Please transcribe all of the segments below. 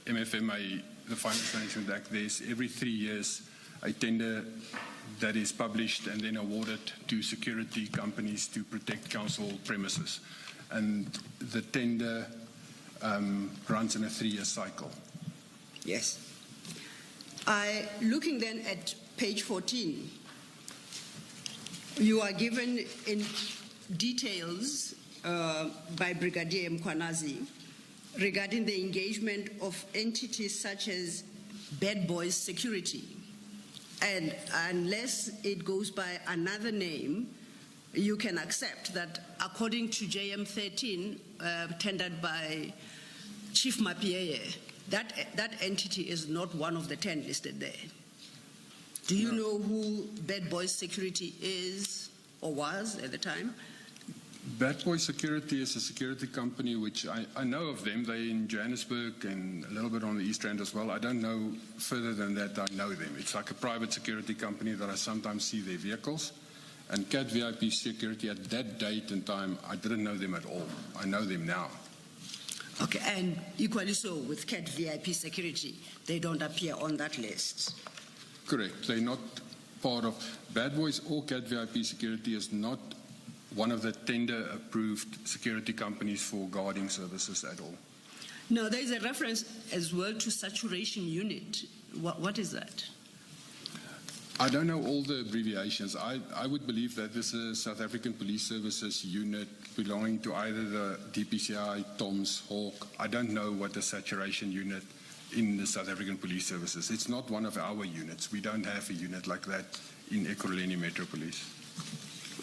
MFMA, the Finance Management Act, there's every 3 years a tender that is published and then awarded to security companies to protect council premises. And the tender runs in a 3-year cycle. Yes. Looking then at page 14, you are given in details by Brigadier Mkhwanazi regarding the engagement of entities such as Bad Boys Security. And unless it goes by another name, you can accept that according to JM 13, tendered by Chief Mapieye, that entity is not one of the 10 listed there. Do you know who Bad Boys Security is or was at the time? Bad Boy Security is a security company which I know of them. They're in Johannesburg and a little bit on the East Rand as well. I don't know further than that. I know them. It's like a private security company that I sometimes see their vehicles. And CAT VIP Security at that date and time, I didn't know them at all. I know them now. Okay, and equally so with CAT VIP Security, they don't appear on that list. Correct. They're not part of Bad Boys or CAT VIP Security is not one of the tender-approved security companies for guarding services at all. No, there is a reference as well to saturation unit. What is that? I don't know all the abbreviations. I would believe that this is a South African Police Services unit belonging to either the DPCI, TOMS, Hawk. I don't know what the saturation unit in the South African Police Services. It's not one of our units. We don't have a unit like that in Ekurhuleni Metro Police.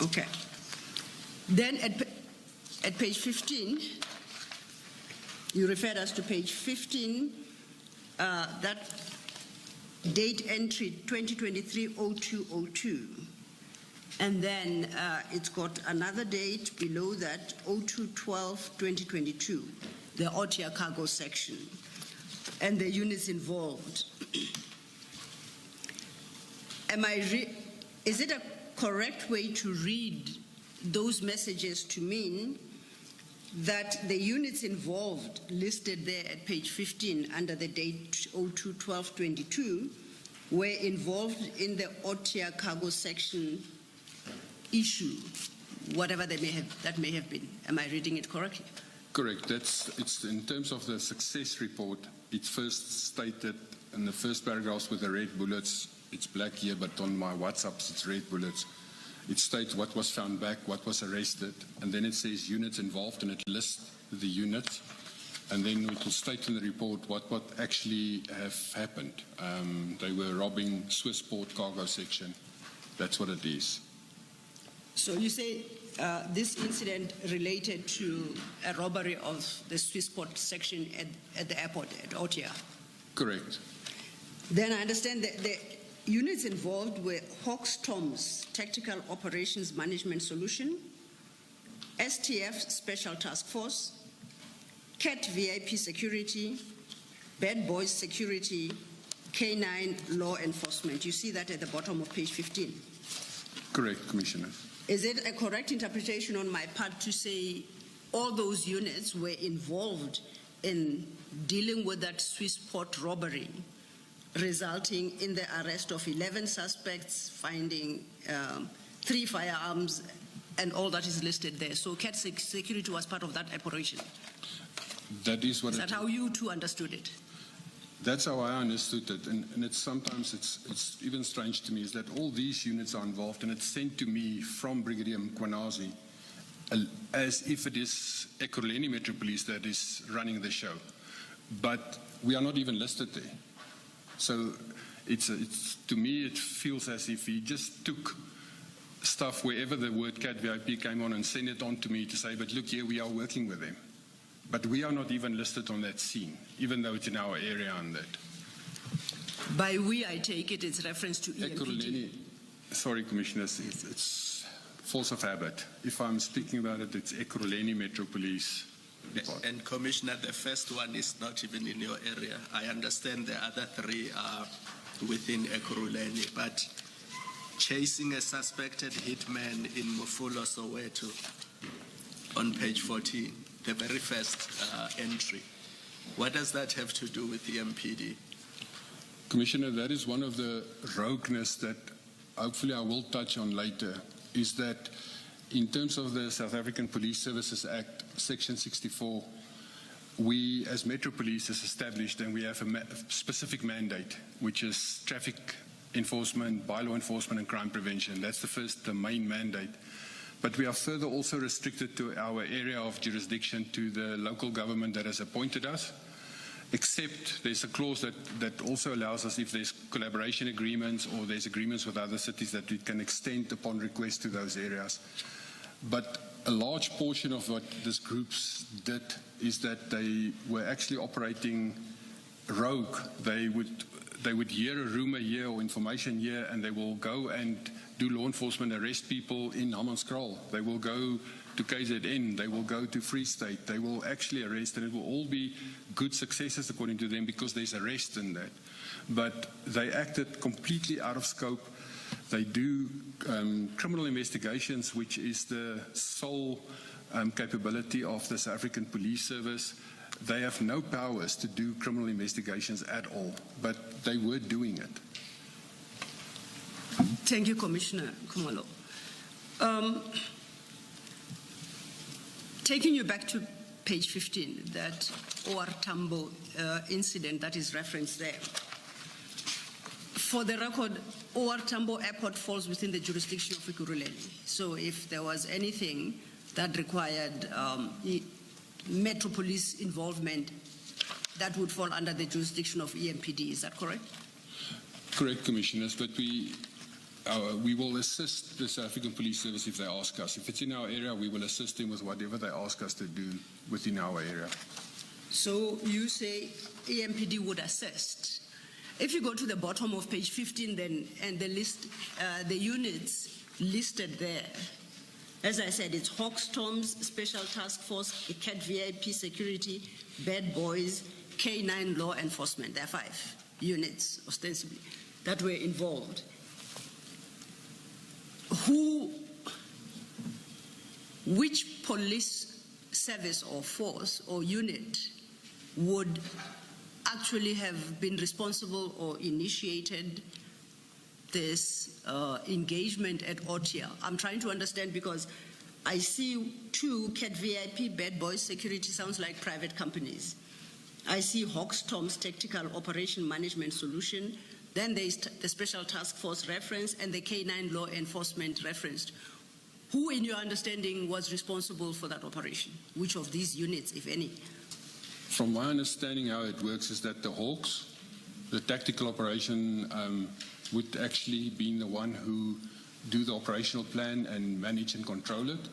Okay. Then at page 15, you referred us to page 15, that date entry 2023-0202. And then it's got another date below that, 02-12-2022, the Otia cargo section, and the units involved. Is it a correct way to read those messages to mean that the units involved listed there at page 15 under the date 02-12-22 were involved in the Otia cargo section issue, whatever that may have been? Am I reading it correctly? Correct. It's in terms of the success report. It's first stated in the first paragraphs with the red bullets. It's black here, but on my WhatsApps it's red bullets. It states what was found back, what was arrested, and then it says units involved, and it lists the units. And then it will state in the report what actually have happened. They were robbing Swissport cargo section. That's what it is. So you say this incident related to a robbery of the Swissport section at the airport at Otia? Correct. Then I understand that the units involved were Hawks TOMS, Tactical Operations Management Solution, STF Special Task Force, CAT VIP Security, Bad Boys Security, K9 Law Enforcement. You see that at the bottom of page 15. Correct, Commissioner. Is it a correct interpretation on my part to say all those units were involved in dealing with that Swissport robbery, resulting in the arrest of 11 suspects, finding 3 firearms, and all that is listed there? So CAT Security was part of that operation. That is what. Is that how you too understood it? That's how I understood it, and it's sometimes it's even strange to me is that all these units are involved, and it's sent to me from Brigadier Mkhwanazi as if it is Ekurhuleni Metro Police that is running the show, but we are not even listed there. So it's to me it feels as if he just took stuff wherever the word CAT VIP came on and sent it on to me to say, but look here, we are working with them. But we are not even listed on that scene, even though it's in our area on that. By we, I take it, it's reference to EMPD. Sorry, Commissioners, it's force of habit. If I'm speaking about it, it's Ekurhuleni Metro Police. And Commissioner, the first one is not even in your area. I understand the other 3 are within Ekurhuleni, but chasing a suspected hitman in Mufulwa, Soweto, on page 14, the very first entry. What does that have to do with the MPD? Commissioner, that is one of the rogueness that hopefully I will touch on later, is that in terms of the South African Police Services Act, Section 64, we as Metro Police is established and we have a specific mandate, which is traffic enforcement, by law enforcement and crime prevention. That's the main mandate. But we are further also restricted to our area of jurisdiction to the local government that has appointed us, except there's a clause that also allows us, if there's collaboration agreements or there's agreements with other cities, that we can extend upon request to those areas. But a large portion of what these groups did is that they were actually operating rogue. They would hear a rumor here or information here, and they will go and do law enforcement, arrest people in Hammanskraal. They will go to KZN, they will go to Free State, they will actually arrest, and it will all be good successes according to them because there's arrest in that. But they acted completely out of scope. They do criminal investigations, which is the sole capability of the South African Police Service. They have no powers to do criminal investigations at all, but they were doing it. Thank you, Commissioner Khumalo. Taking you back to page 15, that OR Tambo incident that is referenced there. For the record, OR Tambo Airport falls within the jurisdiction of Ekurhuleni. So if there was anything that required Metro Police involvement, that would fall under the jurisdiction of EMPD. Is that correct? Correct, Commissioners, but we will assist the South African Police Service if they ask us. If it's in our area, we will assist them with whatever they ask us to do within our area. So you say EMPD would assist. If you go to the bottom of page 15 then, and the list, the units listed there, as I said, it's Hawkstorms, Special Task Force, Cat VIP Security, Bad Boys, K9 Law Enforcement. There are 5 units, ostensibly, that were involved. Which police service or force or unit would actually have been responsible or initiated this engagement at Otia? I'm trying to understand because I see 2 Cat VIP, Bad Boys Security, sounds like private companies. I see Hawkstorms Tactical Operation Management Solution. Then there's the Special Task Force reference and the K9 Law Enforcement referenced. Who, in your understanding, was responsible for that operation? Which of these units, if any? From my understanding, how it works is that the Hawks, the tactical operation, would actually be the one who do the operational plan and manage and control it.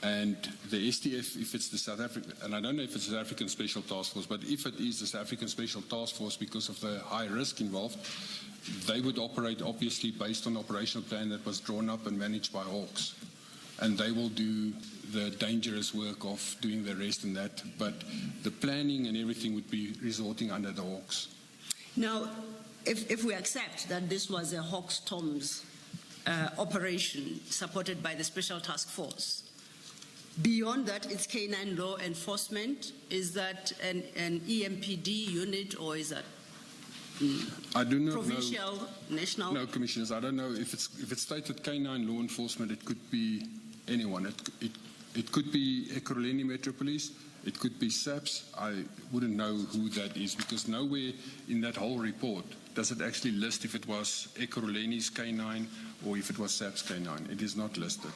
And the STF, if it's the South African, and I don't know if it's the South African Special Task Force, but if it is the South African Special Task Force because of the high risk involved, they would operate obviously based on the operational plan that was drawn up and managed by Hawks. And they will do the dangerous work of doing the rest and that, but the planning and everything would be resorting under the Hawks. Now, if we accept that this was a Hawkstorms operation supported by the Special Task Force, beyond that, it's K9 Law Enforcement. Is that an EMPD unit, or is that I do not provincial, know. national? No, Commissioners, I don't know. If it's stated K9 Law Enforcement, it could be anyone. It could be Ekurhuleni Metro Police. It could be SAPS. I wouldn't know who that is because nowhere in that whole report does it actually list if it was Ekurhuleni's K9 or if it was SAPS K9. It is not listed.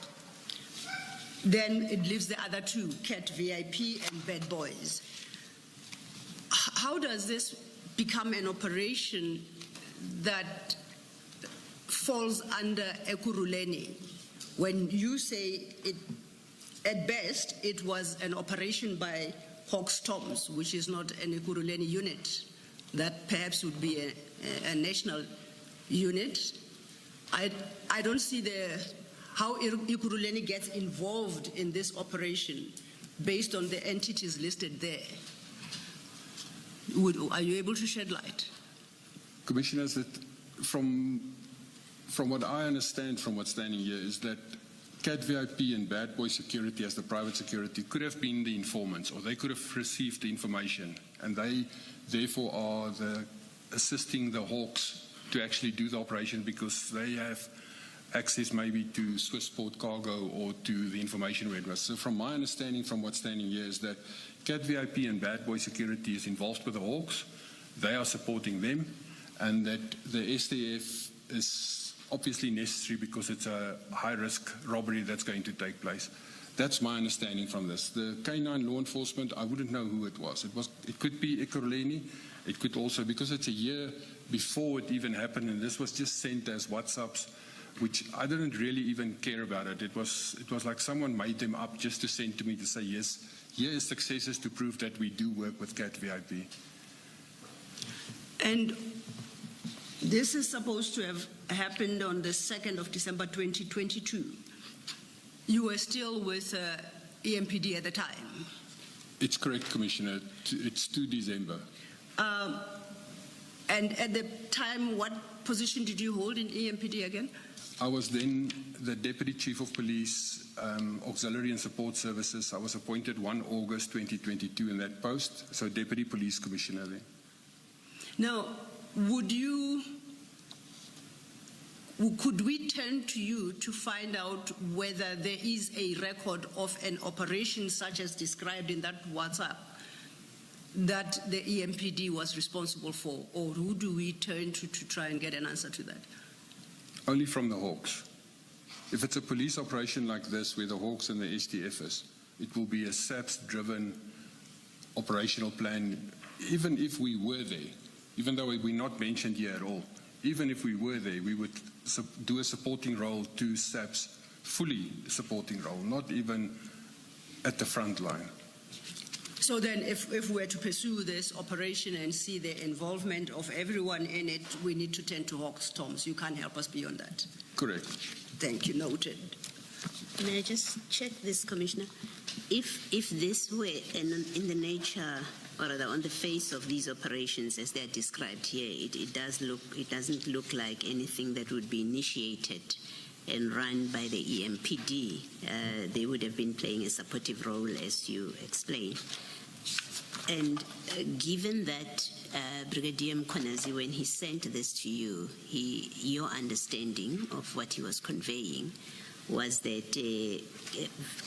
Then it leaves the other 2, Cat VIP and Bad Boys. How does this become an operation that falls under Ekurhuleni when you say it, at best, it was an operation by Hawkstorms, which is not an Ekurhuleni unit, that perhaps would be a national unit? I don't see how Ekurhuleni gets involved in this operation based on the entities listed there. Are you able to shed light? Commissioners, from what I understand from what's standing here is that Cat VIP and Bad Boy Security as the private security could have been the informants, or they could have received the information, and they therefore are assisting the Hawks to actually do the operation because they have access maybe to Swissport Cargo or to the information where it was. So from my understanding, from what's standing here, is that Cat VIP and Bad Boy Security is involved with the Hawks. They are supporting them, and that the STF is obviously necessary because it's a high-risk robbery that's going to take place. That's my understanding from this. The K9 law enforcement, I wouldn't know who it was. It could be Ekurhuleni. It could also, because it's a year before it even happened, and this was just sent as WhatsApps, which I didn't really even care about it. It was like someone made them up just to send to me to say, yes, here is successes to prove that we do work with Cat VIP. And this is supposed to have happened on the 2nd of December 2022. You were still with EMPD at the time? It's correct, Commissioner. It's 2 December. And at the time, what position did you hold in EMPD again? I was then the Deputy Chief of Police, Auxiliary and Support Services. I was appointed 1 August 2022 in that post, so Deputy Police Commissioner then. Now, could we turn to you to find out whether there is a record of an operation such as described in that WhatsApp that the EMPD was responsible for, or who do we turn to try and get an answer to that? Only from the Hawks. If it's a police operation like this where the Hawks and the STF is, it will be a SAPS-driven operational plan. Even if we were there, even though we're not mentioned here at all, even if we were there, we would do a supporting role to SAPS, fully supporting role, not even at the front line. So then if we're to pursue this operation and see the involvement of everyone in it, we need to turn to Hawks, Toms. You can't help us beyond that. Correct. Thank you. Noted. May I just check this, Commissioner? If this were in the nature, or rather on the face of these operations as they are described here, it doesn't look like anything that would be initiated and run by the EMPD. They would have been playing a supportive role, as you explained. And given that Brigadier Mkhwanazi, when he sent this to you, your understanding of what he was conveying was that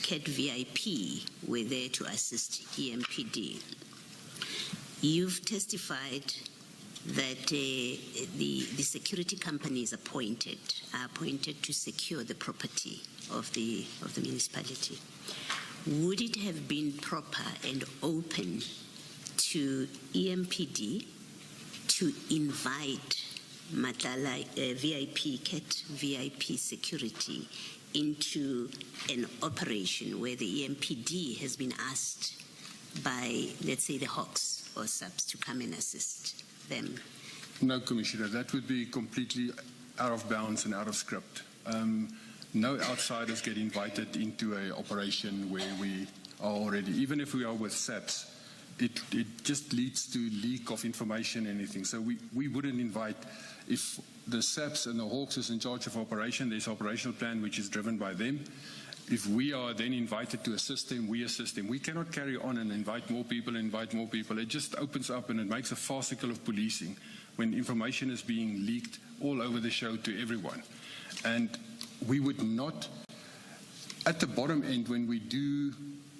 Cat VIP were there to assist EMPD. You've testified that the security companies are appointed to secure the property of the municipality. Would it have been proper and open to EMPD to invite Matala VIP, Cat VIP security into an operation where the EMPD has been asked by, let's say, the Hawks or SAPS to come and assist them? No, Commissioner, that would be completely out of bounds and out of script. No outsiders get invited into an operation where we are already, even if we are with SAPS, it just leads to leak of information, anything. So we wouldn't invite, if the SAPS and the Hawks is in charge of operation, there's an operational plan which is driven by them. If we are then invited to assist them, we assist them. We cannot carry on and invite more people. It just opens up and it makes a farcical of policing when information is being leaked all over the show to everyone. And we would not, at the bottom end, when we do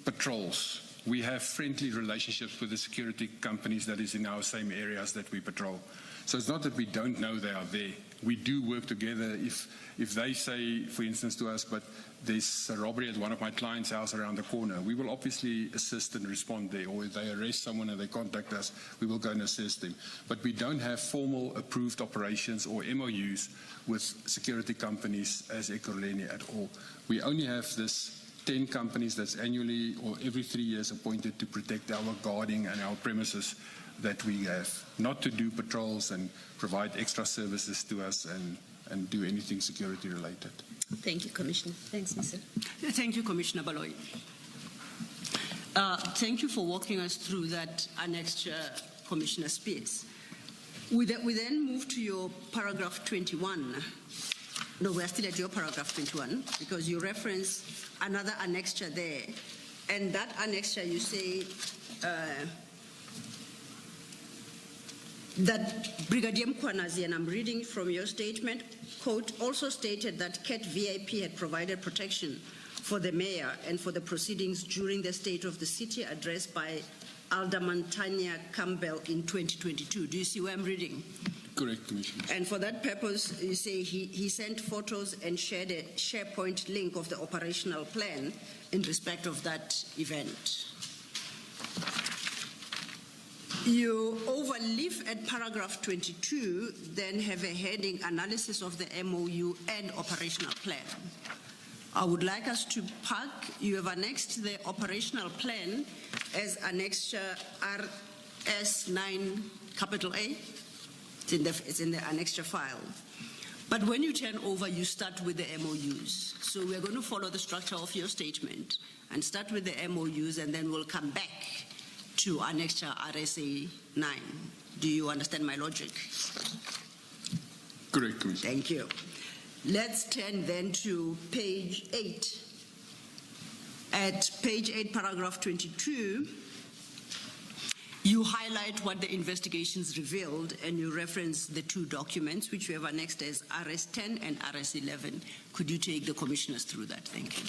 patrols, we have friendly relationships with the security companies that is in our same areas that we patrol. So it's not that we don't know they are there. We do work together. If they say, for instance, to us, but there's a robbery at one of my clients' house around the corner, we will obviously assist and respond there. Or if they arrest someone and they contact us, we will go and assist them. But we don't have formal approved operations or MOUs with security companies as Ekurhuleni at all. We only have this 10 companies that's annually or every 3 years appointed to protect our guarding and our premises that we have, not to do patrols and provide extra services to us and do anything security related. Thank you, Commissioner. Thanks, Mr. Thank you, Commissioner Baloyi. Thank you for walking us through that annexure, Commissioner Spitz. We then move to your paragraph 21, No, we're still at your paragraph 21, because you reference another annexure there. And that annexure, you say that Brigadier Mkhwanazi, and I'm reading from your statement, quote, also stated that CAT VIP had provided protection for the mayor and for the proceedings during the State of the City address by Alderman Tanya Campbell in 2022. Do you see where I'm reading? Correct, Commissioner. And for that purpose, you say he sent photos and shared a SharePoint link of the operational plan in respect of that event. You overleaf at paragraph 22, then have a heading analysis of the MOU and operational plan. I would like us to park, you have annexed the operational plan as annexure RS9 capital A. It's in the annexure file. But when you turn over, you start with the MOUs. So we're going to follow the structure of your statement and start with the MOUs, and then we'll come back to annexure RSA 9. Do you understand my logic? Correct, Commissioner. Thank you. Let's turn then to page 8. At page 8, paragraph 22, you highlight what the investigations revealed, and you reference the two documents which we have annexed as RS10 and RS11. Could you take the commissioners through that? Thank you.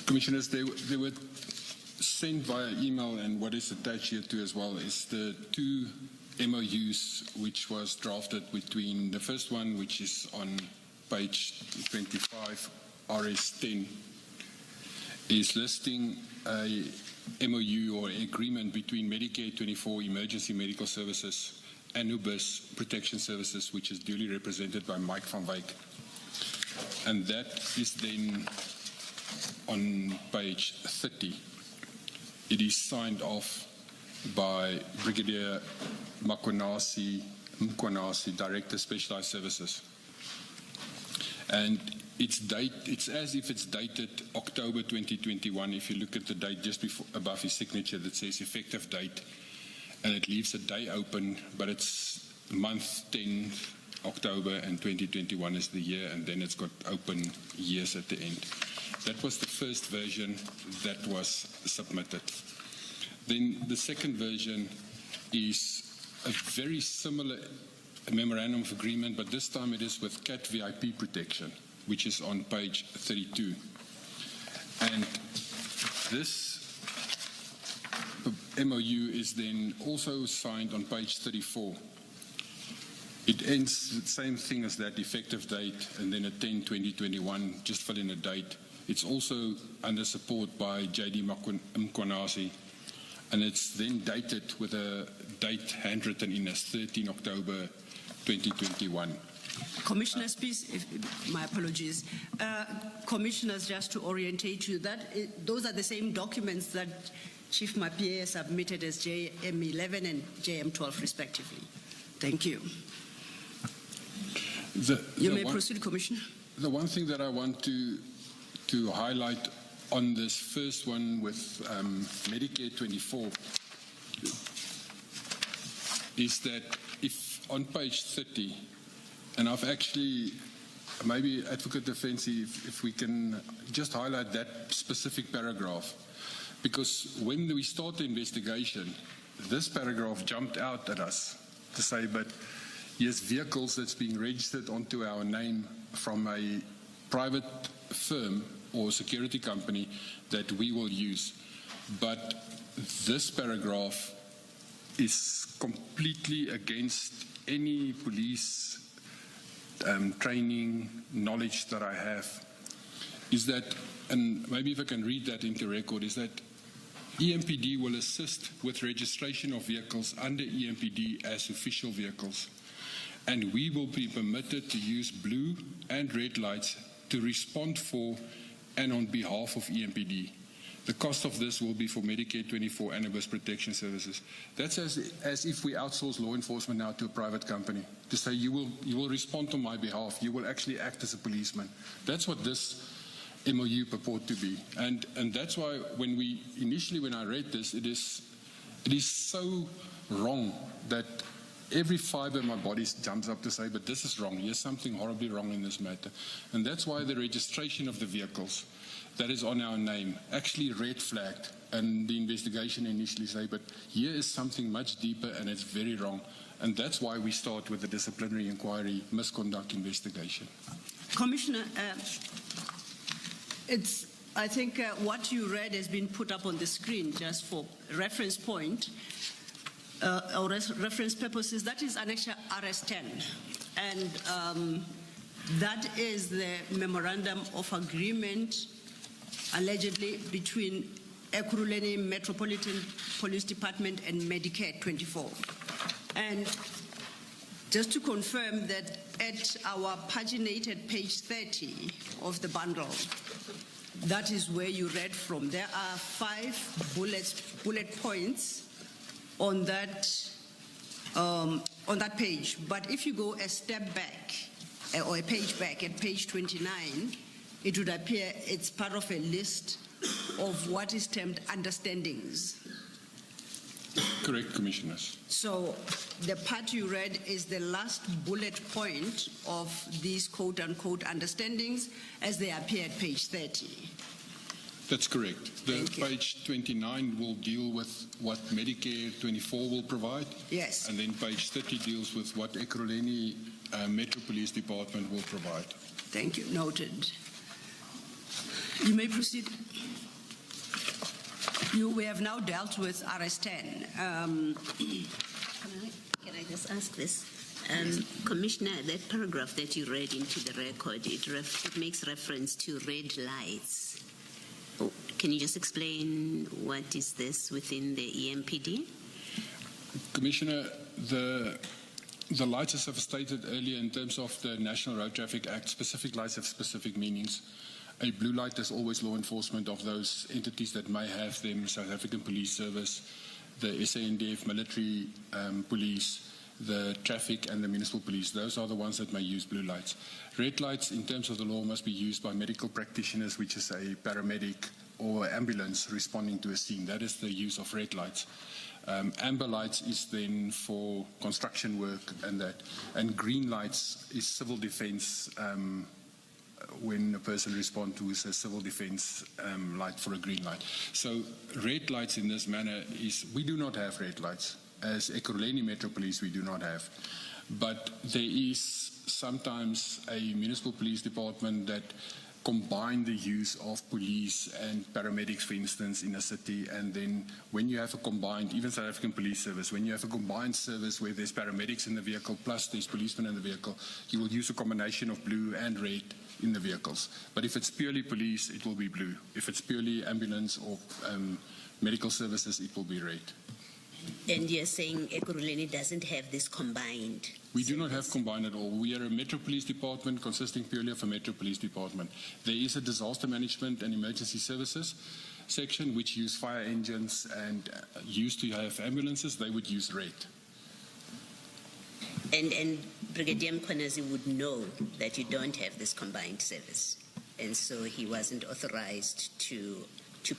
Commissioners, they were sent via email, and what is attached here too as well is the two MOUs which was drafted between the first one, which is on page 25, RS10, is listing a MOU or agreement between Medicaid 24 Emergency Medical Services and UBIS Protection Services, which is duly represented by Mike van Wyk. And that is then on page 30. It is signed off by Brigadier Mkhwanazi, Director Specialized Services. And it's as if it's dated October 2021. If you look at the date just above his signature, that says effective date, and it leaves a day open, but it's month 10 October, and 2021 is the year, and then it's got open years at the end. That was the first version that was submitted. Then the second version is a very similar memorandum of agreement, but this time it is with CAT VIP protection, which is on page 32. And this MOU is then also signed on page 34. It ends the same thing as that, effective date, and then a 10/2021, just fill in a date. It's also under support by JD Mkhwanazi, and it's then dated with a date handwritten in as 13 October 2021. Commissioners, please, my apologies. Commissioners, just to orientate you, those are the same documents that Chief Mapie submitted as JM11 and JM12 respectively. Thank you. You may proceed, Commissioner. The one thing that I want to highlight on this first one with Medicare 24 is that if on page 30, and I've actually, maybe Advocate Defensive, if we can just highlight that specific paragraph, because when we start the investigation, this paragraph jumped out at us to say, but yes, vehicles that's being registered onto our name from a private firm or security company that we will use. But this paragraph is completely against any police training, knowledge that I have. Is that, and maybe if I can read that into record, is that EMPD will assist with registration of vehicles under EMPD as official vehicles, and we will be permitted to use blue and red lights to respond for and on behalf of EMPD. The cost of this will be for Medicaid 24 and UBIS Protection Services. That's as if we outsource law enforcement now to a private company, to say you will respond on my behalf, you will actually act as a policeman. That's what this MOU purport to be. And that's why when I read this, it is so wrong that every fiber in my body jumps up to say, but this is wrong. Here's something horribly wrong in this matter. And that's why the registration of the vehicles that is on our name actually red flagged. And the investigation initially say, but here is something much deeper and it's very wrong. And that's why we start with the disciplinary inquiry misconduct investigation. Commissioner, I think what you read has been put up on the screen just for reference point or reference purposes. That is Annexure RS10. And that is the memorandum of agreement allegedly between Ekurhuleni Metropolitan Police Department and Medicare 24. And just to confirm that at our paginated page 30 of the bundle, that is where you read from. There are 5 bullet points on that page. But if you go a step back or a page back at page 29, it would appear it's part of a list of what is termed understandings. Correct, Commissioners. So the part you read is the last bullet point of these quote-unquote understandings as they appear at page 30. That's correct. The Thank you. page 29 will deal with what Medicare 24 will provide. Yes. And then page 30 deals with what Ekurhuleni Metro Police Department will provide. Thank you. Noted. You may proceed. We have now dealt with RS10. Can I just ask this? Commissioner, that paragraph that you read into the record, it makes reference to red lights. Oh, can you just explain what is this within the EMPD? Commissioner, the lights, as I've stated earlier, in terms of the National Road Traffic Act, specific lights have specific meanings. A blue light is always law enforcement of those entities that may have them, South African Police Service, the SANDF, military police, the traffic and the municipal police. Those are the ones that may use blue lights. Red lights, in terms of the law, must be used by medical practitioners, which is a paramedic or ambulance responding to a scene. That is the use of red lights. Amber lights is then for construction work and that. And green lights is civil defense when a person responds to a civil defense light for a green light. So red lights in this manner is, we do not have red lights. As Ekurhuleni Metro Police, we do not have. But there is sometimes a municipal police department that combine the use of police and paramedics, for instance, in a city. And then when you have a combined, even South African Police Service, when you have a combined service where there's paramedics in the vehicle plus there's policemen in the vehicle, you will use a combination of blue and red in the vehicles. But if it's purely police, it will be blue. If it's purely ambulance or medical services, it will be red. And you're saying Ekurhuleni doesn't have this combined? We do not have combined at all. We are a Metro Police Department consisting purely of a Metro Police Department. There is a disaster management and emergency services section which use fire engines and used to have ambulances. They would use red. And Brigadier Mkhwanazi would know that you don't have this combined service, and so he wasn't authorized to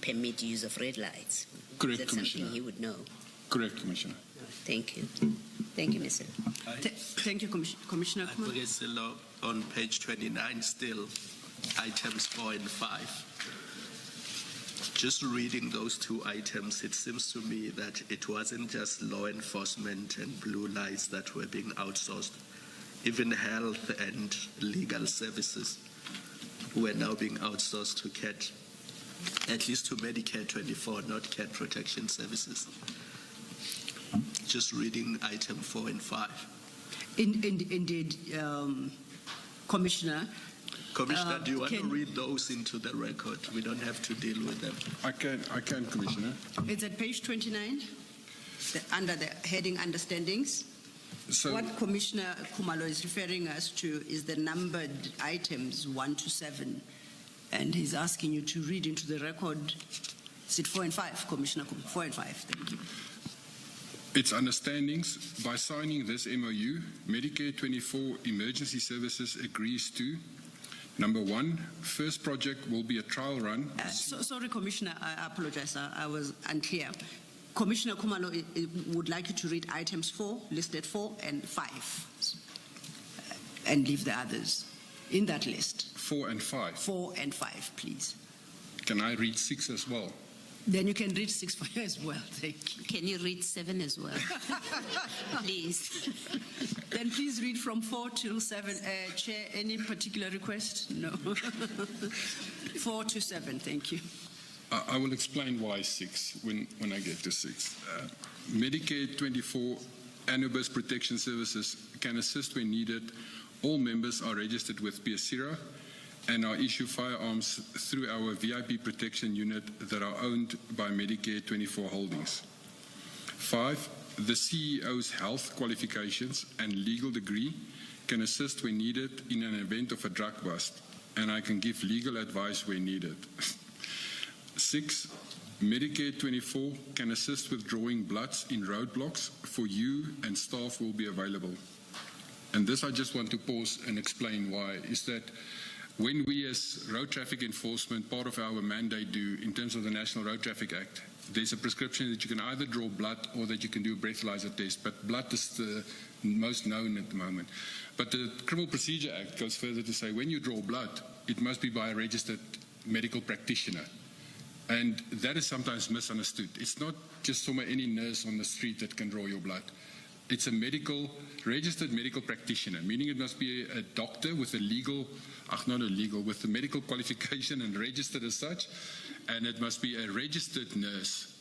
permit use of red lights. Correct, That's Commissioner. something he would know. Correct, Commissioner. Thank you. Thank you, Mr. Thank you, Commissioner Kumar. Advocate Silo, on page 29 still, items 4 and 5. Just reading those two items, it seems to me that it wasn't just law enforcement and blue lights that were being outsourced. Even health and legal services were now being outsourced to CAT, at least to Medicare 24, not CAT Protection Services. Just reading item 4 and 5. Indeed, Commissioner. Commissioner, do you want to read those into the record? We don't have to deal with them. I can, Commissioner. It's at page 29, under the heading Understandings. So, What Commissioner Khumalo is referring us to is the numbered items 1 to 7, and he's asking you to read into the record. Is it 4 and 5, Commissioner? 4 and 5. Thank you. its understandings. By signing this MOU, Medicare 24 Emergency Services agrees to Number one, first project will be a trial run. Sorry, Commissioner, I apologize. I was unclear. Commissioner Kumalo would like you to read items 4, listed 4 and 5, and leave the others in that list. 4 and 5. 4 and 5, please. Can I read 6 as well? Then you can read 6 for you as well. Thank you. Can you read 7 as well? Please. Then please read from 4 till 7. Chair, any particular request? No. 4 to 7, thank you. I will explain why 6 when I get to 6. Medicare 24 Anubis Protection Services can assist when needed. All members are registered with PSIRA and are issued firearms through our VIP protection unit that are owned by Medicare 24 Holdings. 5, the CEO's health qualifications and legal degree can assist when needed in an event of a drug bust, and I can give legal advice when needed. 6, Medicare 24 can assist with drawing bloods in roadblocks for you, and staff will be available. And this I just want to pause and explain why, is that when we as road traffic enforcement, part of our mandate do in terms of the National Road Traffic Act, there's a prescription that you can either draw blood or that you can do a breathalyzer test, but blood is the most known at the moment. But the Criminal Procedure Act goes further to say when you draw blood, it must be by a registered medical practitioner. And that is sometimes misunderstood. It's not just any nurse on the street that can draw your blood. It's a registered medical practitioner, meaning it must be a doctor with with a medical qualification and registered as such, and it must be a registered nurse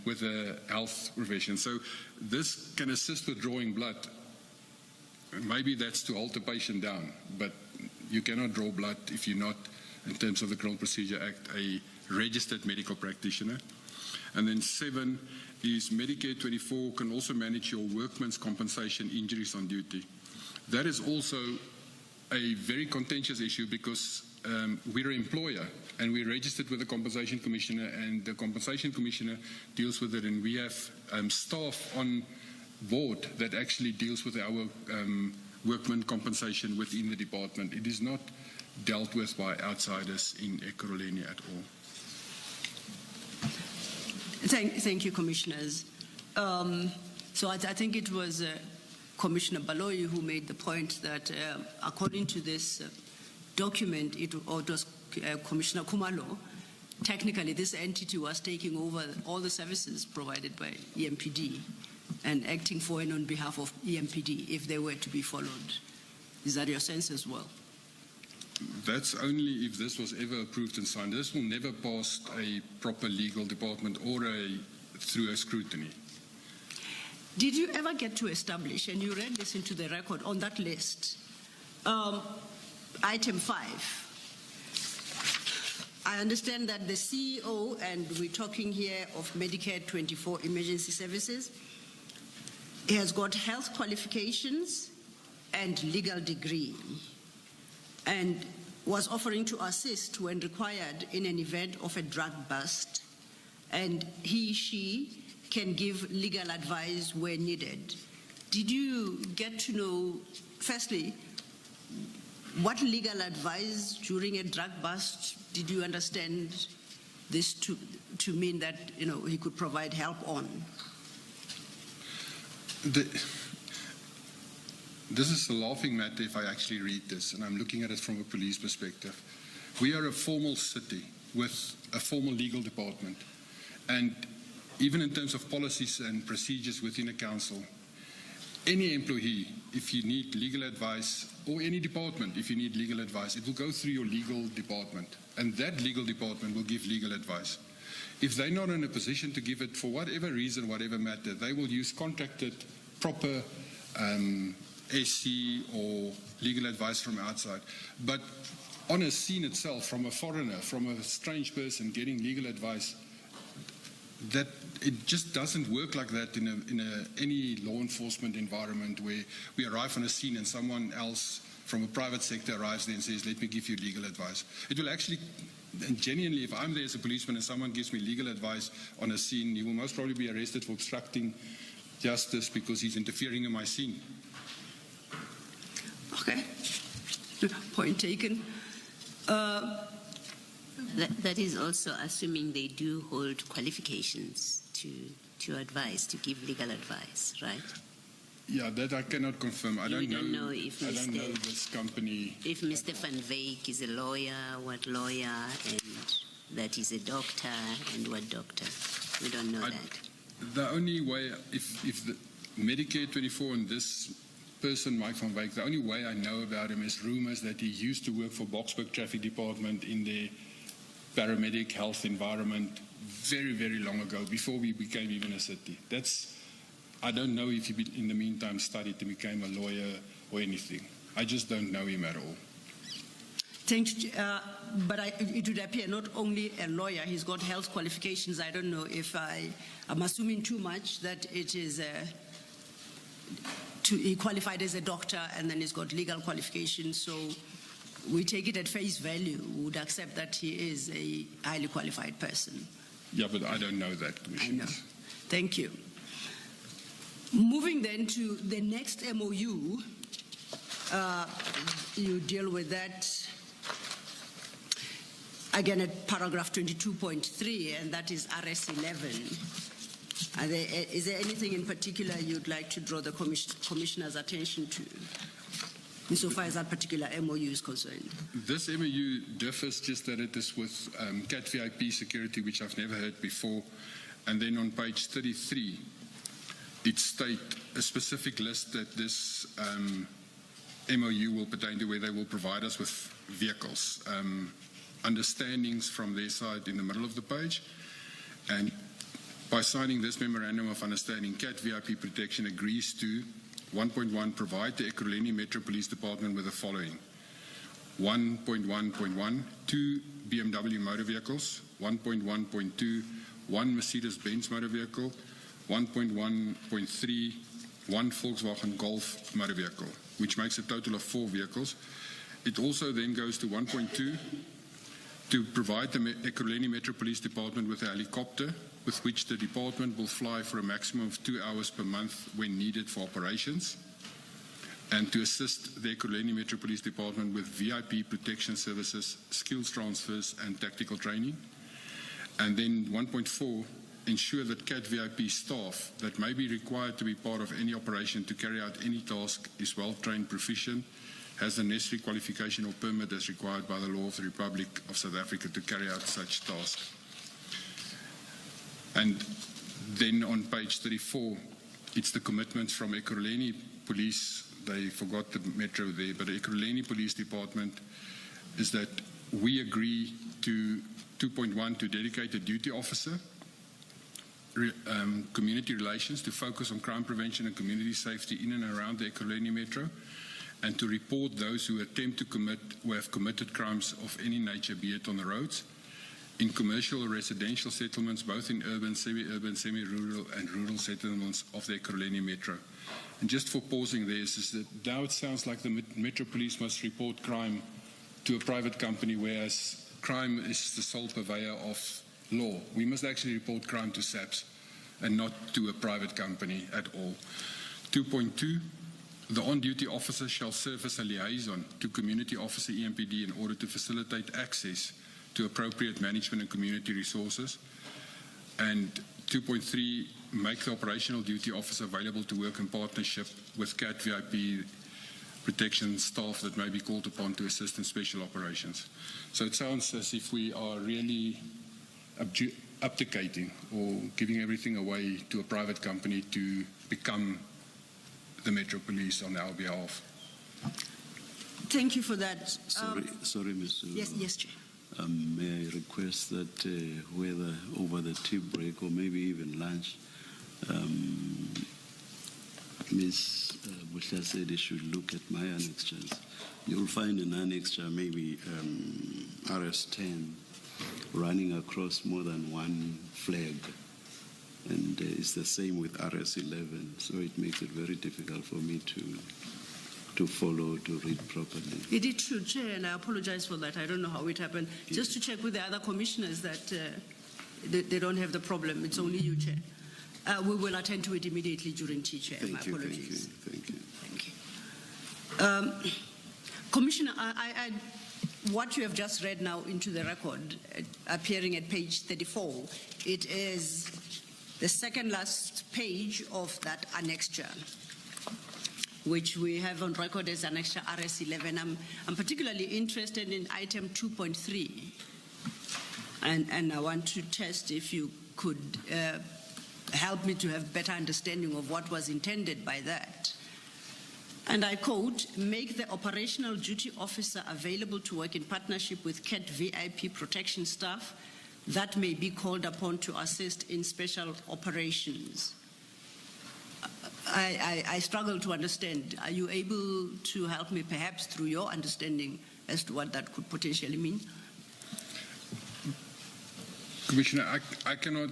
with a health profession. So this can assist with drawing blood. Maybe that's to hold the patient down, but you cannot draw blood if you're not, in terms of the Criminal Procedure Act, a registered medical practitioner. And then 7 is Medicare 24 can also manage your workman's compensation injuries on duty. That is also a very contentious issue because we're an employer and we're registered with the Compensation Commissioner, and the Compensation Commissioner deals with it, and we have staff on board that actually deals with our workman compensation within the department. It is not dealt with by outsiders in Ekurhuleni at all. Thank you, Commissioners. So I think it was Commissioner Baloyi who made the point that according to this document, it was Commissioner Kumalo, technically this entity was taking over all the services provided by EMPD and acting for and on behalf of EMPD if they were to be followed. Is that your sense as well? That's only if this was ever approved and signed. This will never pass a proper legal department or through a scrutiny. Did you ever get to establish, and you read this into the record on that list, item 5, I understand that the CEO, and we're talking here of Medicare 24 Emergency Services, he has got health qualifications and legal degree, and was offering to assist when required in an event of a drug bust, and she can give legal advice where needed. Did you get to know, firstly, what legal advice during a drug bust did you understand this to mean that he could provide help on? This is a laughing matter if I actually read this, and I'm looking at it from a police perspective. We are a formal city with a formal legal department, and even in terms of policies and procedures within a council, any employee, if you need legal advice, or any department, if you need legal advice, it will go through your legal department, and that legal department will give legal advice. If they're not in a position to give it for whatever reason, whatever matter, they will use contracted, proper SC or legal advice from outside. But on a scene itself, from a foreigner, from a strange person getting legal advice, that it just doesn't work like that in any law enforcement environment where we arrive on a scene and someone else from a private sector arrives there and says, let me give you legal advice. It will actually, and genuinely, if I'm there as a policeman and someone gives me legal advice on a scene, he will most probably be arrested for obstructing justice because he's interfering in my scene. Okay, point taken. That is also assuming they do hold qualifications to advise, to give legal advice, right? Yeah, that I cannot confirm. I You don't don't know if I don't Mr. know this company. If Mr. Van Wyk is a lawyer, what lawyer, and that he's a doctor, and what doctor. We don't know that. The only way, if the Medicare 24 and this person, Mike Van Wyk, the only way I know about him is rumors that he used to work for Boksburg Traffic Department in the paramedic health environment very, very long ago, before we became even a city. I don't know if he in the meantime studied and became a lawyer or anything. I just don't know him at all. Thank you. But it would appear not only a lawyer, he's got health qualifications. I don't know if I'm assuming too much that it is he qualified as a doctor and then he's got legal qualifications. So we take it at face value. We would accept that he is a highly qualified person. Yeah, but I don't know that, I Commissioner. know. Thank you. Moving then to the next MOU, you deal with that again at paragraph 22.3, and that is RS11. Is there anything in particular you'd like to draw the Commissioner's attention to, insofar as that particular MOU is concerned? This MOU differs just that it is with CAT VIP security, which I've never heard before. And then on page 33, it states a specific list that this MOU will pertain to, where they will provide us with vehicles. Understandings from their side in the middle of the page. And by signing this memorandum of understanding, CAT VIP Protection agrees to 1.1, provide the Ekurhuleni Metro Police Department with the following: 1.1.1, 2 BMW motor vehicles; 1.1.2, 1 Mercedes-Benz motor vehicle; 1.1.3, 1 Volkswagen Golf motor vehicle, which makes a total of 4 vehicles. It also then goes to 1.2 to provide the Ekurhuleni Metro Police Department with a helicopter with which the department will fly for a maximum of 2 hours per month when needed for operations, and to assist the Ekurhuleni Metro Police Department with VIP protection services, skills transfers, and tactical training. And then 1.4, ensure that CAT VIP staff that may be required to be part of any operation to carry out any task is well-trained, proficient, has the necessary qualification or permit as required by the law of the Republic of South Africa to carry out such tasks. And then on page 34, it's the commitments from Ekurhuleni Police. They forgot the metro there, but the Ekurhuleni Police Department is that we agree to 2.1 to dedicate a duty officer, community relations, to focus on crime prevention and community safety in and around the Ekurhuleni Metro, and to report those who attempt to who have committed crimes of any nature, be it on the roads, in commercial or residential settlements, both in urban, semi-rural, and rural settlements of the Ekurhuleni Metro. And just for pausing there, is that now it sounds like the Metro Police must report crime to a private company, whereas crime is the sole purveyor of law. We must actually report crime to SAPS and not to a private company at all. 2.2, the on-duty officer shall serve as a liaison to Community Officer EMPD in order to facilitate access to appropriate management and community resources. And 2.3, make the operational duty officer available to work in partnership with CAT VIP protection staff that may be called upon to assist in special operations. So it sounds as if we are really abdicating or giving everything away to a private company to become the Metro Police on our behalf. Thank you for that. Sorry, Mr. Yes, Chair. May I request that whether over the tea break or maybe even lunch, Ms. Bushla said they should look at my annexures. You'll find an annexure, maybe RS10, running across more than one flag. And it's the same with RS11, so it makes it very difficult for me to follow, to read properly. It is true, Chair, and I apologize for that. I don't know how it happened. Just to check with the other commissioners that they don't have the problem. It's only you, Chair. We will attend to it immediately during tea, Chair. My apologies. Thank you. Thank you. Commissioner, what you have just read now into the record, appearing at page 34, it is the second last page of that annexure, which we have on record as annexure RS11. I'm particularly interested in item 2.3, and I want to test if you could help me to have better understanding of what was intended by that. And I quote, make the operational duty officer available to work in partnership with CAT VIP protection staff that may be called upon to assist in special operations. I struggle to understand. Are you able to help me perhaps through your understanding as to what that could potentially mean? Commissioner, I cannot,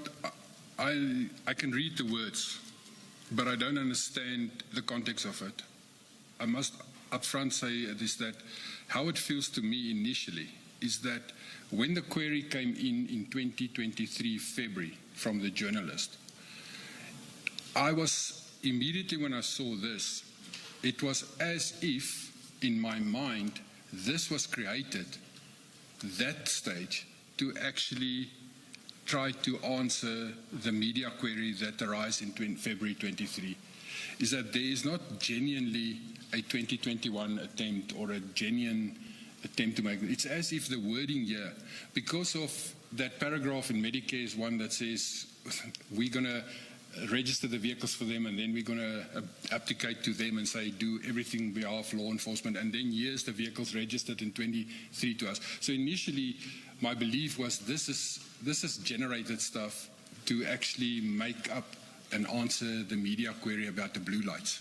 I can read the words, but I don't understand the context of it. I must upfront say this, that how it feels to me initially is that when the query came in 2023 February from the journalist, I was immediately when I saw this, it was as if in my mind this was created, that stage, to actually try to answer the media query that arose in February 23, is that there is not genuinely a 2021 attempt or a genuine attempt to make it. It's as if the wording here, because of that paragraph in Medicare is one that says we're going to register the vehicles for them and then we're going to abdicate to them and say do everything on behalf of law enforcement, and then here's the vehicles registered in 23 to us. So initially my belief was this is generated stuff to actually make up and answer the media query about the blue lights.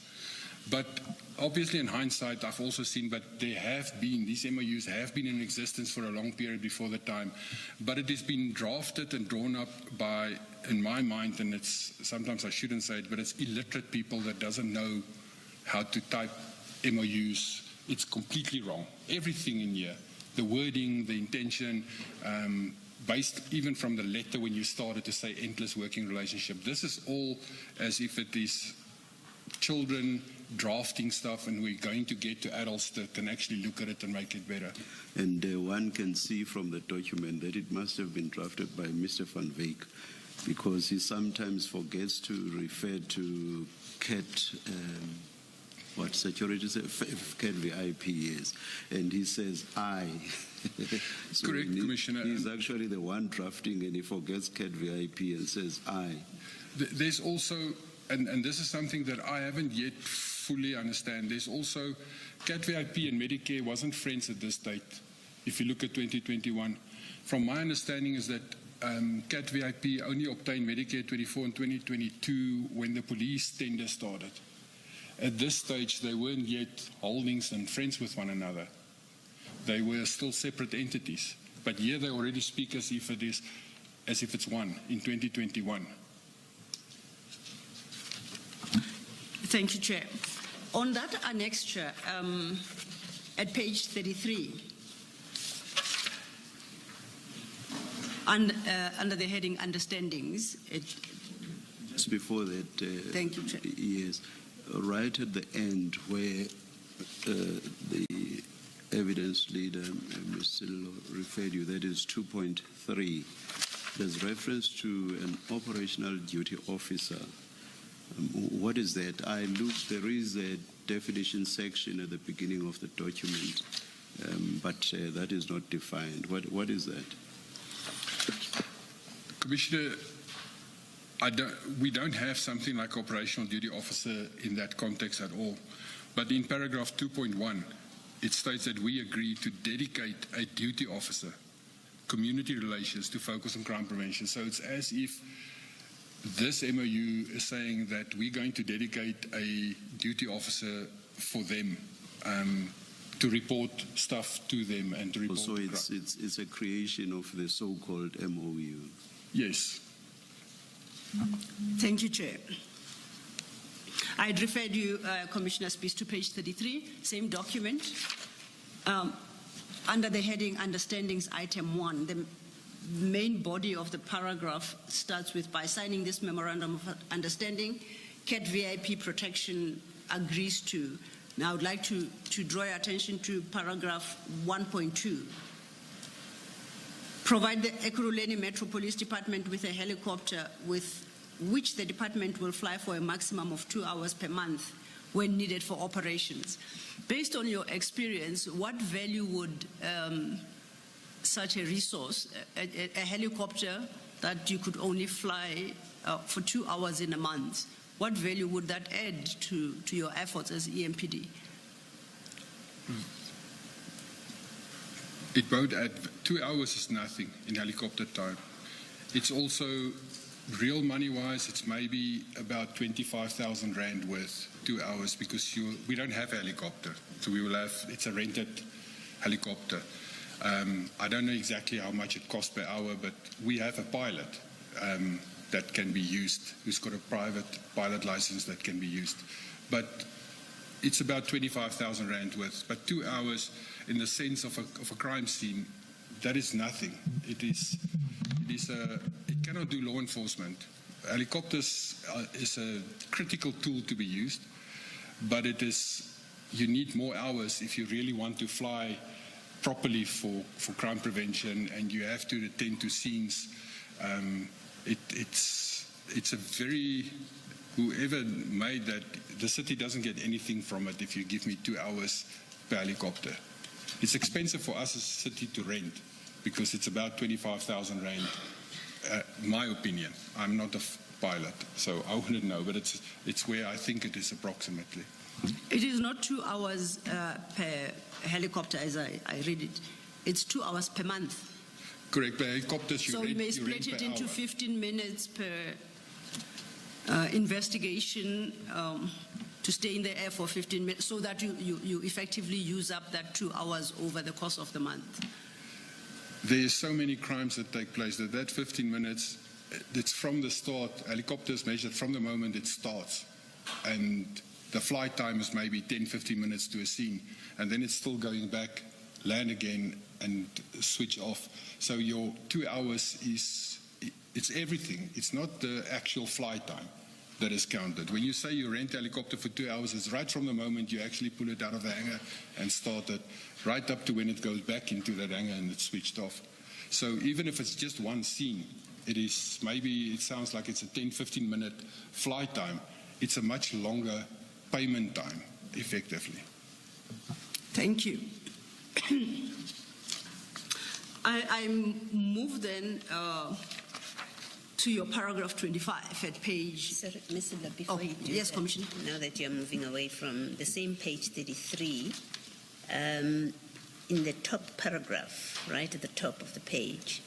But obviously in hindsight, I've also seen, but there have been, these MOUs have been in existence for a long period before the time, but it has been drafted and drawn up by, in my mind, and it's, sometimes I shouldn't say it, but it's illiterate people that doesn't know how to type MOUs. It's completely wrong. Everything in here, the wording, the intention, based even from the letter when you started to say endless working relationship, this is all as if it is children drafting stuff and we're going to get to adults that can actually look at it and make it better. And one can see from the document that it must have been drafted by Mr. Van Wyk, because he sometimes forgets to refer to CAT, what security, CAT VIP is, and he says I. So Correct, Commissioner. He's actually the one drafting and he forgets CAT VIP and says I. There's also, and this is something that I haven't yet fully understand, there's also CAT VIP and Medicare wasn't friends at this date. If you look at 2021, from my understanding is that CAT VIP only obtained Medicare 24 in 2022 when the police tender started. At this stage, they weren't yet holdings and friends with one another. They were still separate entities. But here they already speak as if it's one in 2021. Thank you, Chair. On that annexure, at page 33, under the heading Understandings, Just before that, thank you, Chair. Yes, right at the end where the evidence leader, Ms. Sillo, referred you, that is 2.3, there's reference to an operational duty officer. What is that? I looked, there is a definition section at the beginning of the document, but that is not defined. What is that? Commissioner, we don't have something like operational duty officer in that context at all. But in paragraph 2.1, it states that we agree to dedicate a duty officer, community relations, to focus on crime prevention. So it's as if this MOU is saying that we're going to dedicate a duty officer for them to report stuff to them and to report. So it's a creation of the so-called MOU. Yes. Thank you, Chair. I'd referred you, Commissioner Spies, to page 33, same document. Under the heading Understandings, item 1, the main body of the paragraph starts with, by signing this memorandum of understanding, CAT VIP protection agrees to. Now I would like to draw your attention to paragraph 1.2, provide the Ekurhuleni Metro Police Department with a helicopter with which the department will fly for a maximum of 2 hours per month when needed for operations. Based on your experience, what value would such a resource, a helicopter that you could only fly for 2 hours in a month, what value would that add to your efforts as EMPD? It won't add, 2 hours is nothing in helicopter time. It's also, real money-wise, it's maybe about 25,000 Rand worth, 2 hours, because we don't have a helicopter. So we will have, it's a rented helicopter. I don't know exactly how much it costs per hour, but we have a pilot that can be used, who's got a private pilot license that can be used. But it's about 25,000 Rand worth. But 2 hours, in the sense of a crime scene, that is nothing. It cannot do law enforcement. Helicopters is a critical tool to be used, but you need more hours if you really want to fly properly for crime prevention, and you have to attend to scenes. It's a very, whoever made that, the city doesn't get anything from it if you give me 2 hours per helicopter. It's expensive for us as a city to rent because it's about 25,000 Rand, my opinion. I'm not a pilot, so I wouldn't know, but it's where I think it is approximately. It is not 2 hours per helicopter as I read it. It's 2 hours per month. Correct, but helicopters So you may split it into 15 minutes per investigation to stay in the air for 15 minutes so that you effectively use up that 2 hours over the course of the month. There's so many crimes that take place that 15 minutes, it's from the start. Helicopters measured from the moment it starts. And the flight time is maybe 10, 15 minutes to a scene. And then it's still going back, land again, and switch off. So your 2 hours it's everything. It's not the actual flight time that is counted. When you say you rent a helicopter for 2 hours, it's right from the moment you actually pull it out of the hangar and start it, right up to when it goes back into that hangar and it's switched off. So even if it's just one scene, it sounds like it's a 10, 15 minute flight time. It's a much longer payment time, effectively. Thank you. I move then to your paragraph 25 at page... Sorry, Mr. Dla, before you do yes, that, Commissioner. now that you're moving away from the same page 33, in the top paragraph, right at the top of the page,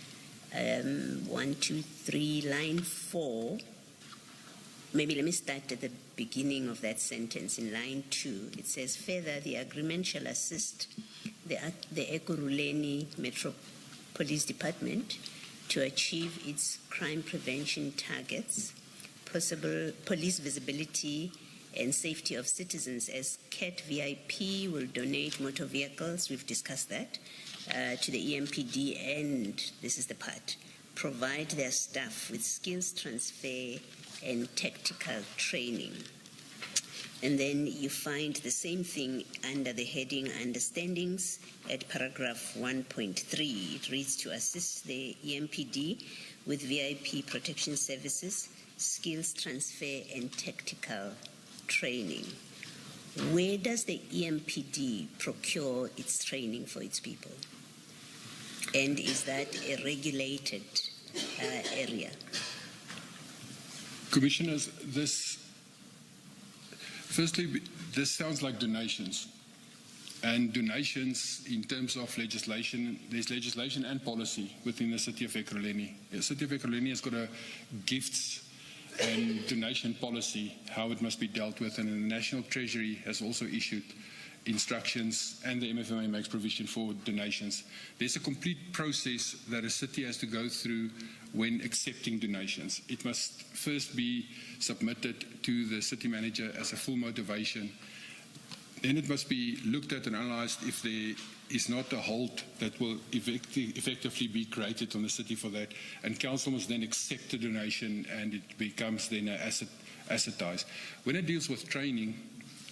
1, 2, 3, line 4, maybe let me start at the beginning of that sentence. In line 2, it says, further, the agreement shall assist the Ekurhuleni Metro Police Department to achieve its crime prevention targets, possible police visibility and safety of citizens, as CAT VIP will donate motor vehicles, we've discussed that, to the EMPD, and this is the part, provide their staff with skills transfer and tactical training. And then you find the same thing under the heading Understandings at paragraph 1.3. It reads, to assist the EMPD with VIP protection services, skills transfer and tactical training. Where does the EMPD procure its training for its people? And is that a regulated area? Commissioners, firstly, this sounds like donations. And donations, in terms of legislation, there's legislation and policy within the City of Ekurhuleni. The City of Ekurhuleni has got a gifts and donation policy, how it must be dealt with, and the National Treasury has also issued instructions, and the MFMA makes provision for donations. There's a complete process that a city has to go through when accepting donations. It must first be submitted to the city manager as a full motivation. Then it must be looked at and analyzed if there is not a hold that will effectively be created on the city for that. And council must then accept the donation, and it becomes then assetized. When it deals with training,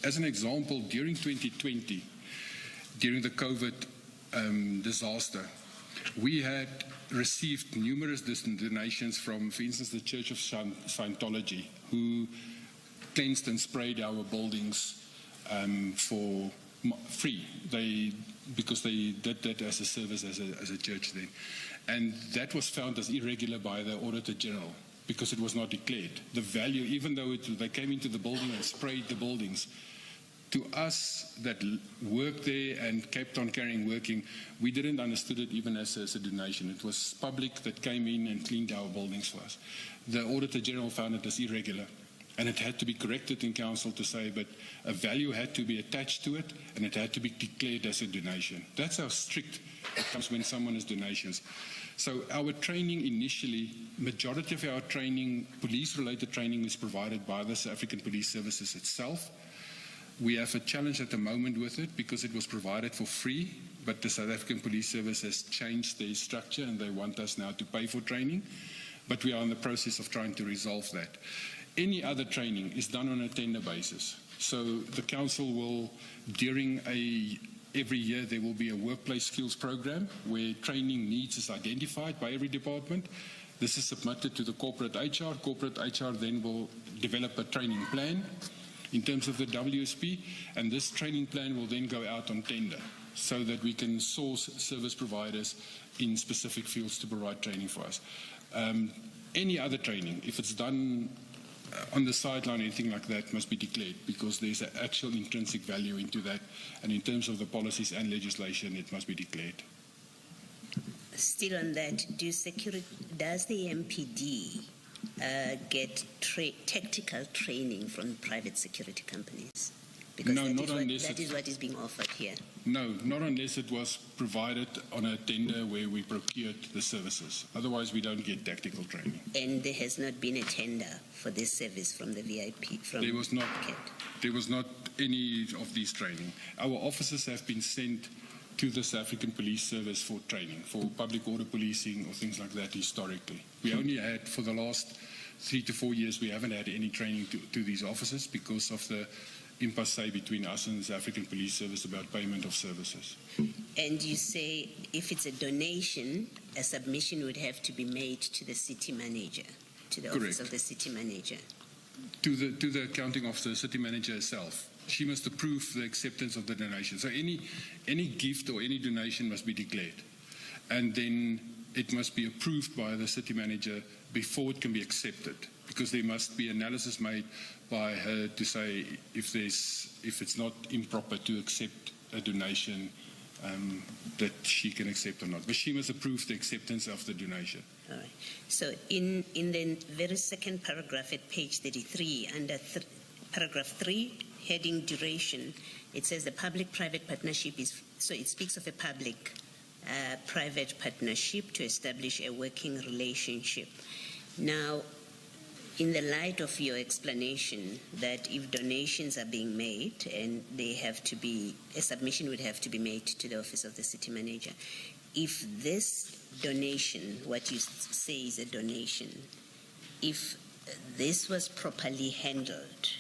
as an example, during 2020, during the COVID disaster, We had received numerous donations from, for instance, the Church of Scientology, who cleansed and sprayed our buildings for free. Because they did that as a service as a church then. And that was found as irregular by the Auditor General because it was not declared. The value, even though they came into the building and sprayed the buildings, to us that worked there and kept on working, we didn't understood it even as a donation. It was public that came in and cleaned our buildings for us. The Auditor General found it as irregular, and it had to be corrected in council to say, but a value had to be attached to it, and it had to be declared as a donation. That's how strict it comes when someone has donations. So our training initially, majority of our training, police-related training, is provided by the South African Police Services itself. We have a challenge at the moment with it because it was provided for free, but the South African Police Service has changed their structure and they want us now to pay for training. But we are in the process of trying to resolve that. Any other training is done on a tender basis. So the council will, every year there will be a workplace skills program where training needs is identified by every department. This is submitted to the corporate HR. Corporate HR then will develop a training plan in terms of the WSP, and this training plan will then go out on tender so that we can source service providers in specific fields to provide training for us. Any other training, if it's done on the sideline, anything like that, must be declared because there's an actual intrinsic value into that, and in terms of the policies and legislation, it must be declared. Still on that, does the MPD get tactical training from private security companies? Because No, that is what is being offered here. No, not unless it was provided on a tender where we procured the services. Otherwise, we don't get tactical training. And there has not been a tender for this service from the VIP? There was not. CAT. There was not any of these training. Our officers have been sent to the South African Police Service for training, for public order policing or things like that historically. We only had, for the last 3 to 4 years, we haven't had any training to these officers because of the impasse between us and the South African Police Service about payment of services. And you say if it's a donation, a submission would have to be made to the city manager, to the office Correct. of the city manager. To the accounting officer, city manager herself. She must approve the acceptance of the donation. So any gift or any donation must be declared. And then it must be approved by the city manager before it can be accepted, because there must be analysis made by her to say if it's not improper to accept a donation that she can accept or not. But she must approve the acceptance of the donation. All right. So in the very second paragraph at page 33, under paragraph 3, heading duration, it says the public-private partnership is, so it speaks of a public-private partnership to establish a working relationship. Now, in the light of your explanation that if donations are being made and they have to be, a submission would have to be made to the office of the city manager, if this donation, what you say is a donation, if this was properly handled,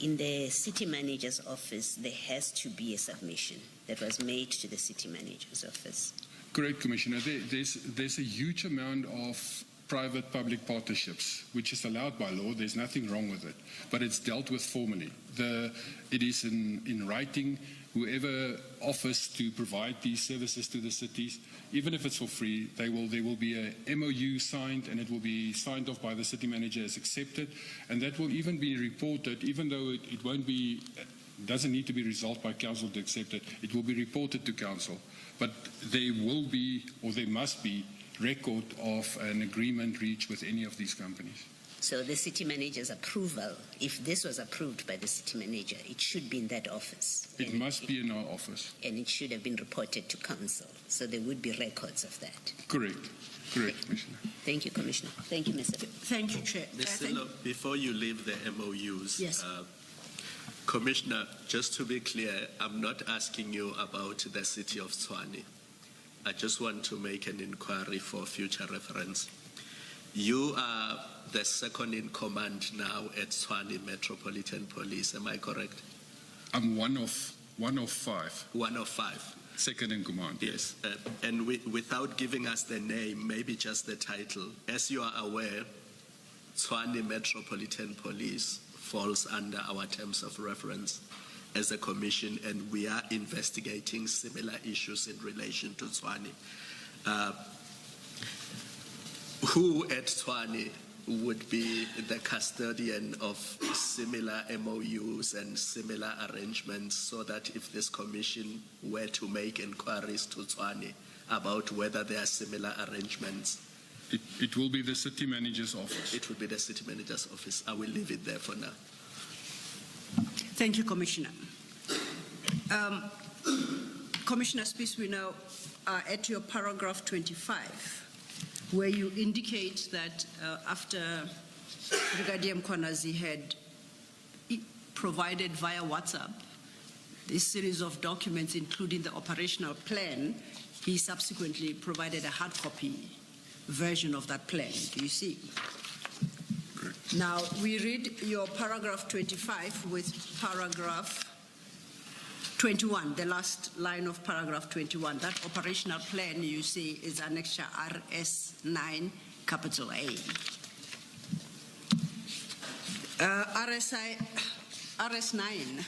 in the city manager's office, there has to be a submission that was made to the city manager's office. Correct, Commissioner. There's a huge amount of private-public partnerships, which is allowed by law. There's nothing wrong with it, but it's dealt with formally. It is in writing. Whoever offers to provide these services to the cities, even if it's for free, there will be a MOU signed, and it will be signed off by the city manager as accepted, and that will even be reported, even though it won't be, doesn't need to be resolved by council to accept it. It will be reported to council, but there will be, or there must be, record of an agreement reached with any of these companies. So the city manager's approval, if this was approved by the city manager, it should be in that office. It must be in our office. And it should have been reported to council. So there would be records of that. Correct, Commissioner. Thank you, Commissioner. Thank you, Mr. Thank you, Chair. Ms. Silo, before you leave the MOUs, Yes. Commissioner, just to be clear, I'm not asking you about the city of Tshwane. I just want to make an inquiry for future reference. You are the second in command now at Tshwane Metropolitan Police, am I correct? I'm one of 5. One of 5. second in command. Yes, and without giving us the name, maybe just the title. As you are aware, Tshwane Metropolitan Police falls under our terms of reference as a commission, and we are investigating similar issues in relation to Tshwane. Who at Tshwane would be the custodian of similar MOUs and similar arrangements, so that if this commission were to make inquiries to Tshwane about whether there are similar arrangements, It will be the city manager's office. it would be the city manager's office. I will leave it there for now. Thank you, Commissioner. Commissioner Spies, we now are at your paragraph 25, where you indicate that after Brigadier Mkhwanazi had provided via WhatsApp this series of documents, including the operational plan, he subsequently provided a hard copy version of that plan. Do you see? Correct. Now, we read your paragraph 25 with paragraph 21, the last line of paragraph 21. That operational plan, you see, is annexure RS9, capital A. RS9,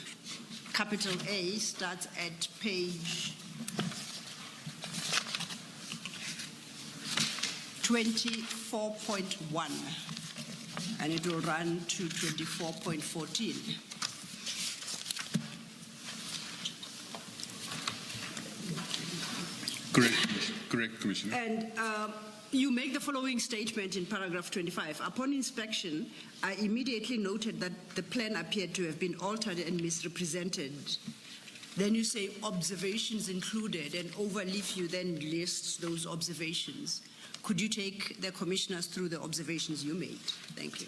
capital A, starts at page 24.1, and it will run to 24.14. Correct, Commissioner. And you make the following statement in paragraph 25. Upon inspection, I immediately noted that the plan appeared to have been altered and misrepresented. Then you say observations included, and overleaf you then lists those observations. Could you take the commissioners through the observations you made? Thank you.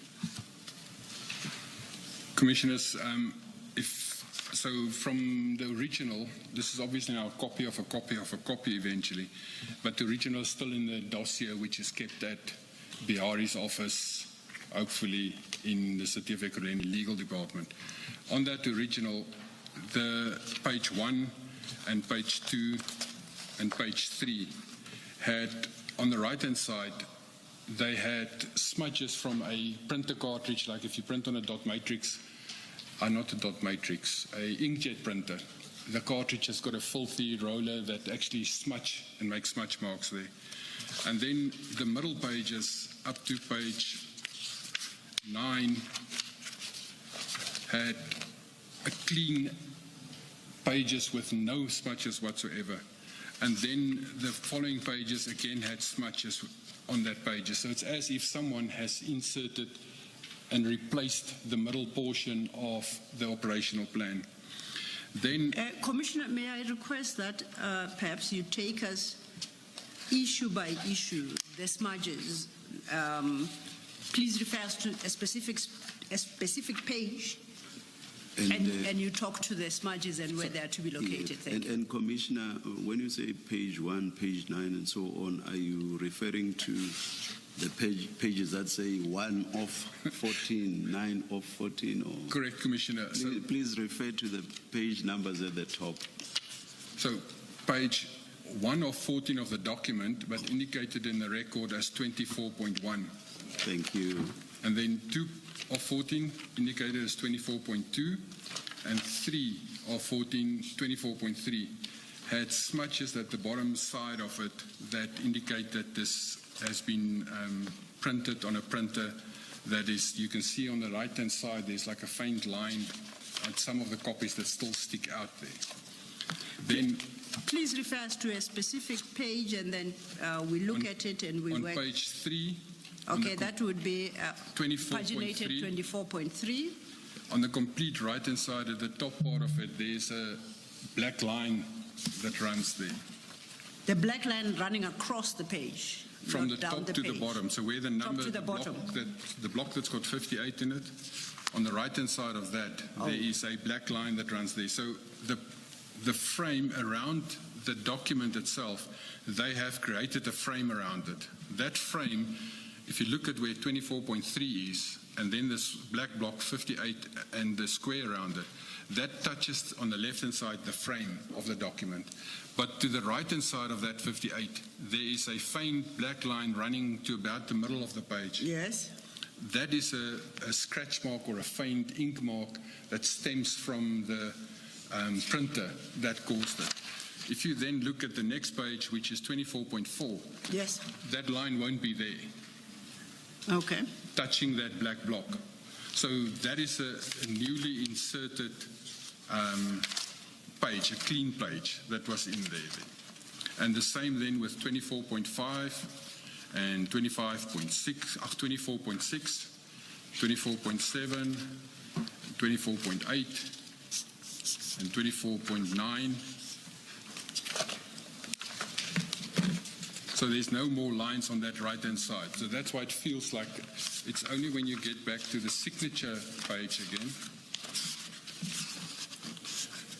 Commissioners, so from the original, this is obviously now a copy of a copy of a copy eventually, but the original is still in the dossier, which is kept at Bihari's office, hopefully in the City of Ekurhuleni Legal Department. On that original, the page 1 and page 2 and page 3 had, on the right-hand side, they had smudges from a printer cartridge, like if you print on a dot matrix, not a dot matrix, a inkjet printer. The cartridge has got a filthy roller that actually smudge and makes smudge marks there. And then the middle pages up to page 9 had a clean pages with no smudges whatsoever. And then the following pages again had smudges on that page. So it's as if someone has inserted and replaced the middle portion of the operational plan. Then, Commissioner, may I request that perhaps you take us issue by issue, the smudges. Please refer us to a specific page, and you talk to the smudges and where they are to be located. Thank you. And Commissioner, when you say page 1, page 9, and so on, are you referring to the pages that say 1 of 14, 9 of 14? Or correct, Commissioner. Please refer to the page numbers at the top. So page 1 of 14 of the document, but indicated in the record as 24.1. Thank you. And then 2 of 14 indicated as 24.2, and 3 of 14, 24.3, had smudges at the bottom side of it that indicate that this has been printed on a printer that is, you can see on the right-hand side, there's like a faint line on some of the copies that still stick out there. Then, please refer us to a specific page, and then we look at it and we on work. page 3, Okay, that would be 24.3. paginated 24.3. On the complete right-hand side, at the top part of it, there's a black line that runs there. The black line running across the page. From the not down top to the page. bottom. So where the number, to the bottom. the block that's got 58 in it, on the right-hand side of that, there is a black line that runs there. So the frame around the document itself, they have created a frame around it. That frame, if you look at where 24.3 is, and then this black block 58 and the square around it, that touches on the left-hand side the frame of the document. But to the right-hand side of that 58, there is a faint black line running to about the middle of the page. Yes. That is a scratch mark or a faint ink mark that stems from the printer that caused it. If you then look at the next page, which is 24.4, Yes. that line won't be there, Okay. touching that black block. So that is a newly inserted page, a clean page that was in there. And the same then with 24.5 and 25.6, 24.6, 24.7, 24.8, and 24.9. So there's no more lines on that right-hand side. So that's why it feels like it's only when you get back to the signature page again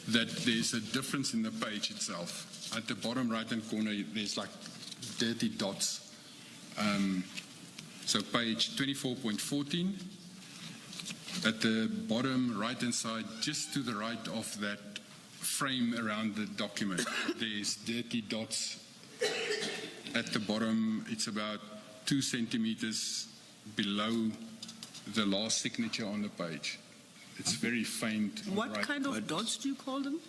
that there's a difference in the page itself. At the bottom right-hand corner, there's like dirty dots. So page 24.14, at the bottom right-hand side, just to the right of that frame around the document, there's dirty dots. At the bottom, it's about 2 centimeters below the last signature on the page. It's very faint. on the What right. kind of dots do you call them?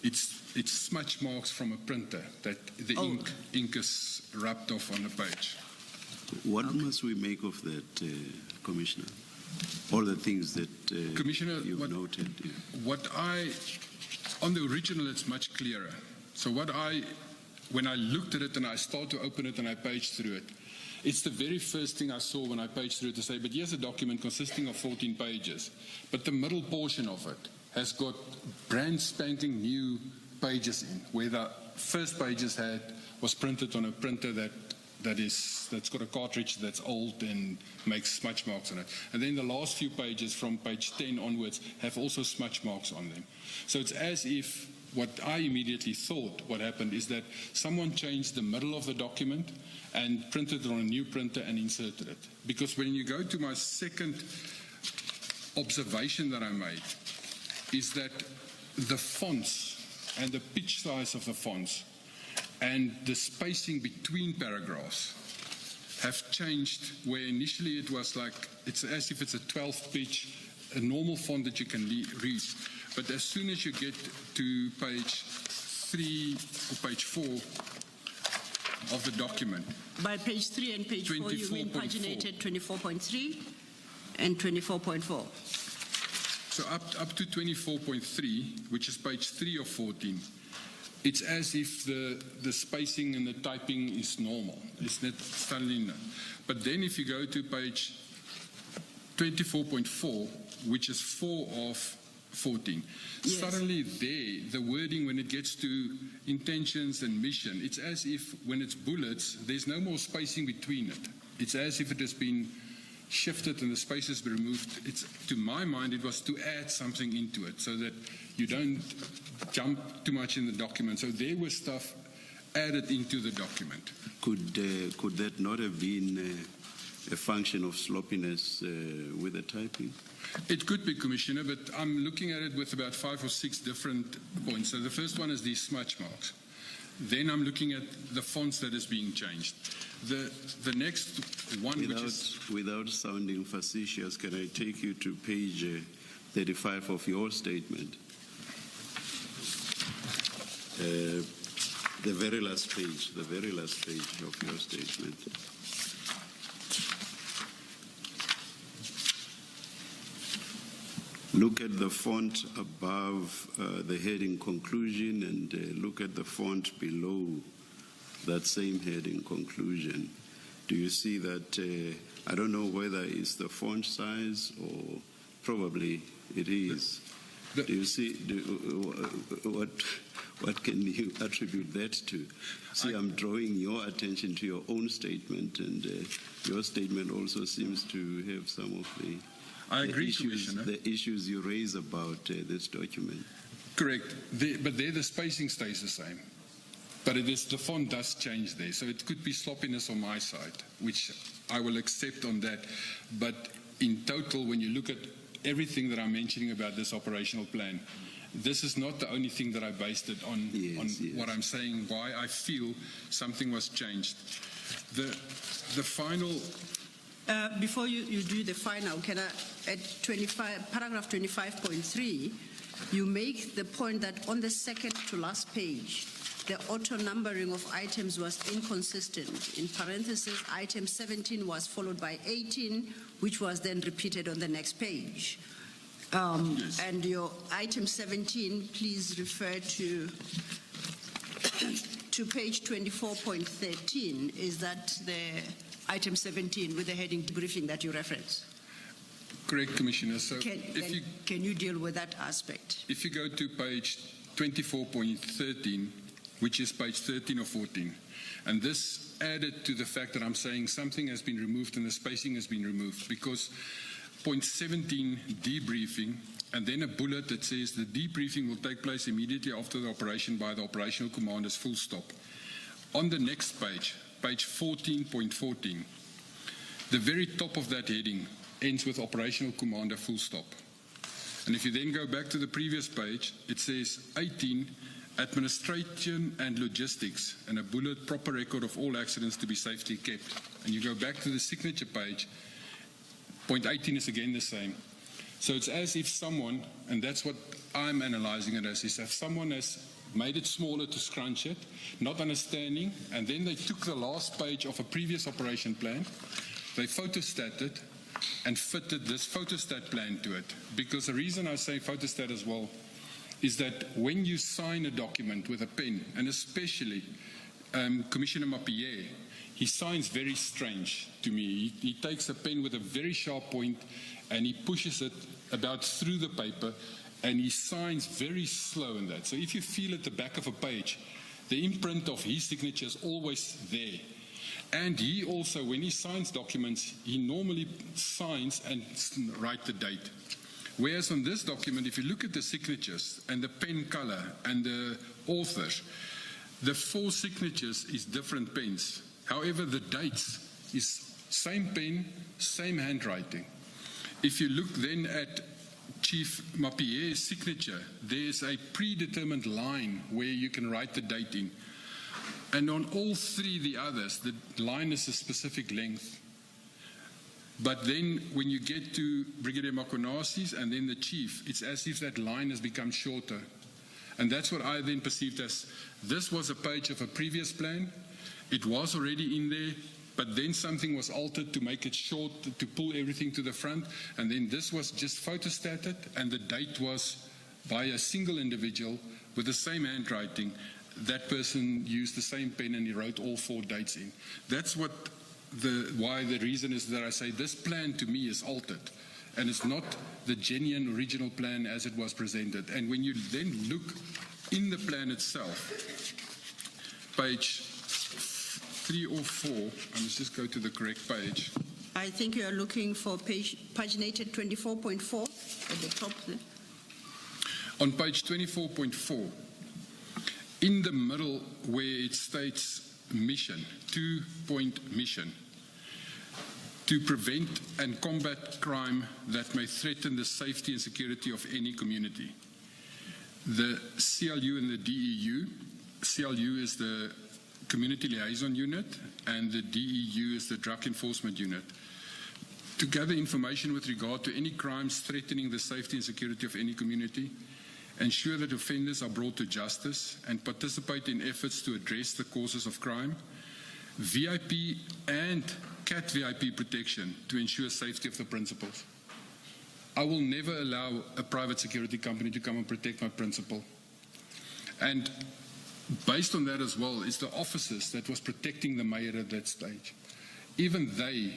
It's smudge marks from a printer that the Oh. ink is rubbed off on the page. What must we make of that, Commissioner? All the things that Commissioner, you've noted. Yeah. On the original, it's much clearer. So when I looked at it and I started to open it and I paged through it, it's the very first thing I saw when I paged through it to say, but here's a document consisting of 14 pages, but the middle portion of it has got brand spanking new pages in, where the first pages was printed on a printer that's got a cartridge that's old and makes smudge marks on it. And then the last few pages from page 10 onwards have also smudge marks on them. So it's as if what I immediately thought what happened is that someone changed the middle of the document and printed it on a new printer and inserted it. Because when you go to my second observation that I made, is that the fonts and the pitch size of the fonts and the spacing between paragraphs have changed, where initially it was like, it's as if it's a 12th pitch, a normal font that you can read. But as soon as you get to page 3 or page 4 of the document, By page 3 and page 4, you mean 24.4. paginated 24.3 and 24.4. so up to 24.3, which is page 3 of 14, it's as if the spacing and the typing is normal. It's not suddenly not. But then if you go to page 24.4, which is 4 of 14, Yes. suddenly the wording, when it gets to intentions and mission, it's as if when it's bullets, there's no more spacing between it. It's as if it has been shifted and the space has been removed. To my mind, it was to add something into it so that you don't jump too much in the document. So there was stuff added into the document. Could that not have been a function of sloppiness with the typing? It could be, Commissioner, but I'm looking at it with about 5 or 6 different points. So the first one is these smudge marks. Then I'm looking at the fonts that is being changed. The next one, which is... Without sounding facetious, can I take you to page 35 of your statement? The very last page of your statement. Look at the font above the heading conclusion and look at the font below that same heading conclusion. Do you see that? I don't know whether it's the font size or probably it is. Do you see what can you attribute that to? See, I'm drawing your attention to your own statement, and your statement also seems to have some of the I agree, Commissioner. the issues you raise about this document. Correct. But there the spacing stays the same. But the font does change there. So it could be sloppiness on my side, which I will accept on that. But in total, when you look at everything that I'm mentioning about this operational plan. This is not the only thing that I based it on, Yes, yes. what I'm saying, why I feel something was changed. The final, Before you do the final, can I, at paragraph 25.3, you make the point that on the second to last page, the auto-numbering of items was inconsistent. In parentheses, item 17 was followed by 18, which was then repeated on the next page. Yes. And your item 17, please refer to page 24.13. Is that the item 17 with the heading briefing that you reference? correct, Commissioner. So Can you deal with that aspect? if you go to page 24.13, which is page 13 or 14, and this added to the fact that I'm saying something has been removed and the spacing has been removed, because point 17, debriefing, and then a bullet that says the debriefing will take place immediately after the operation by the operational commanders, full stop. On the next page, page 14.14, the very top of that heading ends with operational commander, full stop. And if you then go back to the previous page, it says 18, administration and logistics, and a bullet, proper record of all accidents to be safely kept. And you go back to the signature page, point 18 is again the same. So it's as if someone, and that's what I'm analyzing it as, is if someone has made it smaller to scrunch it, not understanding, and then they took the last page of a previous operation plan, they photostated and fitted this photostat plan to it. Because the reason I say photostat as well is that when you sign a document with a pen, and especially Commissioner Mappier, he signs very strange to me. He takes a pen with a very sharp point and he pushes it about through the paper and he signs very slow in that. So if you feel at the back of a page, the imprint of his signature is always there. And he also, when he signs documents, he normally signs and write the date. Whereas on this document, if you look at the signatures and the pen color and the authors, the 4 signatures is different pens. However, the dates is same pen, same handwriting. If you look then at Chief Mappier's signature, there's a predetermined line where you can write the date in. And on all 3 the others, the line is a specific length. But then when you get to Brigadier Makonasi's and then the chief, it's as if that line has become shorter. And that's what I then perceived as, this was a page of a previous plan. It was already in there, but then something was altered to make it short, to pull everything to the front. And then this was just photostated, and the date was by a single individual with the same handwriting. That person used the same pen and he wrote all 4 dates in. That's what why the reason is that I say this plan to me is altered, and it's not the genuine original plan as it was presented. And when you then look in the plan itself, page 3 or 4, I must just go to the correct page. I think you are looking for paginated 24.4 at the top there. On page 24.4, in the middle where it states mission, 2-point mission, to prevent and combat crime that may threaten the safety and security of any community. The CLU and the DEU, CLU is the Community Liaison Unit and the DEU is the Drug Enforcement Unit, to gather information with regard to any crimes threatening the safety and security of any community, ensure that offenders are brought to justice, and participate in efforts to address the causes of crime, VIP and CAT VIP protection to ensure safety of the principals. I will never allow a private security company to come and protect my principal. And based on that as well is the officers that was protecting the mayor at that stage. Even they,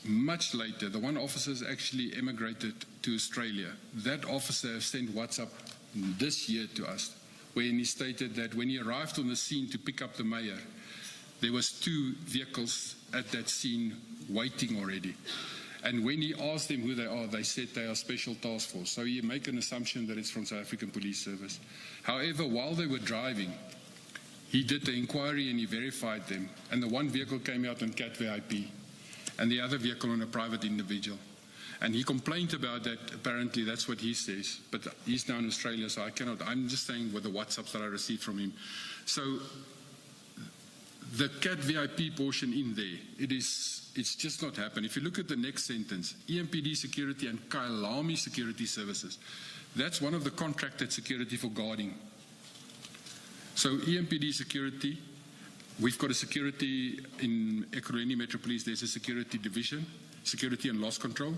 much later, the one officer has actually emigrated to Australia. That officer has sent WhatsApp this year to us, wherein he stated that when he arrived on the scene to pick up the mayor, there was 2 vehicles at that scene waiting already. And when he asked them who they are, they said they are Special Task Force. So you make an assumption that it's from South African Police Service. However, while they were driving, he did the inquiry and he verified them. And the one vehicle came out on CAT VIP and the other vehicle on a private individual. And he complained about that. Apparently, that's what he says. But he's now in Australia, so I cannot. I'm just saying with the WhatsApps that I received from him. So the CAT VIP portion in there, it's just not happened. If you look at the next sentence, EMPD Security and Kailami Security Services, that's one of the contracted security for guarding. So EMPD Security, we've got a security in Ekurhuleni Metro Police, there's a security division, security and loss control.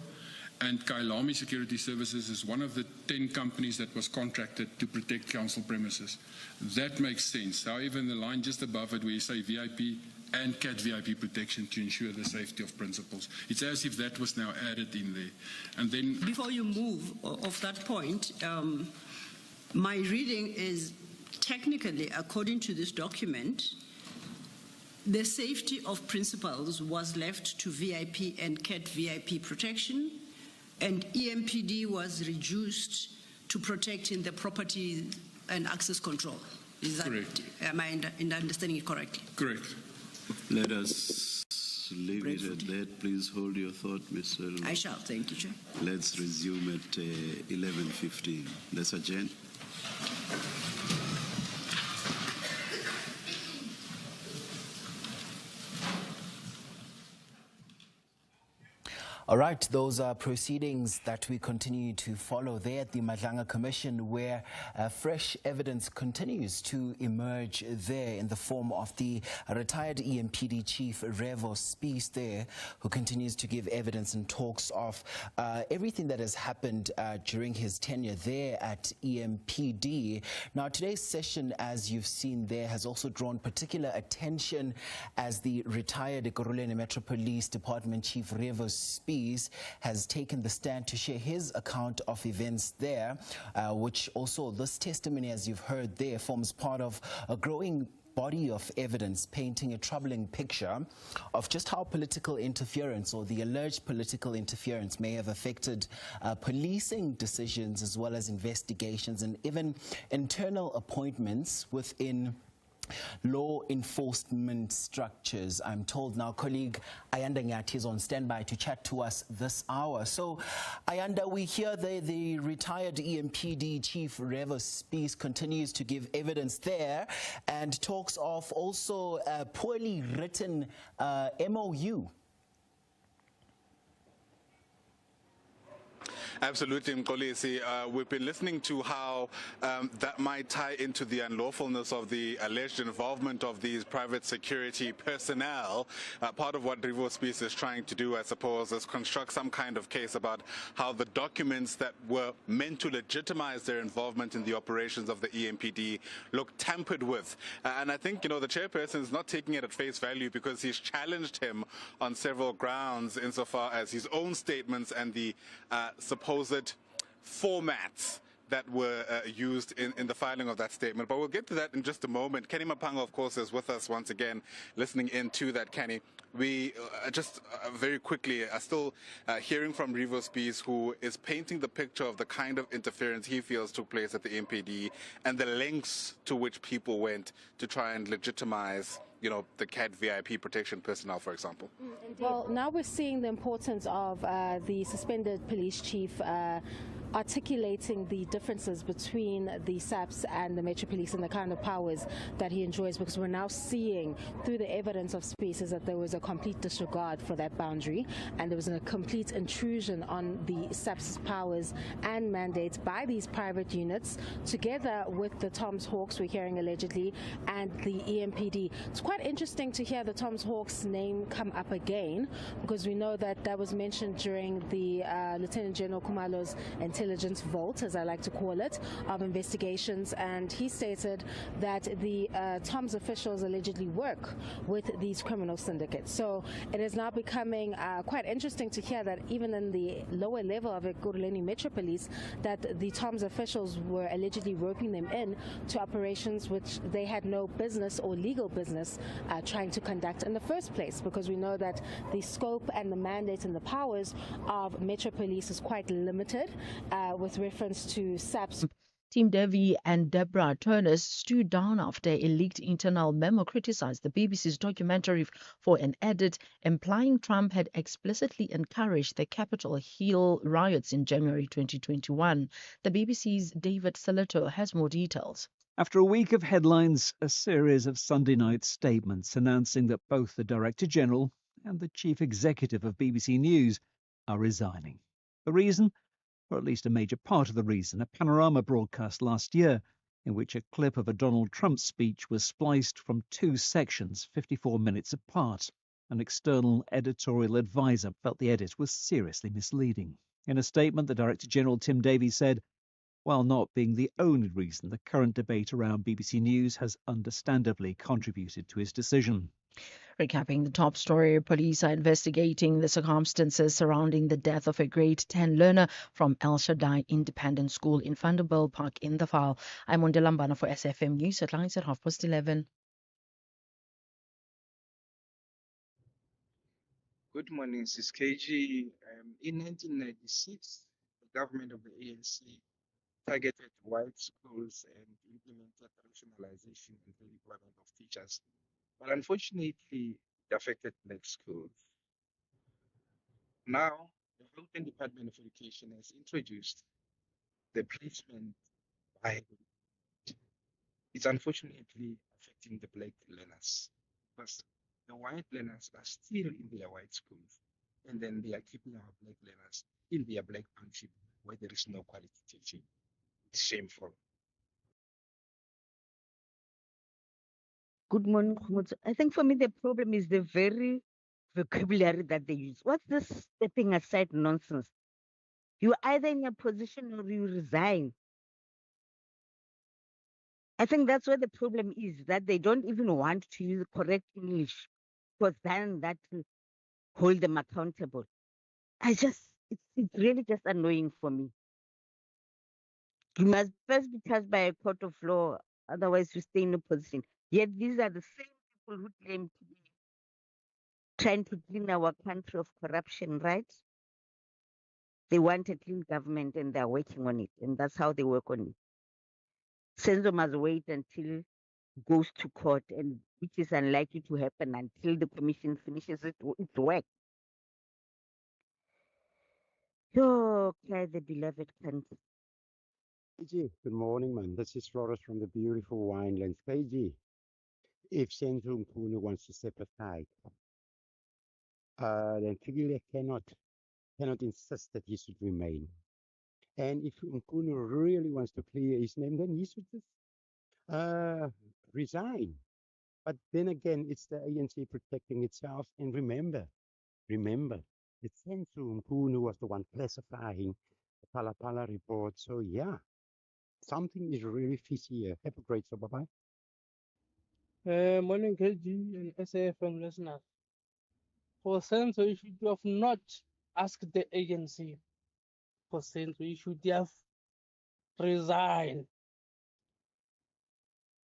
And Kailami Security Services is one of the 10 companies that was contracted to protect council premises. That makes sense. However, in the line just above it where you say VIP and CAT VIP protection to ensure the safety of principals, it's as if that was now added in there. And then, Before you move off that point, my reading is technically, according to this document, the safety of principals was left to VIP and CAT VIP protection, and EMPD was reduced to protecting the property and access control. Is that Correct. Am I understanding it correctly? correct. Let us leave it at that. Please hold your thought, Mr. I shall. Thank you, Chair. Let's resume at 11:15. Let's adjourn. All right, those are proceedings that we continue to follow there at the Madlanga Commission, where fresh evidence continues to emerge there in the form of the retired EMPD chief, Revo Spies there, who continues to give evidence and talks of everything that has happened during his tenure there at EMPD. Now, today's session, as you've seen there, has also drawn particular attention as the retired Ekurhuleni Metro Police Department Chief, Revo Spies, has taken the stand to share his account of events there, which also this testimony, as you've heard there, forms part of a growing body of evidence painting a troubling picture of just how political interference, or the alleged political interference, may have affected policing decisions as well as investigations and even internal appointments within law enforcement structures. I'm told now colleague Ayanda Nyathi is on standby to chat to us this hour. So Ayanda, we hear the retired EMPD chief, Revo Spies, continues to give evidence there and talks of also a poorly written MOU. Absolutely, Mkolisi. We've been listening to how that might tie into the unlawfulness of the alleged involvement of these private security personnel. Part of what Revo Spies is trying to do, I suppose, is construct some kind of case about how the documents that were meant to legitimize their involvement in the operations of the EMPD look tampered with. And I think, the chairperson is not taking it at face value, because he's challenged him on several grounds insofar as his own statements and the supposed formats that were used in the filing of that statement. But we'll get to that in just a moment. Kenny Mapanga, of course, is with us once again, listening into that, Kenny. We just very quickly are still hearing from Revo Spies, who is painting the picture of the kind of interference he feels took place at the MPD and the lengths to which people went to try and legitimize the CAT VIP protection personnel, for example. Well, now we're seeing the importance of the suspended police chief articulating the differences between the SAPS and the Metro Police and the kind of powers that he enjoys, because we're now seeing through the evidence of Spaces that there was a complete disregard for that boundary, and there was a complete intrusion on the SAPS powers and mandates by these private units, together with the Tom's Hawks, we're hearing allegedly, and the EMPD. It's quite interesting to hear the Tom's Hawks name come up again, because we know that that was mentioned during the Lieutenant General Kumalo's intelligence vault, as I like to call it, of investigations, and he stated that the Tom's officials allegedly work with these criminal syndicates. So it is now becoming quite interesting to hear that even in the lower level of Ekurhuleni Metro Police, that the Tom's officials were allegedly roping them in to operations which they had no business or legal business trying to conduct in the first place, because we know that the scope and the mandate and the powers of Metro Police is quite limited with reference to SAPS Tim Davie and Deborah Turners stood down after a leaked internal memo criticized the BBC's documentary for an edit implying Trump had explicitly encouraged the Capitol Hill riots in January 2021. The BBC's David Salato has more details. After a week of headlines, a series of Sunday night statements announcing that both the Director General and the Chief Executive of BBC News are resigning. The reason? Or at least a major part of the reason, a Panorama broadcast last year in which a clip of a Donald Trump speech was spliced from two sections, 54 minutes apart. An external editorial advisor felt the edit was seriously misleading. In a statement, the Director General Tim Davie said, while not being the only reason, the current debate around BBC News has understandably contributed to his decision. Recapping the top story, police are investigating the circumstances surrounding the death of a grade 10 learner from El Shaddai Independent School in Vanderbilt Park in the Vaal. I'm Mondela Mbana for SFM News. Headlines at 11:30. Good morning, Sis KG. In 1996, the government of the ANC targeted white schools and implemented rationalization and redeployment of teachers. But unfortunately, it affected black schools. Now, the Gauteng Department of Education has introduced the placement Bible. It's unfortunately affecting the black learners because the white learners are still in their white schools, and then they are keeping our black learners in their black township where there is no quality teaching. It's shameful. Good morning, Khumutso. I think for me the problem is the very vocabulary that they use. What's this stepping aside nonsense? You're either in a position or you resign. I think that's where the problem is, that they don't even want to use correct English, because then that will hold them accountable. It's really just annoying for me. You must first be touched by a court of law, otherwise you stay in a position. Yet these are the same people who claim to be trying to clean our country of corruption, right? They want a clean government and they're working on it, and that's how they work on it. Senzo must wait until it goes to court, and which is unlikely to happen until the commission finishes its work. Oh, Claire, the beloved country. KG, good morning, man. This is Flores from the beautiful winelands. KG, if Senzo Mkhunu wants to step aside, then Tigile cannot insist that he should remain. And if Mkhunu really wants to clear his name, then he should just resign. But then again, it's the ANC protecting itself. And remember, that Senzo Mkhunu was the one classifying the Pala report. So yeah, something is really fishy here. Have a great show. Bye-bye. Morning, KG and SAFM listeners. For Senzo, you should have not asked the agency for Senzo. You should have resigned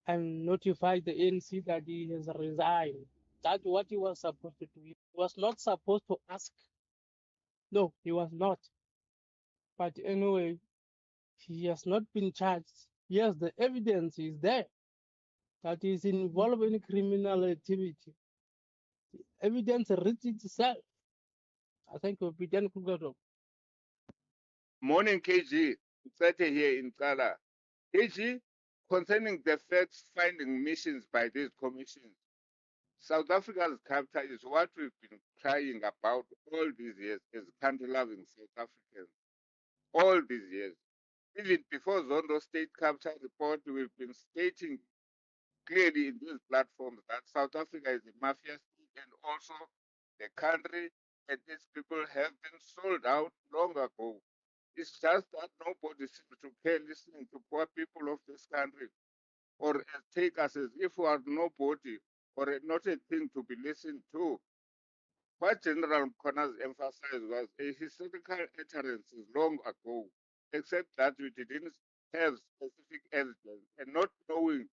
and notified the ANC that he has resigned. That's what he was supposed to do. He was not supposed to ask. No, he was not. But anyway, he has not been charged. Yes, the evidence is there that he is involved in criminal activity. The evidence reads itself. I think we'll be done. Morning, KG. It's Sete here in Kala. KG, concerning the fact-finding missions by these commissions, South Africa's capture is what we've been crying about all these years as country-loving South Africans. All these years. Even before Zondo State Capture Report, we've been stating clearly in these platforms that South Africa is a mafia state and also the country and its people have been sold out long ago. It's just that nobody seems to care listening to poor people of this country or take us as if we are nobody or not a thing to be listened to. What General Connors emphasized was a historical utterances long ago, except that we didn't have specific evidence and not knowing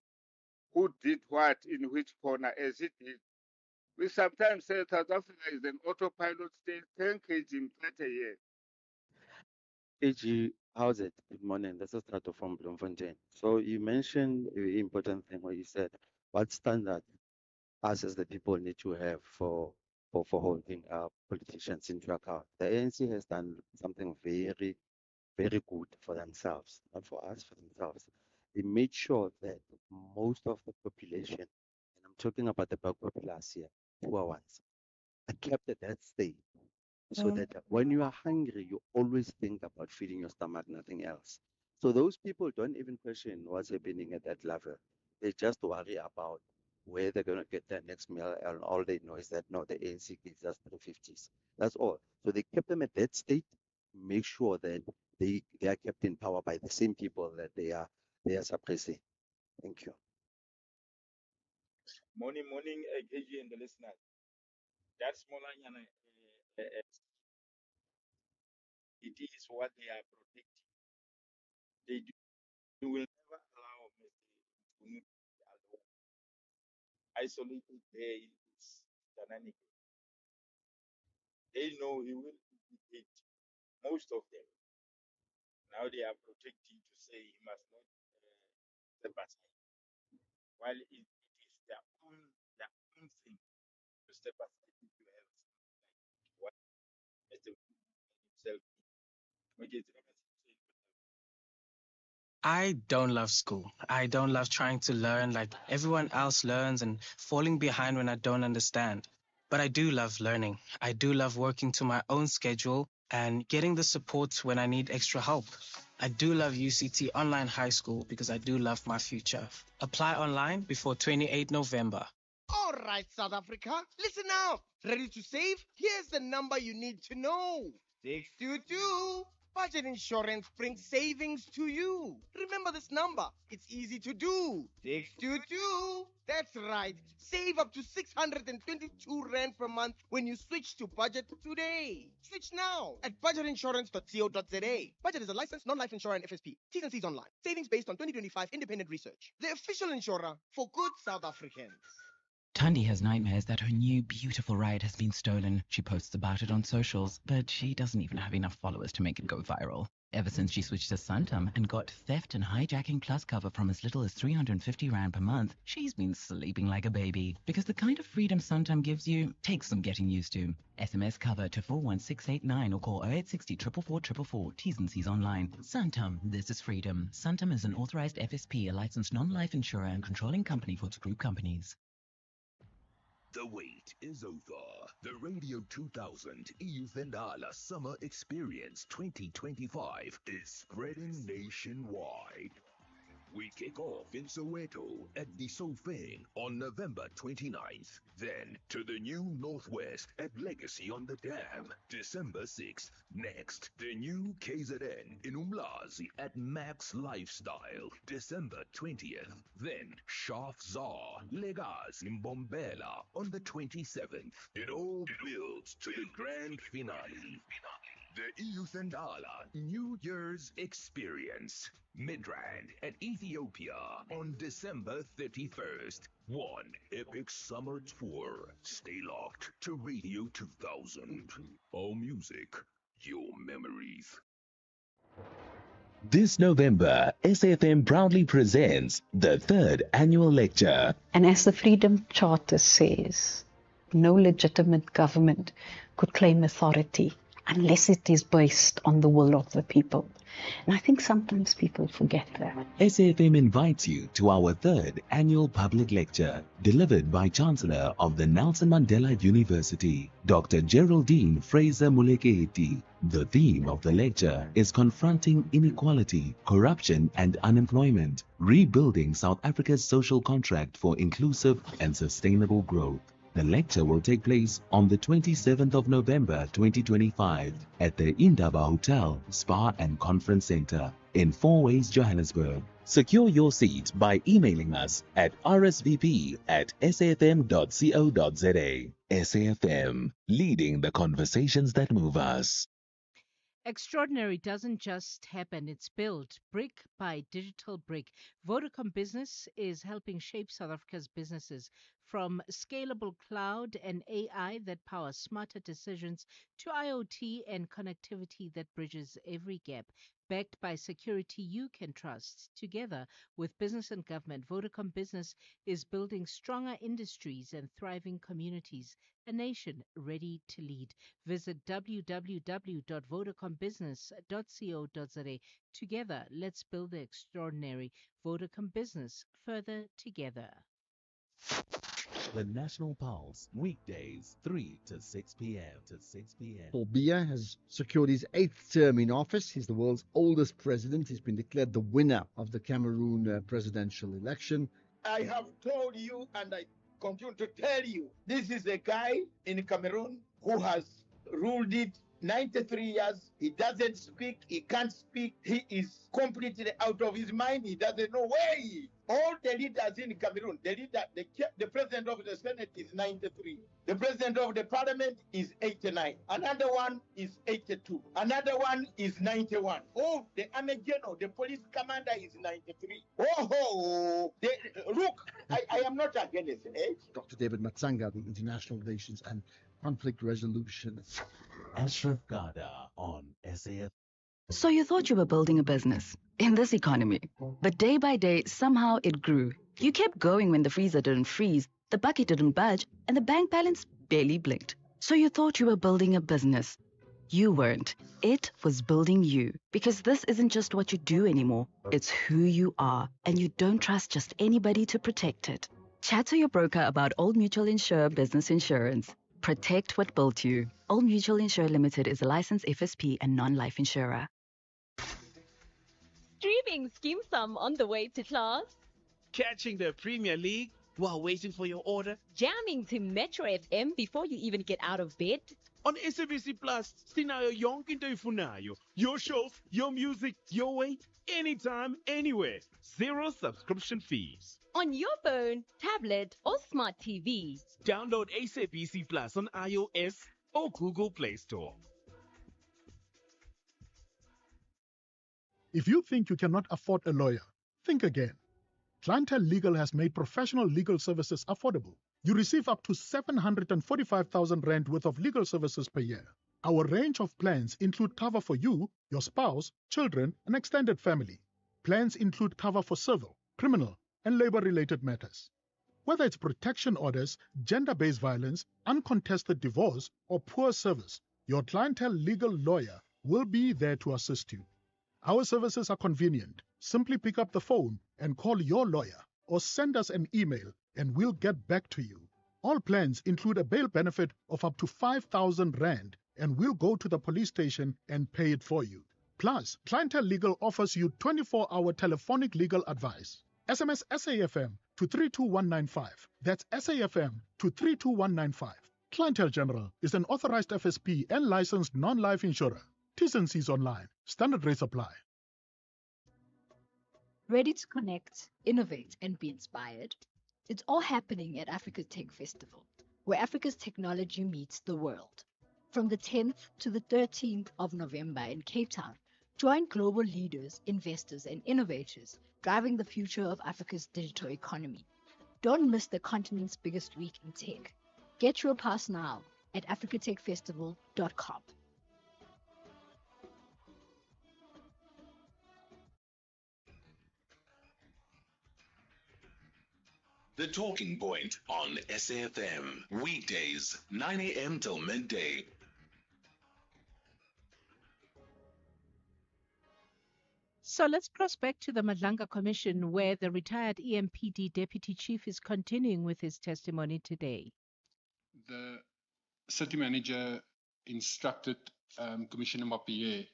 who did what in which corner as he did. We sometimes say South Africa is an autopilot state. Thank you, Jim Clayton here. KG, How's it? Good morning. This is Tato from Bloemfontein. So you mentioned a very important thing where you said what standard us as the people need to have for holding politicians into account. The ANC has done something very, very good for themselves, not for us, for themselves. They made sure that most of the population, and I'm talking about the black populace here, poor ones, are kept at that state so that when you are hungry, you always think about feeding your stomach, nothing else. So those people don't even question what's happening at that level. They just worry about where they're going to get their next meal, and all they know is that no, the ANC gives us 350s. That's all. So they kept them at that state, make sure that they are kept in power by the same people that they are suppressing. Thank you. Morning, AG and the listeners. That's Molanyana. It is what they are protecting. They will never allow Mr. Kunu to be alone, isolated there in his Tananike. They know he will defeat most of them. Now they are protecting to say he must not step aside. While it is their own thing to step aside if you have what Mr. himself, which is I don't love school. I don't love trying to learn like everyone else learns and falling behind when I don't understand. But I do love learning. I do love working to my own schedule and getting the support when I need extra help. I do love UCT Online High School because I do love my future. Apply online before 28 November. All right, South Africa, listen up. Ready to save? Here's the number you need to know. 622. Budget insurance brings savings to you. Remember this number. It's easy to do. 622. That's right. Save up to 622 Rand per month when you switch to Budget today. Switch now at budgetinsurance.co.za. Budget is a licensed non-life insurer and FSP. T's and C's online. Savings based on 2025 independent research. The official insurer for good South Africans. Tundi has nightmares that her new beautiful ride has been stolen. She posts about it on socials, but she doesn't even have enough followers to make it go viral. Ever since she switched to Santam and got theft and hijacking plus cover from as little as 350 Rand per month, she's been sleeping like a baby. Because the kind of freedom Santam gives you takes some getting used to. SMS cover to 41689 or call 0860 444 444. T's and C's online. Santam, this is freedom. Santam is an authorized FSP, a licensed non-life insurer and controlling company for its group companies. The wait is over. The Radio 2000 Iyufendala Summer Experience 2025 is spreading nationwide. We kick off in Soweto at the Sofeng on November 29th. Then to the new Northwest at Legacy on the Dam, December 6th. Next, the new KZN in Umlazi at Max Lifestyle, December 20th. Then Shafzar, Legas in Bombela on the 27th. It all builds to the grand finale. The Iyufendala New Year's Experience. Midrand at Ethiopia on December 31st. One epic summer tour. Stay locked to Radio 2000. All music, your memories. This November, SAFM proudly presents the 3rd annual lecture. And as the Freedom Charter says, no legitimate government could claim authority unless it is based on the will of the people. And I think sometimes people forget that. SAFM invites you to our 3rd annual public lecture, delivered by Chancellor of the Nelson Mandela University, Dr. Geraldine Fraser-Moleketi. The theme of the lecture is confronting inequality, corruption and unemployment, rebuilding South Africa's social contract for inclusive and sustainable growth. The lecture will take place on the 27th of November 2025 at the Indaba Hotel, Spa and Conference Center in Fourways, Johannesburg. Secure your seat by emailing us at rsvp@safm.co.za. SAFM, leading the conversations that move us. Extraordinary doesn't just happen, it's built brick by digital brick. Vodacom Business is helping shape South Africa's businesses From scalable cloud and AI that power smarter decisions to IoT and connectivity that bridges every gap, backed by security you can trust. Together with business and government, Vodacom Business is building stronger industries and thriving communities, a nation ready to lead. Visit www.vodacombusiness.co.za. Together, let's build the extraordinary. Vodacom Business, further together. The National Pulse, weekdays 3 to 6 p.m. Paul Biya has secured his 8th term in office. He's the world's oldest president. He's been declared the winner of the Cameroon presidential election. I have told you and I continue to tell you, this is a guy in Cameroon who has ruled it 93 years. He doesn't speak. He can't speak. He is completely out of his mind. He doesn't know where he is. All the leaders in Cameroon, the president of the Senate is 93. The president of the parliament is 89. Another one is 82. Another one is 91. Oh, the army general, the police commander is 93. Oh, look, I am not against age. Dr. David Matsanga, the International Relations and Conflict Resolution. Ashraf Garda on SAF. So you thought you were building a business in this economy, but day by day, somehow it grew. You kept going when the freezer didn't freeze, the bucket didn't budge, and the bank balance barely blinked. So you thought you were building a business. You weren't. It was building you. Because this isn't just what you do anymore, it's who you are, and you don't trust just anybody to protect it. Chat to your broker about Old Mutual Insure Business Insurance. Protect what built you. Old Mutual Insure Limited is a licensed FSP and non-life insurer. Streaming Scheme Sum on the way to class. Catching the Premier League while waiting for your order. Jamming to Metro FM before you even get out of bed. On SABC Plus, sinayo yonke into ifunayo. Your shows, your music, your way, anytime, anywhere. Zero subscription fees. On your phone, tablet, or smart TV. Download SABC Plus on iOS or Google Play Store. If you think you cannot afford a lawyer, think again. Clientele Legal has made professional legal services affordable. You receive up to 745,000 rand worth of legal services per year. Our range of plans include cover for you, your spouse, children, and extended family. Plans include cover for civil, criminal, and labor-related matters. Whether it's protection orders, gender-based violence, uncontested divorce, or poor service, your Clientele Legal lawyer will be there to assist you. Our services are convenient. Simply pick up the phone and call your lawyer or send us an email and we'll get back to you. All plans include a bail benefit of up to 5,000 rand and we'll go to the police station and pay it for you. Plus, Clientele Legal offers you 24-hour telephonic legal advice. SMS SAFM to 32195. That's SAFM to 32195. Clientele General is an authorized FSP and licensed non-life insurer. T's and C's online. Standard rates apply. Ready to connect, innovate, and be inspired? It's all happening at Africa Tech Festival, where Africa's technology meets the world. From the 10th to the 13th of November in Cape Town, join global leaders, investors, and innovators driving the future of Africa's digital economy. Don't miss the continent's biggest week in tech. Get your pass now at africatechfestival.com. The Talking Point on SAFM. Weekdays, 9 a.m. till midday. So let's cross back to the Madlanga Commission, where the retired EMPD Deputy Chief is continuing with his testimony today. The city manager instructed Commissioner Mapie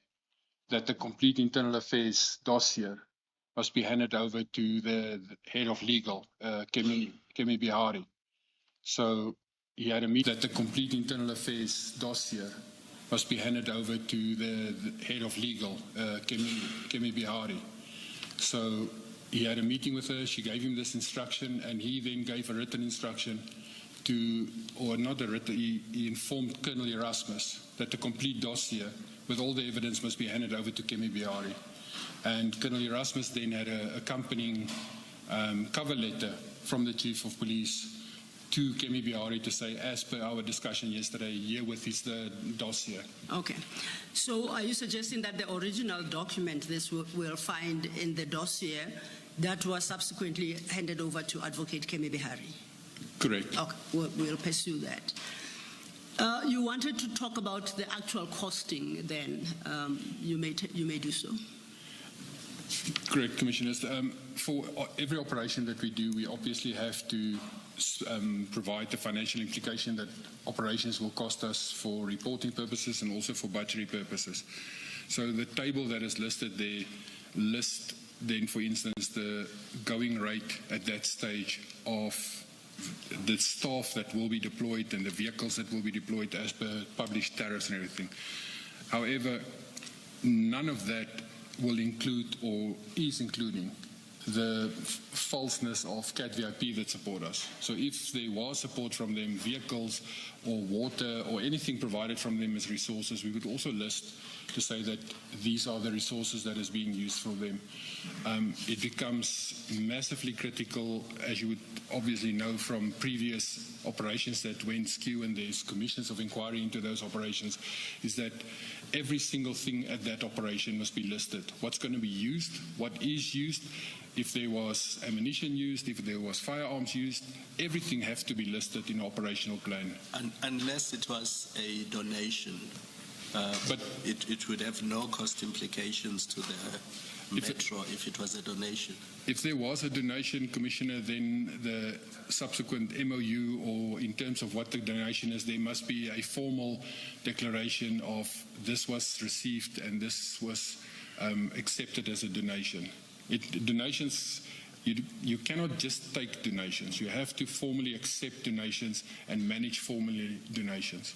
that the complete internal affairs dossier must be handed over to the head of legal, Kemi Bihari. So he had a meeting that the complete internal affairs dossier must be handed over to the head of legal, Kemi Bihari. So he had a meeting with her, she gave him this instruction, and he then gave a written instruction to, or not a written, he informed Colonel Erasmus that the complete dossier with all the evidence must be handed over to Kemi Bihari. And Colonel Erasmus then had an accompanying cover letter from the Chief of Police to Kemi Bihari to say, as per our discussion yesterday, herewith is the dossier. Okay. So are you suggesting that the original document this will find in the dossier that was subsequently handed over to Advocate Kemi Bihari? Correct. Okay, we'll pursue that. You wanted to talk about the actual costing then. You may do so. Correct, Commissioners. For every operation that we do, we obviously have to provide the financial implication that operations will cost us for reporting purposes and also for budgetary purposes. So the table that is listed there lists then, for instance, the going rate at that stage of the staff that will be deployed and the vehicles that will be deployed as per published tariffs and everything. However, none of that will include or is including the falseness of CAT VIP that support us. So if there was support from them, vehicles or water or anything provided from them as resources, we would also list to say that these are the resources that is being used for them. It becomes massively critical, as you would obviously know from previous operations that went skew, and there's commissions of inquiry into those operations, is that every single thing at that operation must be listed. What's going to be used, what is used, if there was ammunition used, if there was firearms used, everything has to be listed in an operational plan. Unless it was a donation, but it would have no cost implications to the metro if it was a donation. If there was a donation, Commissioner, then the subsequent MOU, or in terms of what the donation is, there must be a formal declaration of this was received and this was accepted as a donation. Donations, you cannot just take donations. You have to formally accept donations and manage formally donations.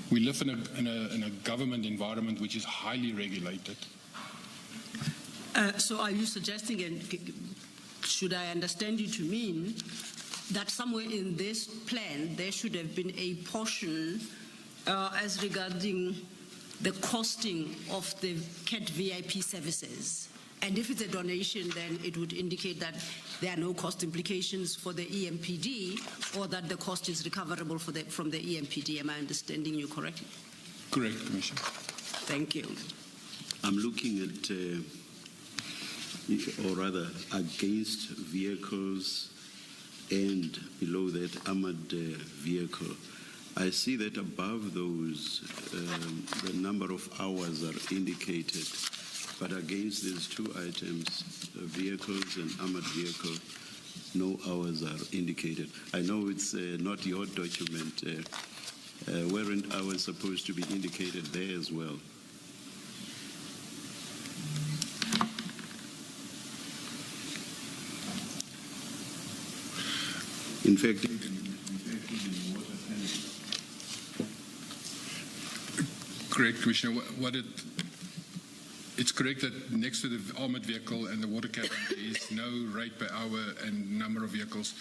We live in a government environment which is highly regulated. So are you suggesting, and should I understand you to mean, that somewhere in this plan there should have been a portion as regarding the costing of the CAT VIP services? And if it's a donation, then it would indicate that there are no cost implications for the EMPD, or that the cost is recoverable from the EMPD. Am I understanding you correctly? Correct, Commissioner. Thank you. I'm looking at, or rather, against vehicles and below that armored vehicle. I see that above those, the number of hours are indicated. But against these two items, vehicles and armored vehicle, no hours are indicated. I know it's not your document. Weren't hours supposed to be indicated there as well? In fact, correct, Commissioner. It's correct that next to the armored vehicle and the water cannon there is no rate per hour and number of vehicles.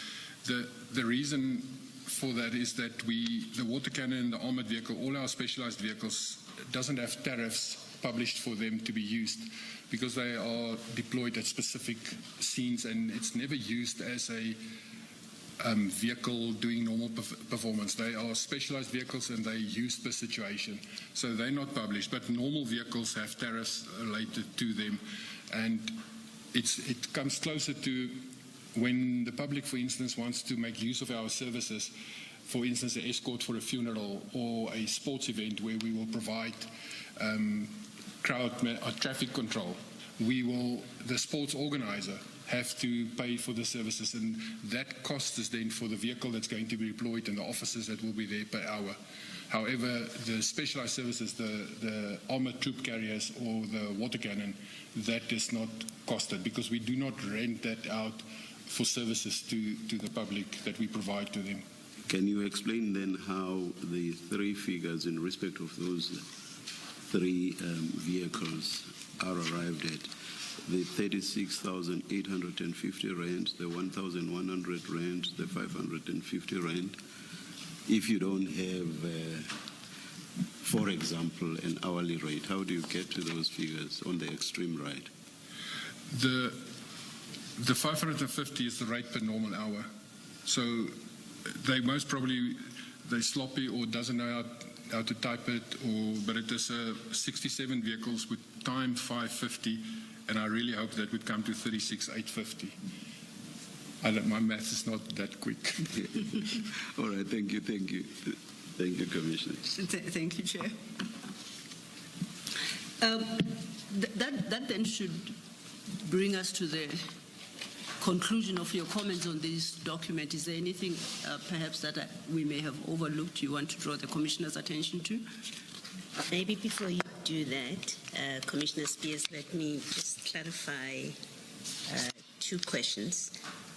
The reason for that is that the water cannon, the armored vehicle, all our specialized vehicles doesn't have tariffs published for them to be used, because they are deployed at specific scenes, and it's never used as a vehicle doing normal performance. They are specialized vehicles and they're used per situation. So they're not published, but normal vehicles have tariffs related to them. And it comes closer to when the public, for instance, wants to make use of our services, for instance, an escort for a funeral or a sports event where we will provide traffic control. The sports organizer have to pay for the services, and that cost is then for the vehicle that's going to be deployed and the officers that will be there per hour. However, the specialized services, the armored troop carriers or the water cannon, that is not costed, because we do not rent that out for services to the public that we provide to them. Can you explain then how the three figures in respect of those three vehicles are arrived at? The 36,850 rand, the 1,100 rand, the 550 rand. If you don't have, for example, an hourly rate, how do you get to those figures on the extreme right? The 550 is the rate per normal hour. So they most probably they're sloppy or doesn't know how to type it, but it is 67 vehicles with time 550, and I really hope that would come to 36,850. My math is not that quick. All right, thank you, Commissioner. Thank you, Chair. That then should bring us to the conclusion of your comments on this document. Is there anything perhaps that we may have overlooked you want to draw the Commissioner's attention to? Maybe before you do that, Commissioner Spears, let me just clarify two questions.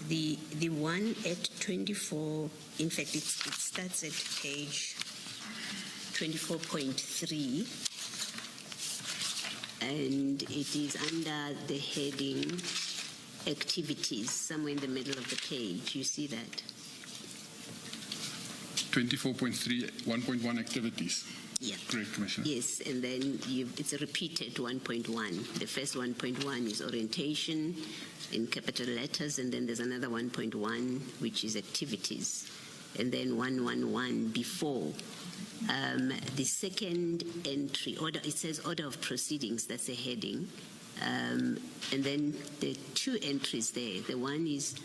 The one at 24, in fact, it starts at page 24.3, and it is under the heading activities, somewhere in the middle of the page. You see that? 24.3, 1.1 activities. Yeah. Correct, Commissioner. Yes, and then it's a repeated 1.1. The first 1.1 is orientation in capital letters, and then there's another 1.1, which is activities, and then 111 before. The second entry, it says order of proceedings, that's a heading. And then the two entries there. The one is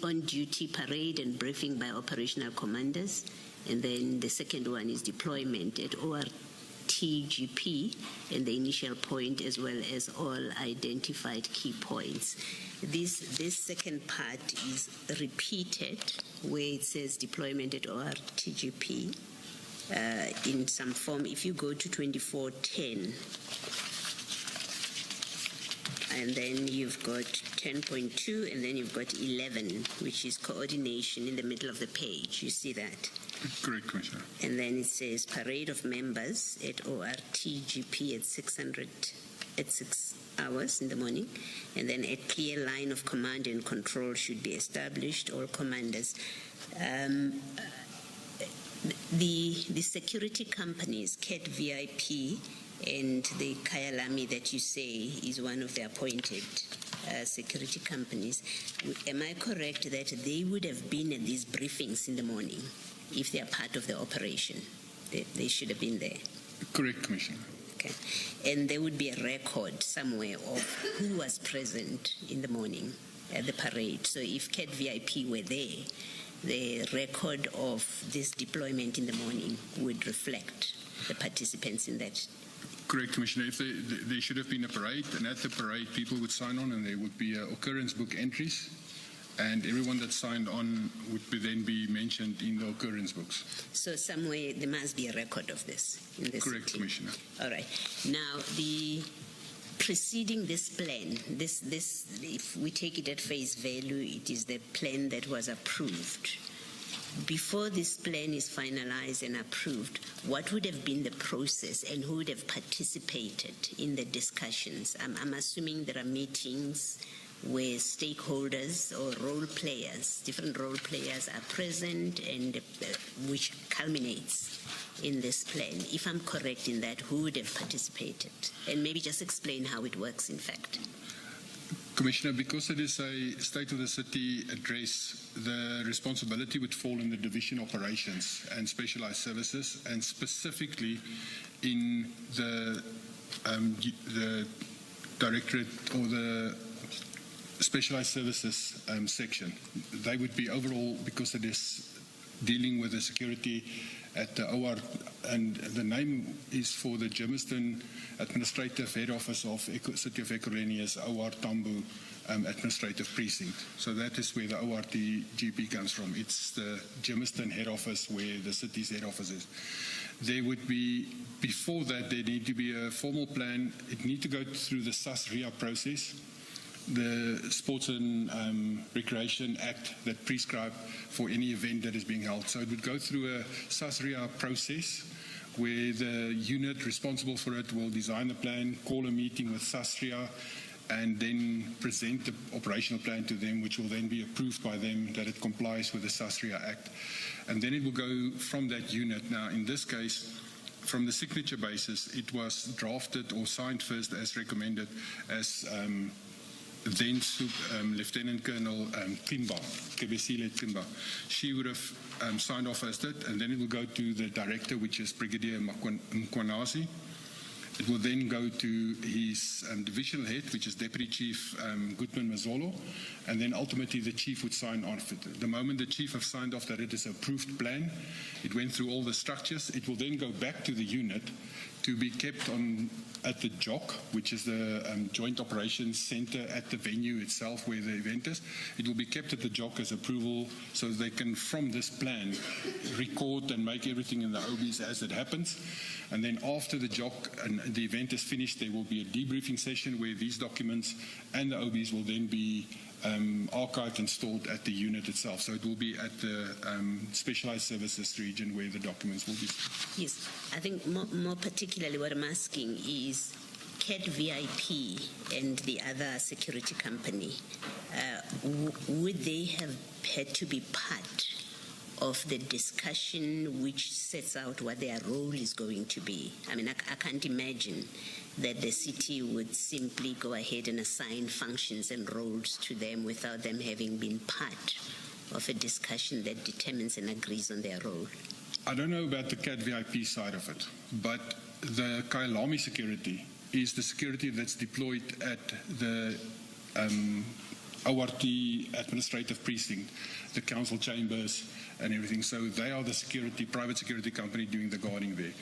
on-duty parade and briefing by operational commanders. And then the second one is deployment at ORTGP and the initial point, as well as all identified key points. This second part is repeated where it says deployment at ORTGP in some form. If you go to 2410, and then you've got 10.2, and then you've got 11, which is coordination in the middle of the page. You see that? Correct, Commissioner. And then it says parade of members at ORTGP at 6 hours in the morning. And then a clear line of command and control should be established, all commanders. The security companies, CAT VIP, and the Kyalami that you say is one of the appointed security companies. Am I correct that they would have been at these briefings in the morning if they are part of the operation? They should have been there. Correct, Commissioner. Okay. And there would be a record somewhere of who was present in the morning at the parade. So if CAT VIP were there, the record of this deployment in the morning would reflect the participants in that. Correct, Commissioner. If there should have been a parade, and at the parade people would sign on, and there would be occurrence book entries, and everyone that signed on would then be mentioned in the occurrence books. So somewhere there must be a record of this in this. Correct, Commissioner. All right. Now, the preceding this plan, this if we take it at face value, it is the plan that was approved. Before this plan is finalized and approved, what would have been the process and who would have participated in the discussions? I'm assuming there are meetings where stakeholders or role players, different role players are present, and which culminates in this plan. If I'm correct in that, who would have participated? And maybe just explain how it works, in fact. Commissioner, because it is a State of the City address, the responsibility would fall in the division operations and specialized services, and specifically in the directorate or the specialized services section. They would be overall, because it is dealing with the security at the OR, and the name is for the Germiston Administrative Head Office of City of Ekurhuleni as OR Tambo Administrative Precinct. So that is where the ORTGP comes from. It's the Germiston Head Office where the city's head office is. There would be, before that, there need to be a formal plan. It needs to go through the SASRIA process, the Sports and Recreation Act that prescribe for any event that is being held. So it would go through a SASRIA process where the unit responsible for it will design the plan, call a meeting with SASRIA, and then present the operational plan to them, which will then be approved by them that it complies with the SASRIA Act. And then it will go from that unit. Now, in this case, from the signature basis, it was drafted or signed first as recommended as then Lieutenant Colonel Kimba, Kebesile Kimba. She would have signed off as that, and then it will go to the director, which is Brigadier Mkwanazi. It will then go to his divisional head, which is Deputy Chief Goodman Mazolo, and then ultimately the chief would sign off it. The moment the chief has signed off that it is an approved plan, it went through all the structures, it will then go back to the unit to be kept on at the JOC, which is the Joint Operations Center at the venue itself where the event is. It will be kept at the JOC as approval so they can, from this plan, record and make everything in the OBs as it happens. And then after the JOC and the event is finished, there will be a debriefing session where these documents and the OBs will then be archived and stored at the unit itself. So it will be at the Specialized Services region where the documents will be. Yes, I think more particularly what I'm asking is CAT VIP and the other security company, would they have had to be part of the discussion which sets out what their role is going to be? I mean, I can't imagine that the city would simply go ahead and assign functions and roles to them without them having been part of a discussion that determines and agrees on their role. I don't know about the CAT VIP side of it, but the Kailami security is the security that's deployed at the ORT administrative precinct, the council chambers and everything. So they are the security, private security company doing the guarding there.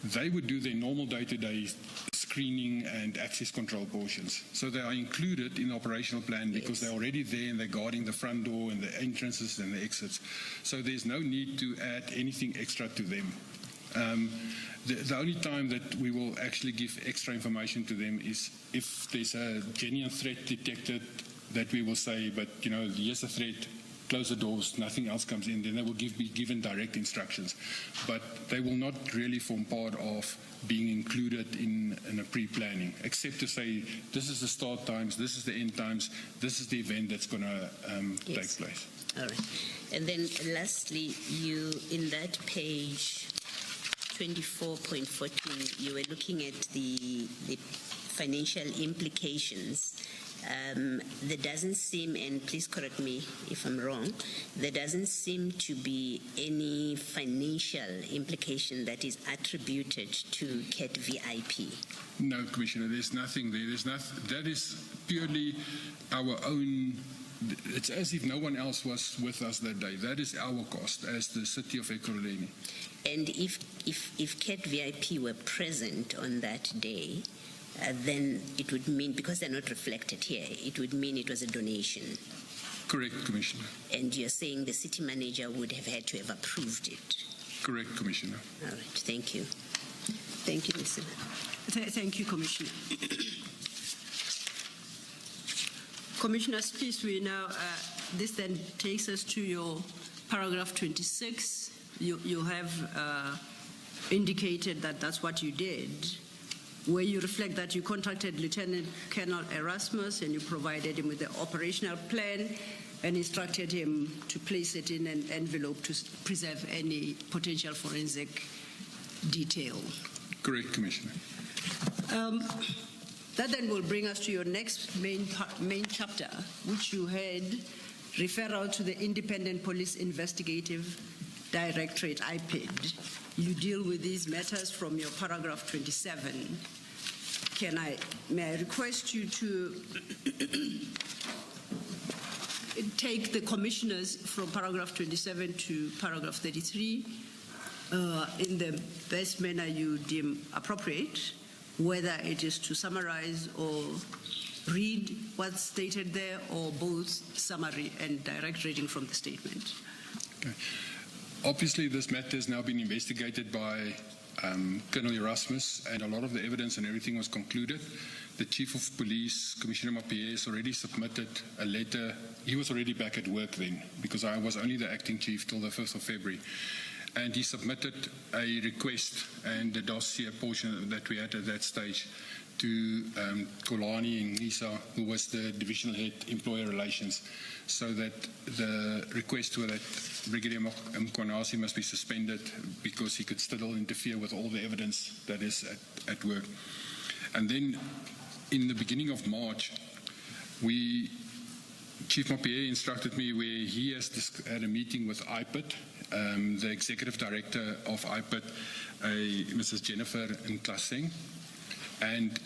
They would do their normal day-to-day screening and access control portions. So they are included in the operational plan because they're already there and they're guarding the front door and the entrances and the exits. So there's no need to add anything extra to them. The only time that we will actually give extra information to them is if there's a genuine threat detected that we will say, but you know, here's a threat, close the doors, nothing else comes in, then they will be given direct instructions. But they will not really form part of being included in a pre-planning, except to say, this is the start times, this is the end times, this is the event that's going to take place. All right. And then lastly, you, in that page 24.14, you were looking at the financial implications. There doesn't seem, and please correct me if I'm wrong, there doesn't seem to be any financial implication that is attributed to CAT VIP. No, Commissioner, there's nothing there. There's nothing. That is purely our own. It's as if no one else was with us that day. That is our cost as the city of Ekurhuleni. And if CAT VIP were present on that day, then it would mean, because they're not reflected here, it would mean it was a donation. Correct, Commissioner. And you're saying the city manager would have had to have approved it. Correct, Commissioner. All right, thank you. Thank you, Mr. Thank you, Commissioner. Commissioner Spies, we now, this then takes us to your paragraph 26. You have indicated that that's what you did, where you reflect that you contacted Lieutenant Colonel Erasmus and you provided him with the operational plan and instructed him to place it in an envelope to preserve any potential forensic detail. Correct, Commissioner. That then will bring us to your next main chapter, which you had referral to the Independent Police Investigative Directorate, IPID. You deal with these matters from your paragraph 27. May I request you to take the commissioners from paragraph 27 to paragraph 33 in the best manner you deem appropriate, whether it is to summarize or read what's stated there, or both summary and direct reading from the statement. Okay. Obviously, this matter has now been investigated by Colonel Erasmus, and a lot of the evidence and everything was concluded. The Chief of Police, Commissioner Mapie, has already submitted a letter. He was already back at work then, because I was only the acting chief till the 1st of February. And he submitted a request and the dossier portion that we had at that stage to Kolani Ngisa, who was the divisional head employer relations, so that the request was that Brigadier Mkwanazi must be suspended because he could still interfere with all the evidence that is at work. And then in the beginning of March, Chief Mappier instructed me where he has had a meeting with IPID, the executive director of IPID, Mrs. Jennifer Nklaseng, and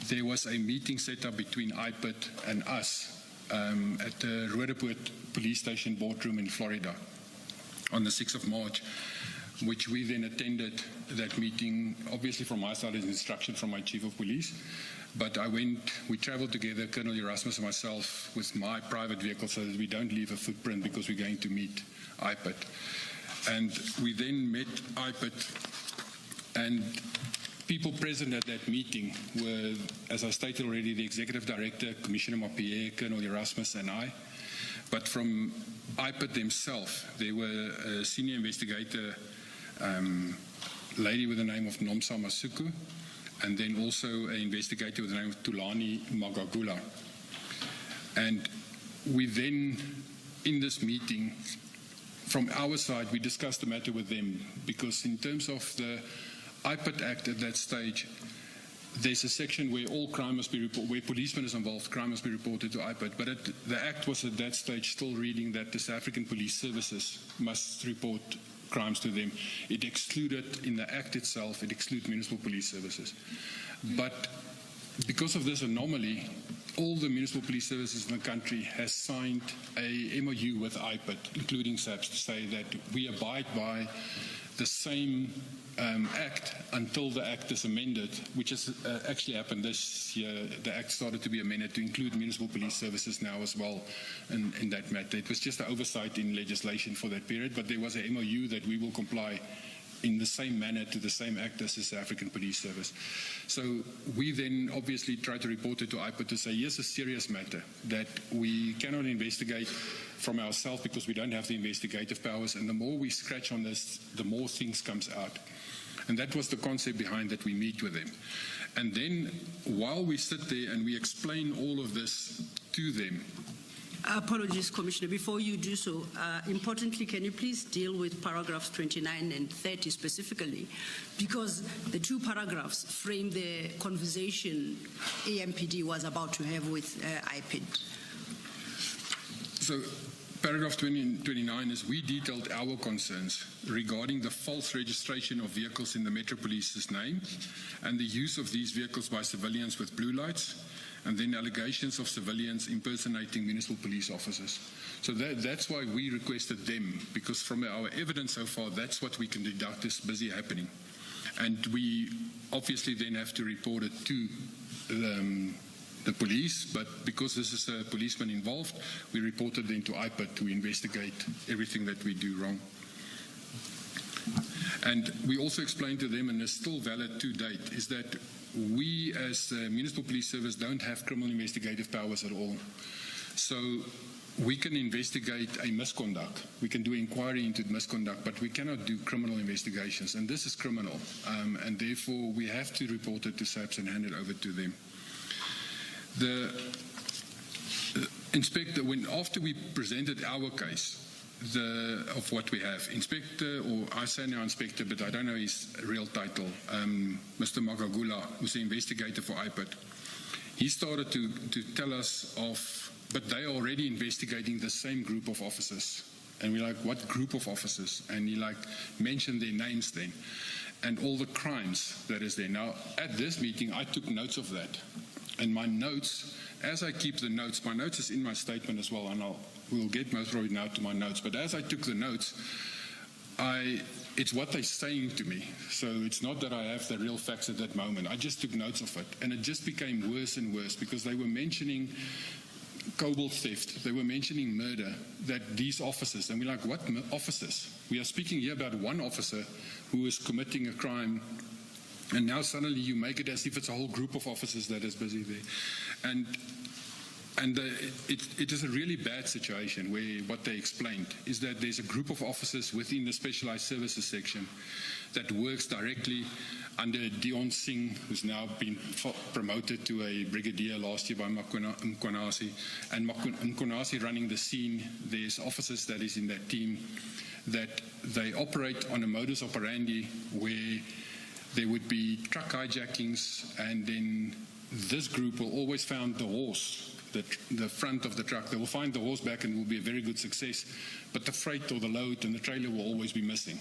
there was a meeting set up between IPID and us at the Roodepoort Police Station boardroom in Florida on the 6th of March, which we then attended that meeting, obviously from my side as instruction from my Chief of Police. But we traveled together, Colonel Erasmus and myself, with my private vehicle so that we don't leave a footprint because we're going to meet IPID. And we then met IPID, and people present at that meeting were, as I stated already, the Executive Director, Commissioner Mappier, Colonel Erasmus, and I. But from IPID themselves, there were a senior investigator, lady with the name of Nomsa Masuku, and then also an investigator with the name of Tulani Magagula. And we then, in this meeting, from our side, we discussed the matter with them, because in terms of the IPID Act at that stage, there's a section where all crime must be reported, where policemen is involved, crime must be reported to IPID. But the Act was at that stage still reading that the South African Police Services must report crimes to them. It excluded, in the Act itself, it excluded municipal police services. But because of this anomaly, all the municipal police services in the country has signed a MOU with IPID, including SAPS, to say that we abide by the same Act until the Act is amended, which has actually happened this year. The Act started to be amended to include municipal police services now as well in that matter. It was just an oversight in legislation for that period, but there was a MOU that we will comply in the same manner to the same Act as the South African Police Service. So we then obviously try to report it to IPID to say, here's a serious matter that we cannot investigate from ourselves because we don't have the investigative powers, and the more we scratch on this, the more things comes out. And that was the concept behind that we meet with them. And then while we sit there and we explain all of this to them. Apologies, Commissioner. Before you do so, importantly, can you please deal with paragraphs 29 and 30 specifically? Because the two paragraphs frame the conversation AMPD was about to have with IPID. So paragraph 20 and 29 is we detailed our concerns regarding the false registration of vehicles in the Metro Police's name and the use of these vehicles by civilians with blue lights, and then allegations of civilians impersonating municipal police officers. So that's why we requested them, because from our evidence so far, that's what we can deduct is busy happening. And we obviously then have to report it to the police, but because this is a policeman involved, we reported then to IPID to investigate everything that we do wrong. And we also explained to them, and it's still valid to date, is that we as the Municipal Police Service don't have criminal investigative powers at all. So we can investigate a misconduct. We can do inquiry into misconduct, but we cannot do criminal investigations. And this is criminal. And therefore, we have to report it to SAPS and hand it over to them. The inspector, after we presented our case, of what we have, Inspector, or I say now Inspector, but I don't know his real title, Mr. Magagula, who's the investigator for IPID, he started to tell us but they are already investigating the same group of officers. And we're like, what group of officers? And he mentioned their names then, and all the crimes that is there. Now, at this meeting, I took notes of that. And my notes, as I keep the notes, my notes is in my statement as well, and we'll get most probably now to my notes. But as I took the notes, it's what they're saying to me. So it's not that I have the real facts at that moment. I just took notes of it. And it just became worse and worse because they were mentioning cobalt theft. They were mentioning murder, that these officers, and we're like, what officers? We are speaking here about one officer who is committing a crime, and now suddenly you make it as if it's a whole group of officers that is busy there. And it is a really bad situation where what they explained is that there's a group of officers within the Specialized Services section that works directly under Dion Singh, who's now been promoted to a brigadier last year by Mkonasi, and Mkonasi running the scene. There's officers that is in that team that they operate on a modus operandi where there would be truck hijackings, and then this group will always find the horse the front of the truck. They will find the horse back and it will be a very good success, but the freight or the load and the trailer will always be missing.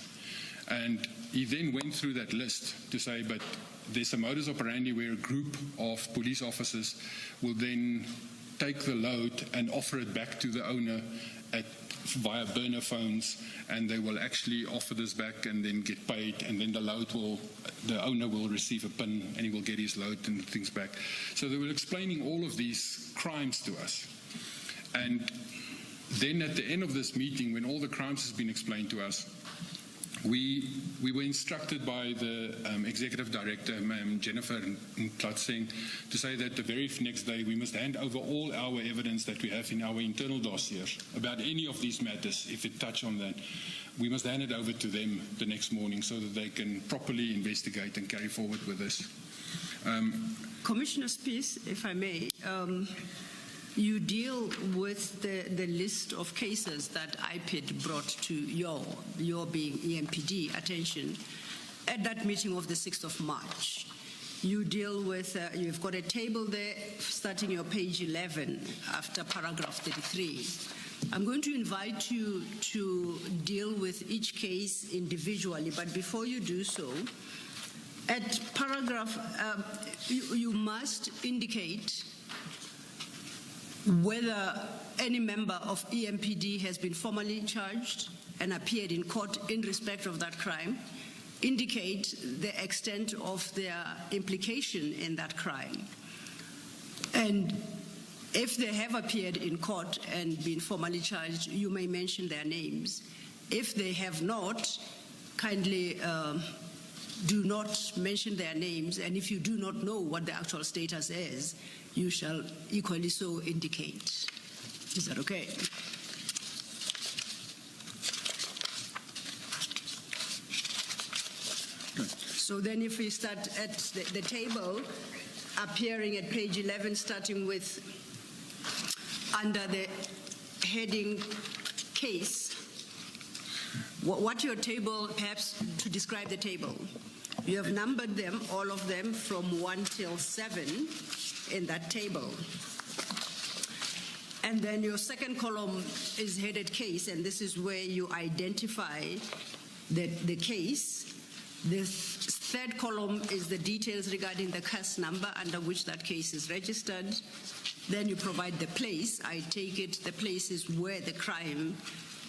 And he then went through that list to say, but there's a modus operandi where a group of police officers will then take the load and offer it back to the owner via burner phones, and they will actually offer this back and then get paid, and then the owner will receive a PIN and he will get his load and things back. So they were explaining all of these crimes to us. And then at the end of this meeting, when all the crimes has been explained to us, we were instructed by the executive director, Ma'am Jennifer Tlatseng, to say that the very next day we must hand over all our evidence that we have in our internal dossiers about any of these matters. If it touch on that, we must hand it over to them the next morning so that they can properly investigate and carry forward with this. Commissioner Spies, if I may, you deal with the list of cases that IPID brought to your being EMPD attention at that meeting of the 6th of March. You deal with, you've got a table there starting your page 11 after paragraph 33. I'm going to invite you to deal with each case individually, but before you do so, at paragraph, you must indicate whether any member of EMPD has been formally charged and appeared in court in respect of that crime, indicate the extent of their implication in that crime. And if they have appeared in court and been formally charged, you may mention their names. If they have not, kindly do not mention their names, and if you do not know what the actual status is, you shall equally so indicate. Is that okay? So then if we start at the table, appearing at page 11, starting with under the heading case, what your table, perhaps to describe the table, you have numbered them, all of them, from 1 till 7 in that table. And then your second column is headed case, and this is where you identify the case. The third column is the details regarding the case number under which that case is registered. Then you provide the place. I take it the place is where the crime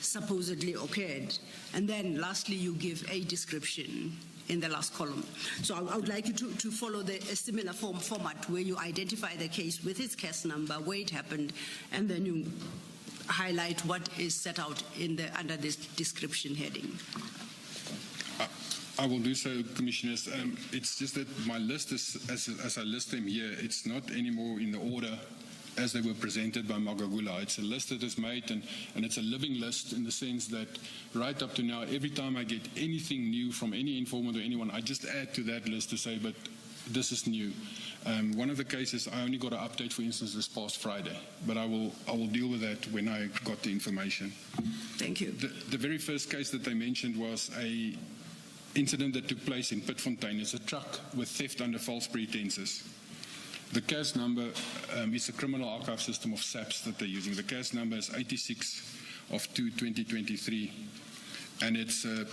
supposedly occurred. And then lastly, you give a description in the last column. So I would like you to follow a similar format where you identify the case with its case number, where it happened, and then you highlight what is set out under this description heading. I will do so, Commissioners. It's just that my list is, as I list them here, it's not anymore in the order as they were presented by Magagula. It's a list that is made, and it's a living list in the sense that right up to now, every time I get anything new from any informant or anyone, I just add to that list to say, but this is new. One of the cases, I only got an update, for instance, this past Friday, but I will deal with that when I got the information. Thank you. The very first case that they mentioned was a incident that took place in Pitfontein. It's a truck with theft under false pretenses. The case number is a criminal archive system of SAPS that they're using. The case number is 86 of 2023, and it's a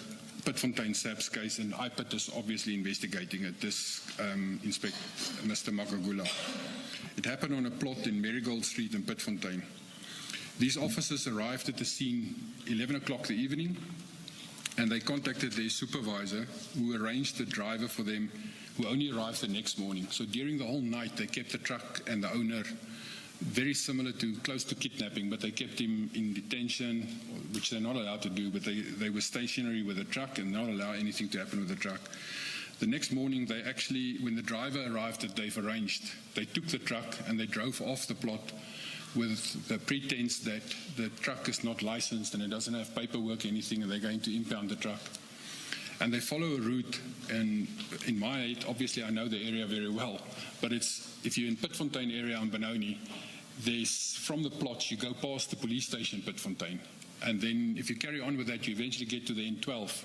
Pitfontein SAPS case, and IPIT is obviously investigating it, this Inspector Mr. Magagula. It happened on a plot in Marigold Street in Pitfontein. These officers arrived at the scene 11 o'clock the evening, and they contacted their supervisor, who arranged the driver for them, who only arrived the next morning. So during the whole night, they kept the truck and the owner very similar to, close to kidnapping, but they kept him in detention, which they're not allowed to do, but they were stationary with the truck and not allow anything to happen with the truck. The next morning, they actually, when the driver arrived that they've arranged, they took the truck and they drove off the plot with the pretense that the truck is not licensed and it doesn't have paperwork or anything, and they're going to impound the truck. And they follow a route, and in my head, obviously I know the area very well, but it's, if you're in Pitfontein area on Benoni, there's, from the plots, you go past the police station Pitfontein, and then if you carry on with that, you eventually get to the N12,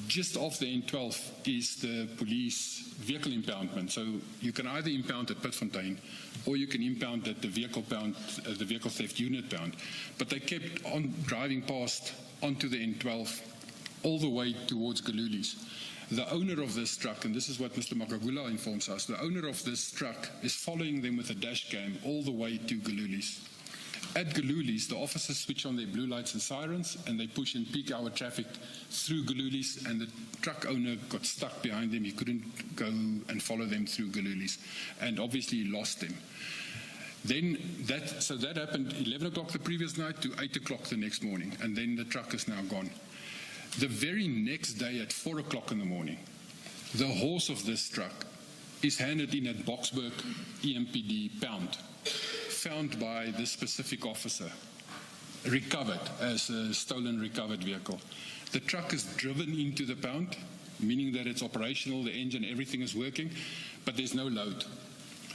Just off the N12 is the police vehicle impoundment. So you can either impound at Pitfontein or you can impound at the vehicle theft unit pound. But they kept on driving past onto the N12 all the way towards Galulis. The owner of this truck, and this is what Mr. Makagula informs us, the owner of this truck is following them with a dash cam all the way to Galulis. At Galulis, the officers switch on their blue lights and sirens, and they push in peak hour traffic through Galulis, and the truck owner got stuck behind them. He couldn't go and follow them through Galulis, and obviously lost them. Then that happened 11 o'clock the previous night to 8 o'clock the next morning, and then the truck is now gone. The very next day at 4 o'clock in the morning, the horse of this truck is handed in at Boksburg EMPD pound, found by this specific officer, recovered as a stolen recovered vehicle. The truck is driven into the pound, meaning that it's operational, the engine, everything is working, but there's no load.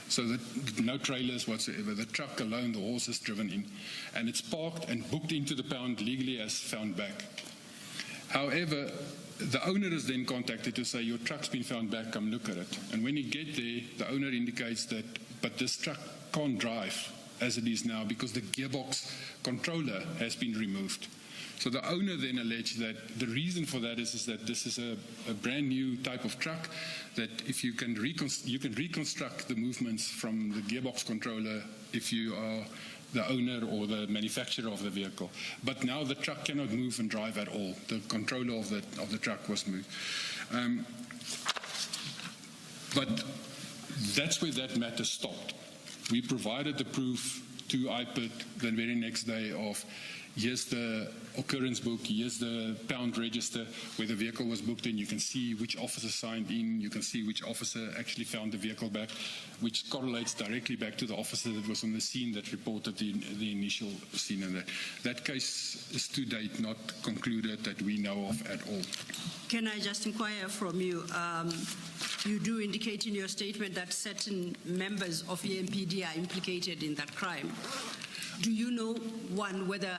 So no trailers whatsoever. The truck alone, the horse is driven in, and it's parked and booked into the pound legally as found back. However, the owner is then contacted to say, your truck's been found back, come look at it. And when he get there, the owner indicates that, but this truck can't drive as it is now because the gearbox controller has been removed. So the owner then alleged that the reason for that is that this is a brand new type of truck, that if you can reconstruct the movements from the gearbox controller if you are the owner or the manufacturer of the vehicle. But now the truck cannot move and drive at all. The controller of the truck was moved. But that's where that matter stopped. We provided the proof to IPID the very next day of, here's the occurrence book, here's the pound register where the vehicle was booked in. You can see which officer signed in, you can see which officer actually found the vehicle back, which correlates directly back to the officer that was on the scene that reported the initial scene. And that case is to date not concluded that we know of at all. Can I just inquire from you? You do indicate in your statement that certain members of EMPD are implicated in that crime. Do you know, one, whether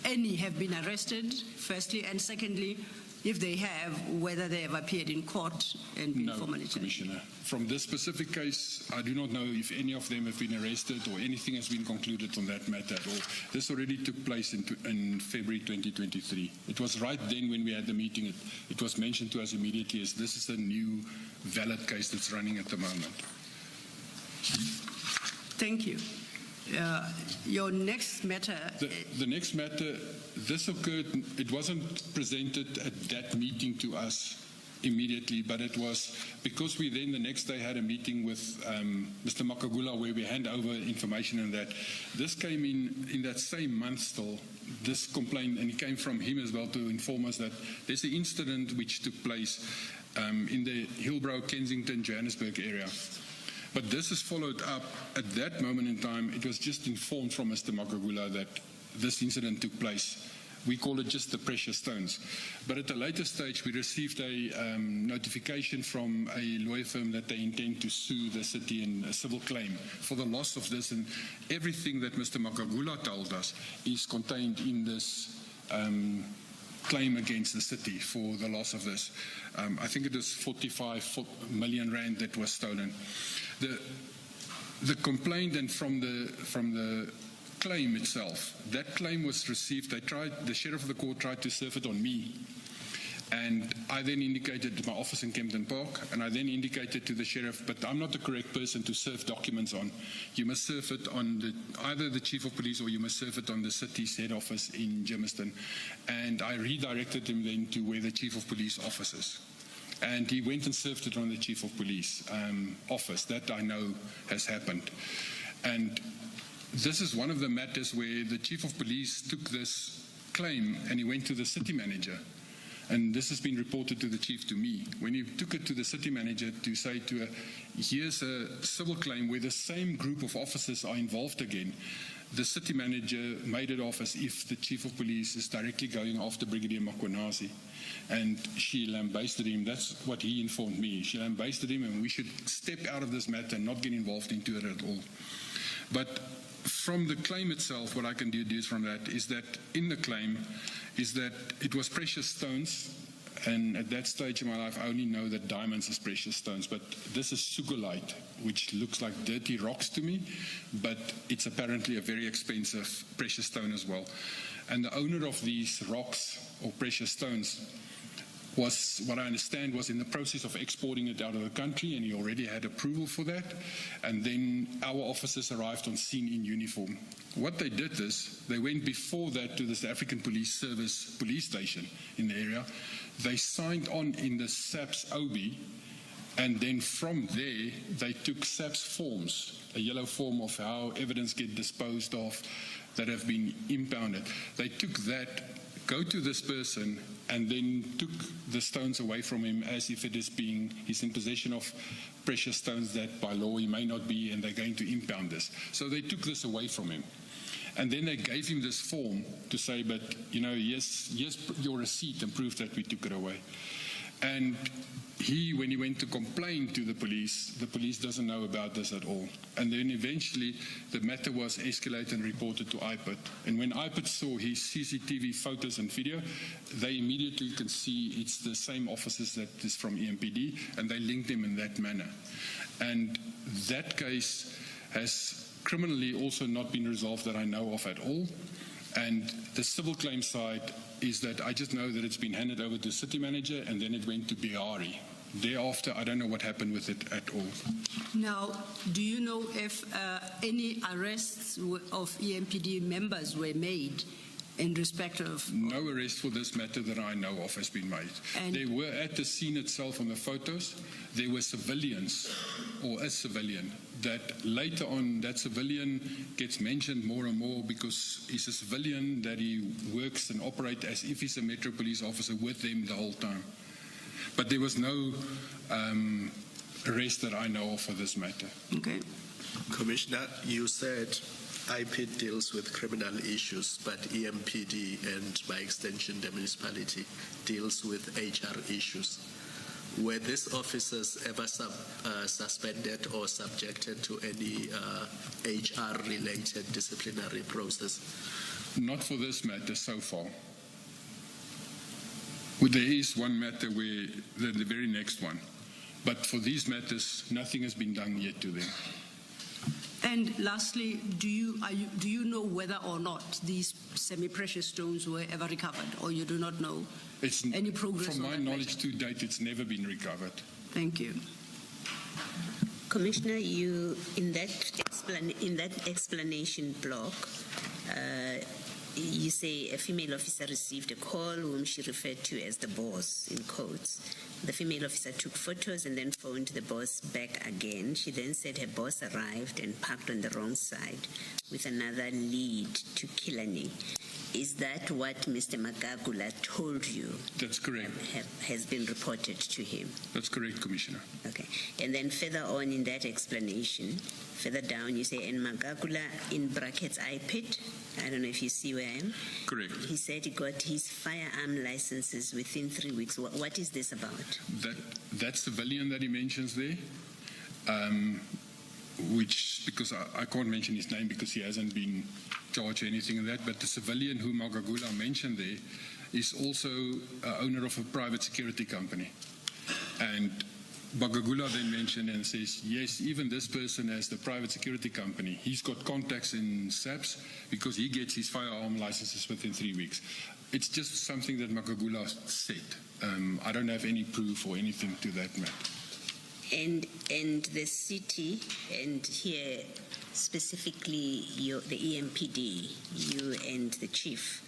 any have been arrested, firstly, and secondly, if they have, whether they have appeared in court and been formally charged? Commissioner. From this specific case, I do not know if any of them have been arrested or anything has been concluded on that matter at all. This already took place in February 2023. It was right then when we had the meeting, it was mentioned to us immediately as this is a new valid case that's running at the moment. Thank you. Your next matter. The next matter, this occurred, it wasn't presented at that meeting to us immediately, but it was because we then the next day had a meeting with Mr. Makagula where we hand over information and that. This came in that same month still, this complaint, and it came from him as well to inform us that there's an incident which took place in the Hillbrow, Kensington, Johannesburg area. But this is followed up. At that moment in time, it was just informed from Mr. Makagula that this incident took place. We call it just the precious stones. But at a later stage, we received a notification from a lawyer firm that they intend to sue the city in a civil claim for the loss of this. And everything that Mr. Makagula told us is contained in this claim against the city for the loss of this. I think it is 45 million rand that was stolen. The complaint and from the claim itself, that claim was received. The sheriff of the court tried to serve it on me, and I then indicated my office in Kempton Park, and I then indicated to the sheriff, but I'm not the correct person to serve documents on. You must serve it on either the chief of police or you must serve it on the city's head office in Germiston. And I redirected him then to where the chief of police office is. And he went and served it on the chief of police office. That I know has happened. And this is one of the matters where the chief of police took this claim and he went to the city manager. And this has been reported to the chief, to me. When he took it to the city manager to say to her, here's a civil claim where the same group of officers are involved again, the city manager made it off as if the chief of police is directly going after Brigadier Makwanasi. And she lambasted him. That's what he informed me. She lambasted him, and we should step out of this matter and not get involved into it at all. But from the claim itself, what I can deduce from that is that in the claim is that it was precious stones And at that stage in my life, I only know that diamonds is precious stones. But this is sugolite, which looks like dirty rocks to me, but it's apparently a very expensive precious stone as well. And the owner of these rocks or precious stones was, what I understand, was in the process of exporting it out of the country, and he already had approval for that. And then our officers arrived on scene in uniform. What they did is, they went before that to the South African Police Service police station in the area. They signed on in the SAPS OB, and then from there, they took SAPS forms, a yellow form of how evidence get disposed of that have been impounded. They took that, go to this person, and then took the stones away from him as if it is being, he's in possession of precious stones that by law he may not be, and they're going to impound this. So they took this away from him. And then they gave him this form to say, but, you know, yes, your receipt and proof that we took it away. And he, when he went to complain to the police doesn't know about this at all. And then eventually the matter was escalated and reported to IPID. And when IPID saw his CCTV photos and video, they immediately can see it's the same officers that is from EMPD, and they linked him in that manner. And that case has criminally also not been resolved that I know of at all. And the civil claim side is that I just know that it's been handed over to the city manager, and then it went to Bihari. Thereafter, I don't know what happened with it at all. Now, do you know if any arrests of EMPD members were made in respect of... No arrest for this matter that I know of has been made. And they were at the scene itself on the photos. There were civilians, or a civilian, that later on that civilian gets mentioned more and more because he's a civilian that he works and operates as if he's a Metro Police officer with them the whole time. But there was no arrest that I know of for this matter. Okay. Commissioner, you said IPID deals with criminal issues, but EMPD and by extension the municipality deals with HR issues. Were these officers ever suspended or subjected to any HR-related disciplinary process? Not for this matter so far. Well, there is one matter where, the very next one. But for these matters, nothing has been done yet to them. And lastly, do you know whether or not these semi-precious stones were ever recovered, or you do not know any progress? From my knowledge to date, it's never been recovered. Thank you. Commissioner, you in that explanation block, you say a female officer received a call whom she referred to as the boss, in quotes. The female officer took photos and then phoned the boss back again. She then said her boss arrived and parked on the wrong side with another lead to Killarney. Is that what Mr. Magagula told you? That's correct. Has been reported to him? That's correct, Commissioner. Okay. And then further on in that explanation, further down you say, and Magagula, in brackets, IPID, I don't know if you see where I am. Correct. He said he got his firearm licenses within 3 weeks. What is this about? That civilian that he mentions there, which, because I can't mention his name because he hasn't been charged or anything of that, but the civilian whom Magagula mentioned there is also owner of a private security company. And Magagula then mentioned and says, yes, even this person has the private security company. He's got contacts in SAPS because he gets his firearm licenses within 3 weeks. It's just something that Magagula said. I don't have any proof or anything to that matter. And the city, and here specifically the EMPD, you and the chief,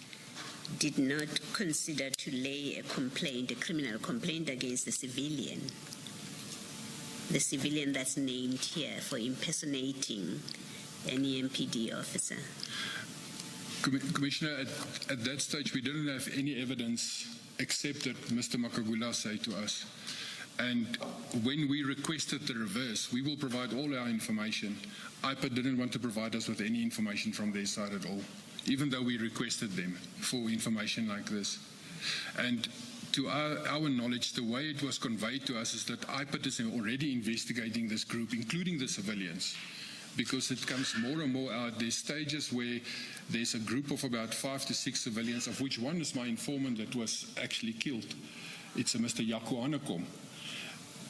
did not consider to lay a criminal complaint against the civilian that's named here for impersonating an EMPD officer. Commissioner, at that stage we didn't have any evidence except that Mr. Magagula said to us. And when we requested the reverse, we will provide all our information. IPID didn't want to provide us with any information from their side at all, even though we requested them for information like this. And to our knowledge, the way it was conveyed to us is that IPID is already investigating this group, including the civilians, because it comes more and more out. There's stages where there's a group of about 5 to 6 civilians, of which one is my informant that was actually killed. It's a Mr. Jaco Hanekom.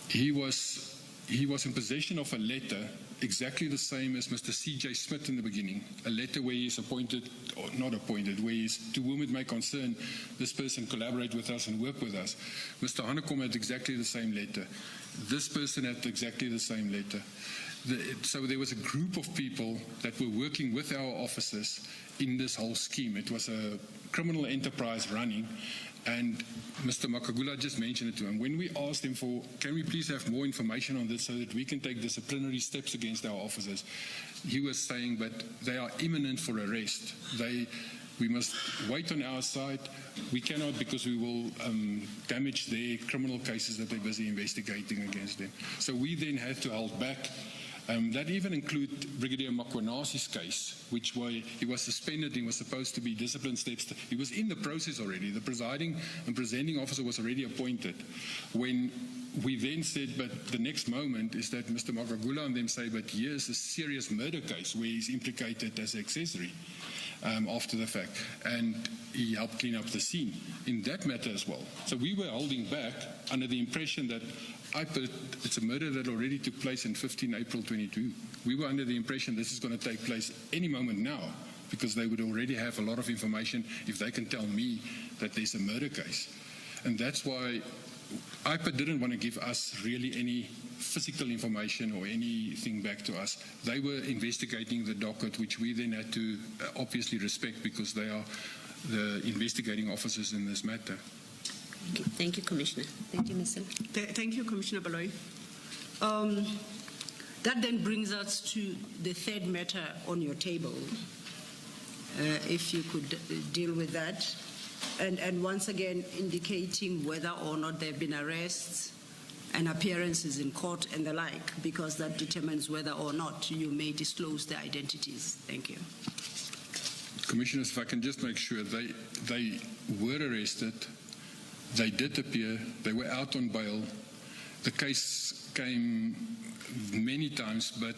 He was in possession of a letter exactly the same as Mr. C.J. Smith in the beginning, a letter where he is appointed, or not appointed, where he is, to whom it may concern, this person collaborate with us and work with us. Mr. Hanekom had exactly the same letter. This person had exactly the same letter. So there was a group of people that were working with our officers in this whole scheme. It was a criminal enterprise running. And Mr. Makagula just mentioned it to him. When we asked him for, can we please have more information on this so that we can take disciplinary steps against our officers, he was saying, but they are imminent for arrest. We must wait on our side. We cannot, because we will damage their criminal cases that they're busy investigating against them. So we then had to hold back. That even included Brigadier Makwanasi's case, which he was suspended. He was supposed to be discipline steps. He was in the process already. The presiding and presenting officer was already appointed. When we then said, but the next moment is that Mr. Makagula and them say, but here's a serious murder case where he's implicated as accessory after the fact. And he helped clean up the scene in that matter as well. So we were holding back under the impression that it's a murder that already took place in 15 April 22. We were under the impression this is going to take place any moment now, because they would already have a lot of information if they can tell me that there's a murder case. And that's why IPA didn't want to give us really any physical information or anything back to us. They were investigating the docket, which we then had to obviously respect, because they are the investigating officers in this matter. Okay. Thank you, Commissioner. Thank you, Ms. Thank you, Commissioner Baloyi. That then brings us to the third matter on your table. If you could deal with that. And once again, indicating whether or not there have been arrests and appearances in court and the like, because that determines whether or not you may disclose their identities. Thank you. Commissioners, if I can just make sure, they were arrested. They did appear. They were out on bail. The case came many times, but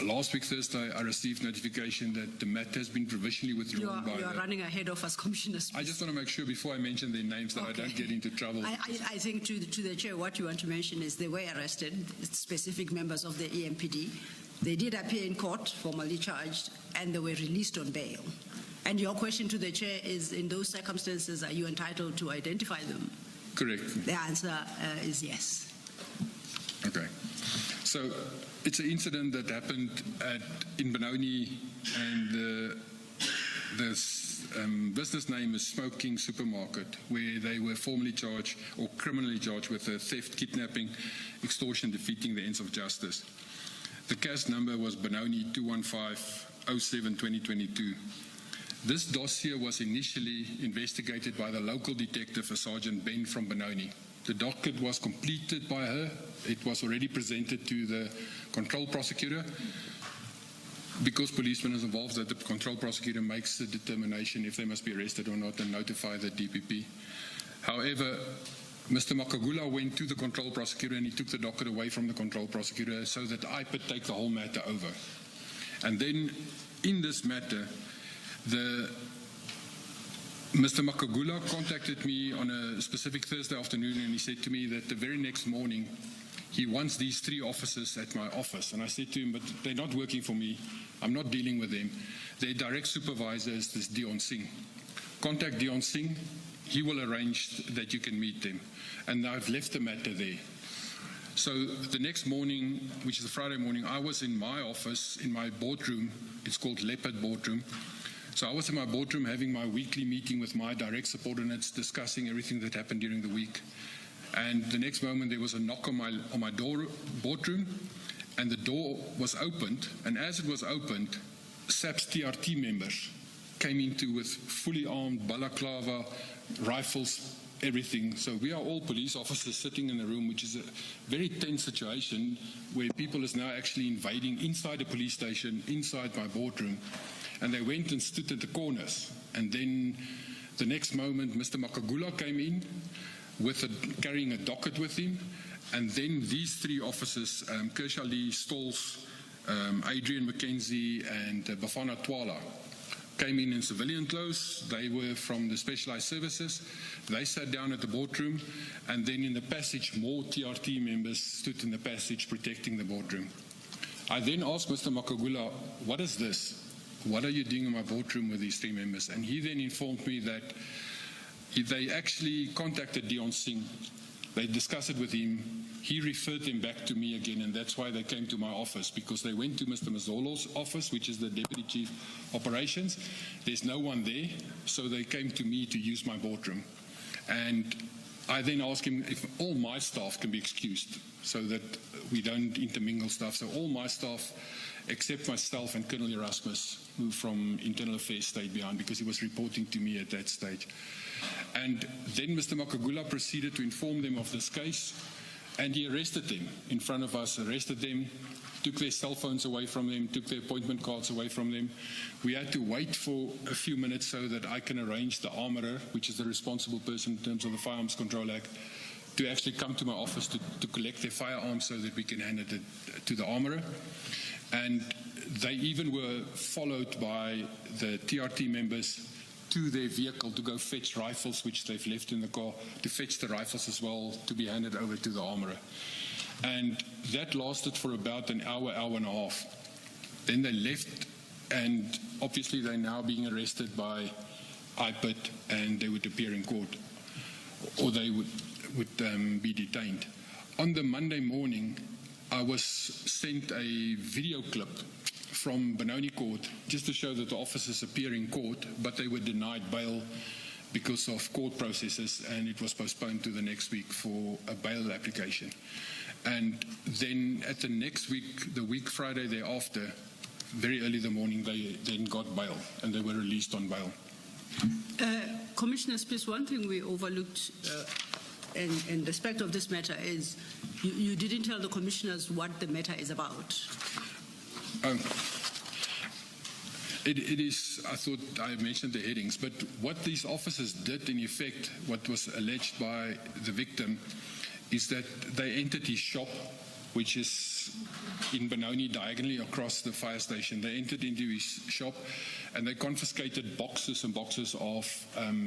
last week, Thursday, I received notification that the matter has been provisionally withdrawn. You are running ahead of us, Commissioners. I just want to make sure before I mention their names that I don't get into trouble. I think to the Chair, what you want to mention is they were arrested, specific members of the EMPD. They did appear in court, formally charged, and they were released on bail. And your question to the Chair is, in those circumstances, are you entitled to identify them? Correct. The answer is yes. Okay. So it's an incident that happened in Benoni, and the business name is Smoke King Supermarket, where they were formally charged or criminally charged with theft, kidnapping, extortion, defeating the ends of justice. The case number was Benoni 21507-2022. This dossier was initially investigated by the local detective, Sergeant Ben from Benoni. The docket was completed by her. It was already presented to the control prosecutor. Because policeman is involved, that the control prosecutor makes the determination if they must be arrested or not and notify the DPP. However, Mr. Makagula went to the control prosecutor and he took the docket away from the control prosecutor so that I could take the whole matter over. And then in this matter, Mr. Makagula contacted me on a specific Thursday afternoon, and he said to me that the very next morning he wants these 3 officers at my office. And I said to him, but they're not working for me. I'm not dealing with them. Their direct supervisor is this Dion Singh. Contact Dion Singh. He will arrange that you can meet them. And I've left the matter there. So the next morning, which is a Friday morning, I was in my office, in my boardroom. It's called Leopard Boardroom. So I was in my boardroom having my weekly meeting with my direct subordinates, discussing everything that happened during the week. And the next moment there was a knock on my boardroom, and the door was opened. And as it was opened, SAP's TRT members came into with fully armed balaclava, rifles, everything. So we are all police officers sitting in a room, which is a very tense situation where people is now actually invading inside the police station, inside my boardroom. And they went and stood at the corners. And then the next moment, Mr. Makagula came in carrying a docket with him. And then these 3 officers, Kershaw Lee, Stolz, Adrian McKenzie, and Bafana Twala, came in civilian clothes. They were from the specialized services. They sat down at the boardroom, and then in the passage, more TRT members stood in the passage protecting the boardroom. I then asked Mr. Makagula, what is this? What are you doing in my boardroom with these 3 members? And he then informed me that they actually contacted Dion Singh. They discussed it with him. He referred them back to me again, and that's why they came to my office, because they went to Mr. Mazolo's office, which is the Deputy Chief Operations. There's no one there, so they came to me to use my boardroom. And I then asked him if all my staff can be excused so that we don't intermingle stuff. So all my staff, except myself and Colonel Erasmus, who from Internal Affairs stayed behind because he was reporting to me at that stage. And then Mr. Makagula proceeded to inform them of this case, and he arrested them in front of us, arrested them, took their cell phones away from them, took their appointment cards away from them. We had to wait for a few minutes so that I can arrange the armourer, which is the responsible person in terms of the Firearms Control Act, to actually come to my office to collect their firearms so that we can hand it to the armourer. And they even were followed by the TRT members to their vehicle to go fetch rifles, which they've left in the car, to fetch the rifles as well, to be handed over to the armourer. And that lasted for about an hour, hour and a half. Then they left, and obviously they're now being arrested by IPID, and they would appear in court, or they would be detained. On the Monday morning, I was sent a video clip from Benoni Court just to show that the officers appear in court, but they were denied bail because of court processes, and it was postponed to the next week for a bail application. And then at the next week, the week Friday thereafter, very early in the morning, they then got bail, and they were released on bail. Commissioner Spies, one thing we overlooked in respect of this matter is you didn't tell the commissioners what the matter is about. It is, I thought I mentioned the headings, but what these officers did in effect, what was alleged by the victim, is that they entered his shop, which is in Benoni, diagonally across the fire station. They entered into his shop and they confiscated boxes and boxes of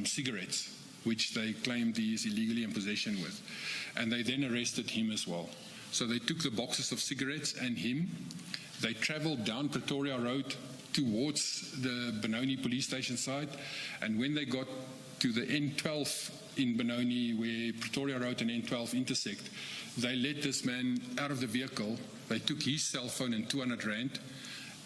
cigarettes, which they claimed he is illegally in possession with. And they then arrested him as well. So they took the boxes of cigarettes and him. They traveled down Pretoria Road towards the Benoni police station side, and when they got to the N12 in Benoni, where Pretoria Road and N12 intersect, they let this man out of the vehicle. They took his cell phone and 200 rand,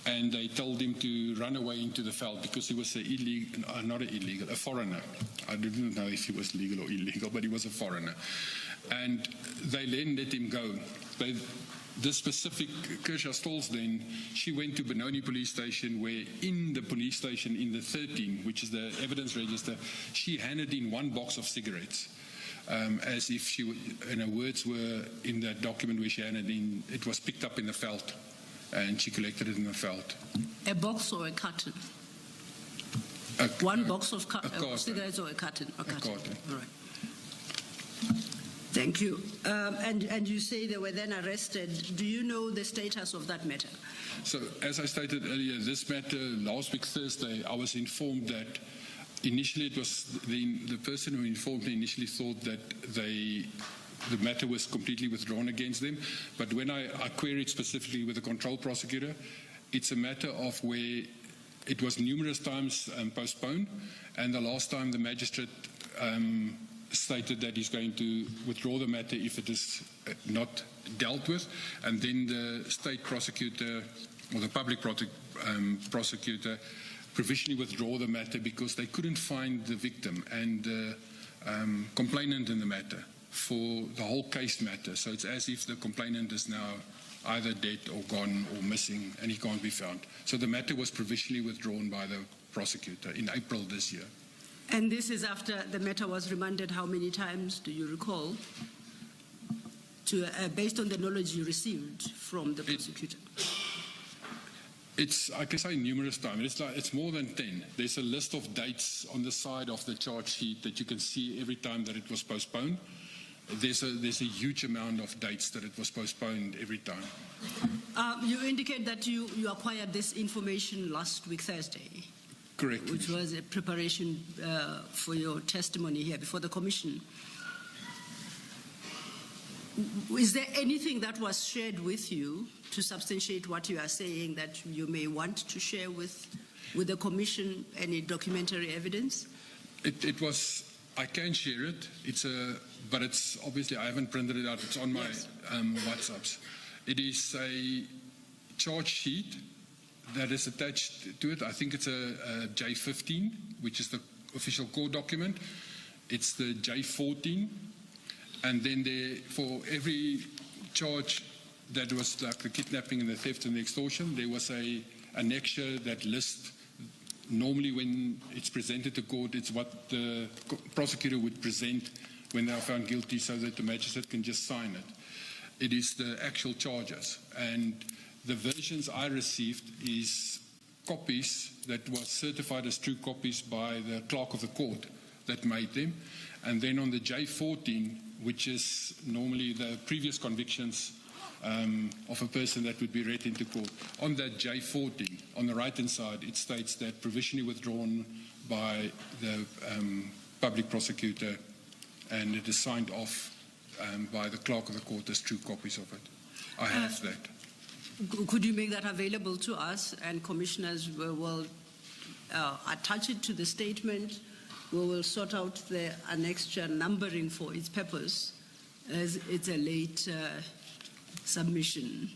and they told him to run away into the veld because he was a foreigner. I didn't know if he was legal or illegal, but he was a foreigner. And they then let him go. This specific Kersha Stolz then, she went to Benoni police station, where in the police station, in the 13, which is the evidence register, she handed in one box of cigarettes, as if she, and her words were in that document where she handed in, it was picked up in the veld, and she collected it in the veld. A box or a carton? One box of cigarettes or a carton? A carton. All right. Thank you. And you say they were then arrested. Do you know the status of that matter? So, as I stated earlier, this matter, last week Thursday, I was informed that initially it was the person who informed me initially thought that the matter was completely withdrawn against them. But when I queried specifically with the control prosecutor, it's a matter of where it was numerous times postponed, and the last time the magistrate stated that he's going to withdraw the matter if it is not dealt with, and then the state prosecutor or the public prosecutor provisionally withdraw the matter because they couldn't find the victim and the complainant in the matter for the whole case matter. So it's as if the complainant is now either dead or gone or missing and he can't be found. So the matter was provisionally withdrawn by the prosecutor in April this year. And this is after the matter was remanded how many times, do you recall, to, based on the knowledge you received from the prosecutor? I can say numerous times. It's more than 10. There's a list of dates on the side of the charge sheet that you can see every time that it was postponed. There's a huge amount of dates that it was postponed every time. You indicate that you acquired this information last week Thursday. Correct. Which was a preparation for your testimony here before the Commission. Is there anything that was shared with you to substantiate what you are saying that you may want to share with the Commission? Any documentary evidence? It was, I can share it. But it's obviously, I haven't printed it out. It's on my WhatsApps. It is a charge sheet that is attached to it. I think it's a J15, which is the official court document. It's the J14. And then for every charge that was like the kidnapping and the theft and the extortion, there was a annexure that lists, normally when it's presented to court, it's what the prosecutor would present when they are found guilty so that the magistrate can just sign it. It is the actual charges. And the versions I received is copies that was certified as true copies by the clerk of the court that made them. And then on the J14, which is normally the previous convictions of a person that would be read into court. On that J14, on the right-hand side, it states that provisionally withdrawn by the public prosecutor, and it is signed off by the clerk of the court as true copies of it. I have that. Could you make that available to us, and commissioners will attach it to the statement? We will sort out the annexure numbering for its purpose, as it's a late submission.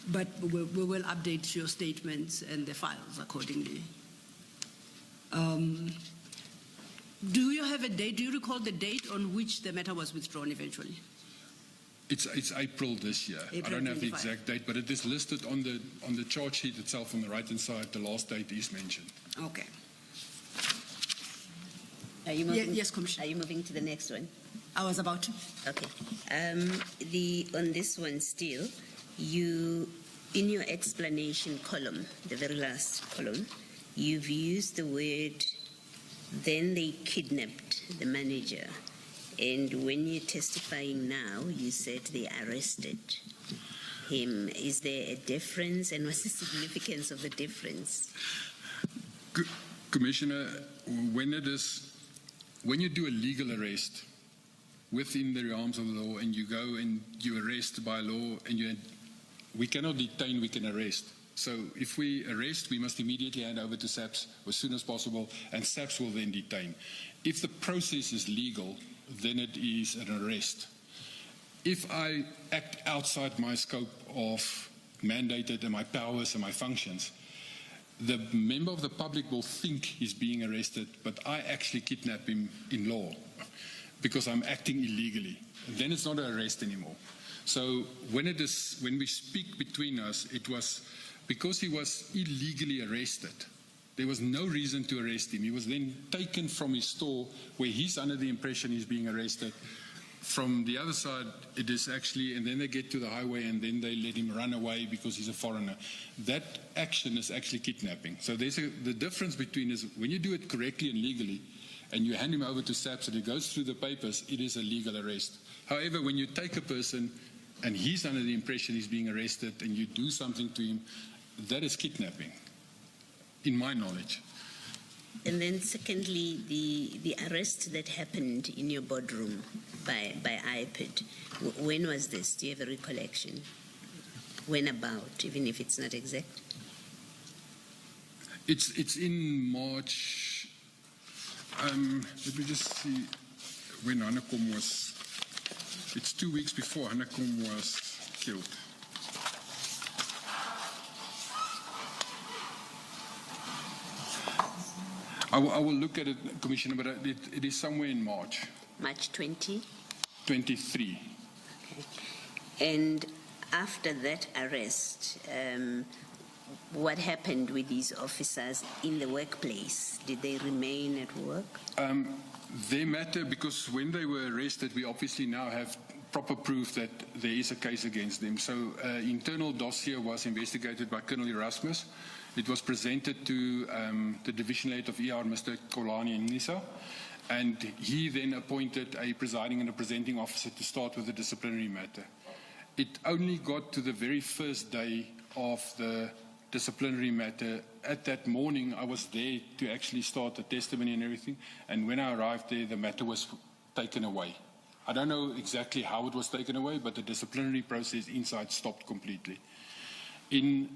But we will update your statements and the files accordingly. Do you have a date? Do you recall the date on which the matter was withdrawn eventually? It's April this year. April I don't have the 25. exact date, but it is listed on the charge sheet itself on the right-hand side. The last date is mentioned. Okay. Are you moving, yes, Commissioner. Are you moving to the next one? I was about to. Okay. On this one still, in your explanation column, the very last column, you've used the word, then they kidnapped the manager. And when you're testifying now, you said they arrested him. Is there a difference, and what's the significance of the difference? Commissioner, when you do a legal arrest within the realms of the law, and you go and you arrest by law, and we cannot detain, we can arrest. So if we arrest, we must immediately hand over to SAPS as soon as possible, and SAPS will then detain. If the process is legal, then it is an arrest. If I act outside my scope of mandated and my powers and my functions, the member of the public will think he's being arrested, but I actually kidnap him in law because I'm acting illegally. And then it's not an arrest anymore. So when we speak between us, it was because he was illegally arrested. There was no reason to arrest him. He was then taken from his store where he's under the impression he's being arrested. From the other side, it is actually, and then they get to the highway and then they let him run away because he's a foreigner. That action is actually kidnapping. So the difference between is when you do it correctly and legally and you hand him over to SAPS and it goes through the papers, it is a legal arrest. However, when you take a person and he's under the impression he's being arrested and you do something to him, that is kidnapping, in my knowledge. And then secondly, the arrest that happened in your boardroom by IPID, when was this? Do you have a recollection? When about, even if it's not exact? It's in March. Let me just see when Hanekom was. It's 2 weeks before Hanekom was killed. I will look at it, Commissioner, but it is somewhere in March. March 20? 23. Okay. And after that arrest, what happened with these officers in the workplace? Did they remain at work? They matter because when they were arrested, we obviously now have proper proof that there is a case against them. So internal dossier was investigated by Colonel Erasmus. It was presented to the division head of ER, Mr. Kolani Nisa, and he then appointed a presiding and a presenting officer to start with the disciplinary matter. It only got to the very first day of the disciplinary matter. At that morning, I was there to actually start the testimony and everything. And when I arrived there, the matter was taken away. I don't know exactly how it was taken away, but the disciplinary process inside stopped completely. In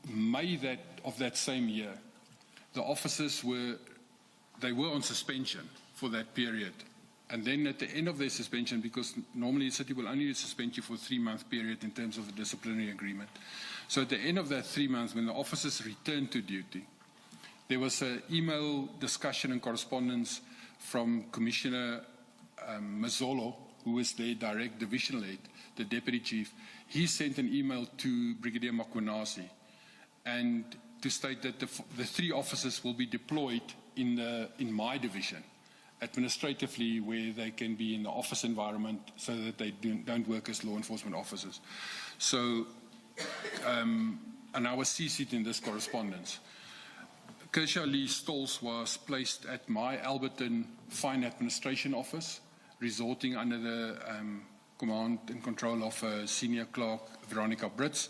May of that same year, the officers were on suspension for that period. And then at the end of their suspension, because normally the city will only suspend you for a 3-month period in terms of the disciplinary agreement. So at the end of that 3 months, when the officers returned to duty, there was an email discussion and correspondence from Commissioner Mazzolo, who was their direct divisional head, the deputy chief. He sent an email to Brigadier Makwanasi and to state that the 3 officers will be deployed in my division, administratively, where they can be in the office environment so that they don't work as law enforcement officers. So, and I was CC'd in this correspondence. Kershaw Lee Stolz was placed at my Alberton Fine Administration Office, resorting under the command and control of Senior Clerk Veronica Brits,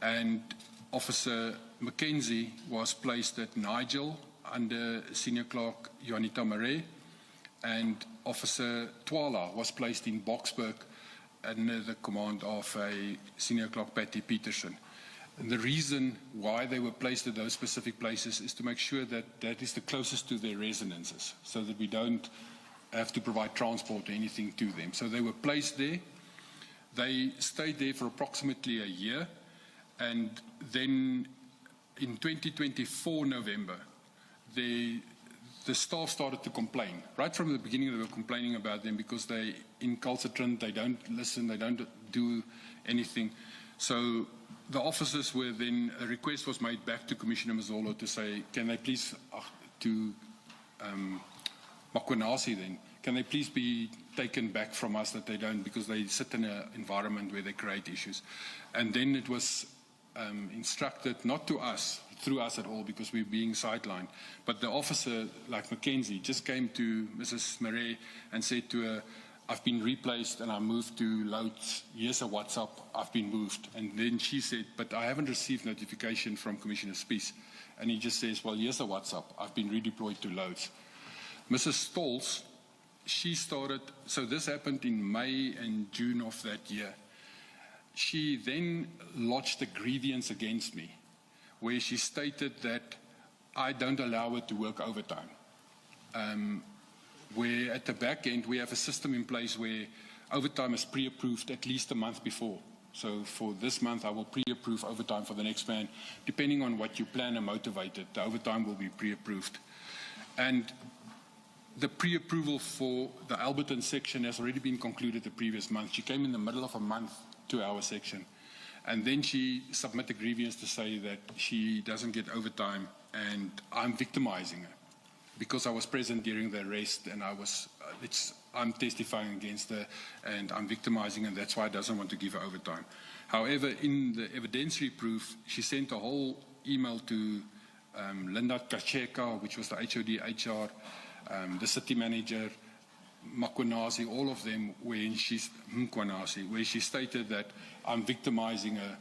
and Officer Mackenzie was placed at Nigel under Senior Clerk Juanita Marais, and Officer Twala was placed in Boksburg under the command of a Senior Clerk Patty Peterson. And the reason why they were placed at those specific places is to make sure that that is the closest to their residences, so that we don't have to provide transport or anything to them. So they were placed there. They stayed there for approximately a year, and then in 2024 November, the staff started to complain. Right from the beginning, they were complaining about them because they incalcitrant, they don't listen, they don't do anything. So the officers were then, a request was made back to Commissioner Mazzolo to say, can they please, to Makwanasi then, can they please be taken back from us, that they don't, because they sit in an environment where they create issues. And then it was instructed, not to us, through us at all, because we're being sidelined, but the officer, like Mackenzie, just came to Mrs. Marais and said to her, I've been replaced and I moved to Loads. Here's a WhatsApp, I've been moved. And then she said, but I haven't received notification from Commissioner Spies. And he just says, well, here's a WhatsApp, I've been redeployed to Loads. Mrs. Stolz, she started, so this happened in May and June of that year. She then lodged a grievance against me, where she stated that I don't allow her to work overtime. Where at the back end, we have a system in place where overtime is pre-approved at least a month before. So for this month, I will pre-approve overtime for the next man. Depending on what you plan and motivate it, the overtime will be pre-approved. And the pre-approval for the Alberton section has already been concluded the previous month. She came in the middle of a month to our section. And then she submitted a grievance to say that she doesn't get overtime and I'm victimizing her because I was present during the arrest and I'm testifying against her and I'm victimizing her, and that's why I doesn't want to give her overtime. However, in the evidentiary proof, she sent a whole email to Linda Kacheka, which was the HOD HR, the city manager, Makwanasi, all of them, where she stated that I'm victimizing her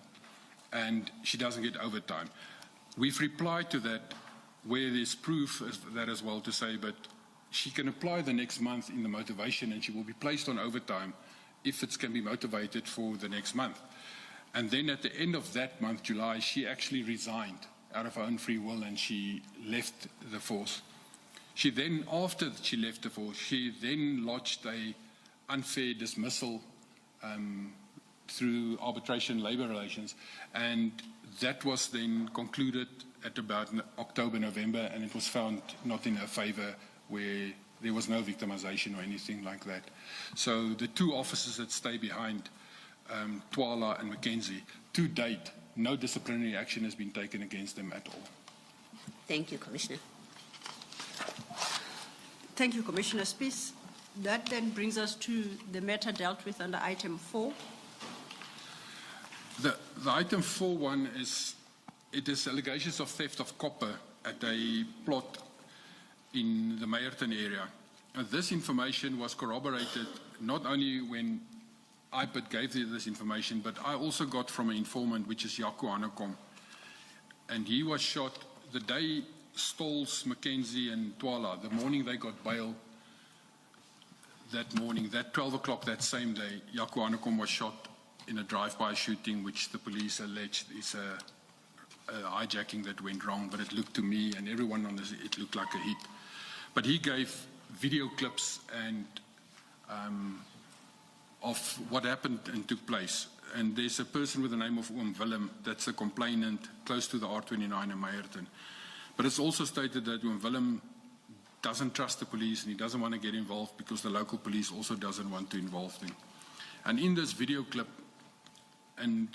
and she doesn't get overtime. We've replied to that where there's proof of that as well, to say, but she can apply the next month in the motivation and she will be placed on overtime if it can be motivated for the next month. And then at the end of that month, July, she actually resigned out of her own free will and she left the force. She then, after she left the force, she then lodged a unfair dismissal through arbitration labor relations, and that was then concluded at about October, November, and it was found not in her favor, where there was no victimization or anything like that. So the 2 officers that stay behind, Twala and Mackenzie, to date, no disciplinary action has been taken against them at all. Thank you, Commissioner. Thank you, Commissioner Spies. That then brings us to the matter dealt with under item 4. The item 4 one is, it is allegations of theft of copper at a plot in the Meyerton area. This information was corroborated not only when IPID gave this information, but I also got from an informant, which is Jaco Hanekom. and he was shot the day Stolz, Mackenzie, and Twala, the morning they got bail. That morning, that 12 o'clock that same day, Jaco Hanekom was shot in a drive-by shooting, which the police alleged is a hijacking that went wrong, but it looked to me and everyone on this, it looked like a hit. But he gave video clips and of what happened and took place. And there's a person with the name of Willem, that's a complainant close to the R29 in Meyerton. But it's also stated that Willem doesn't trust the police and he doesn't want to get involved because the local police also doesn't want to involve them. And in this video clip, and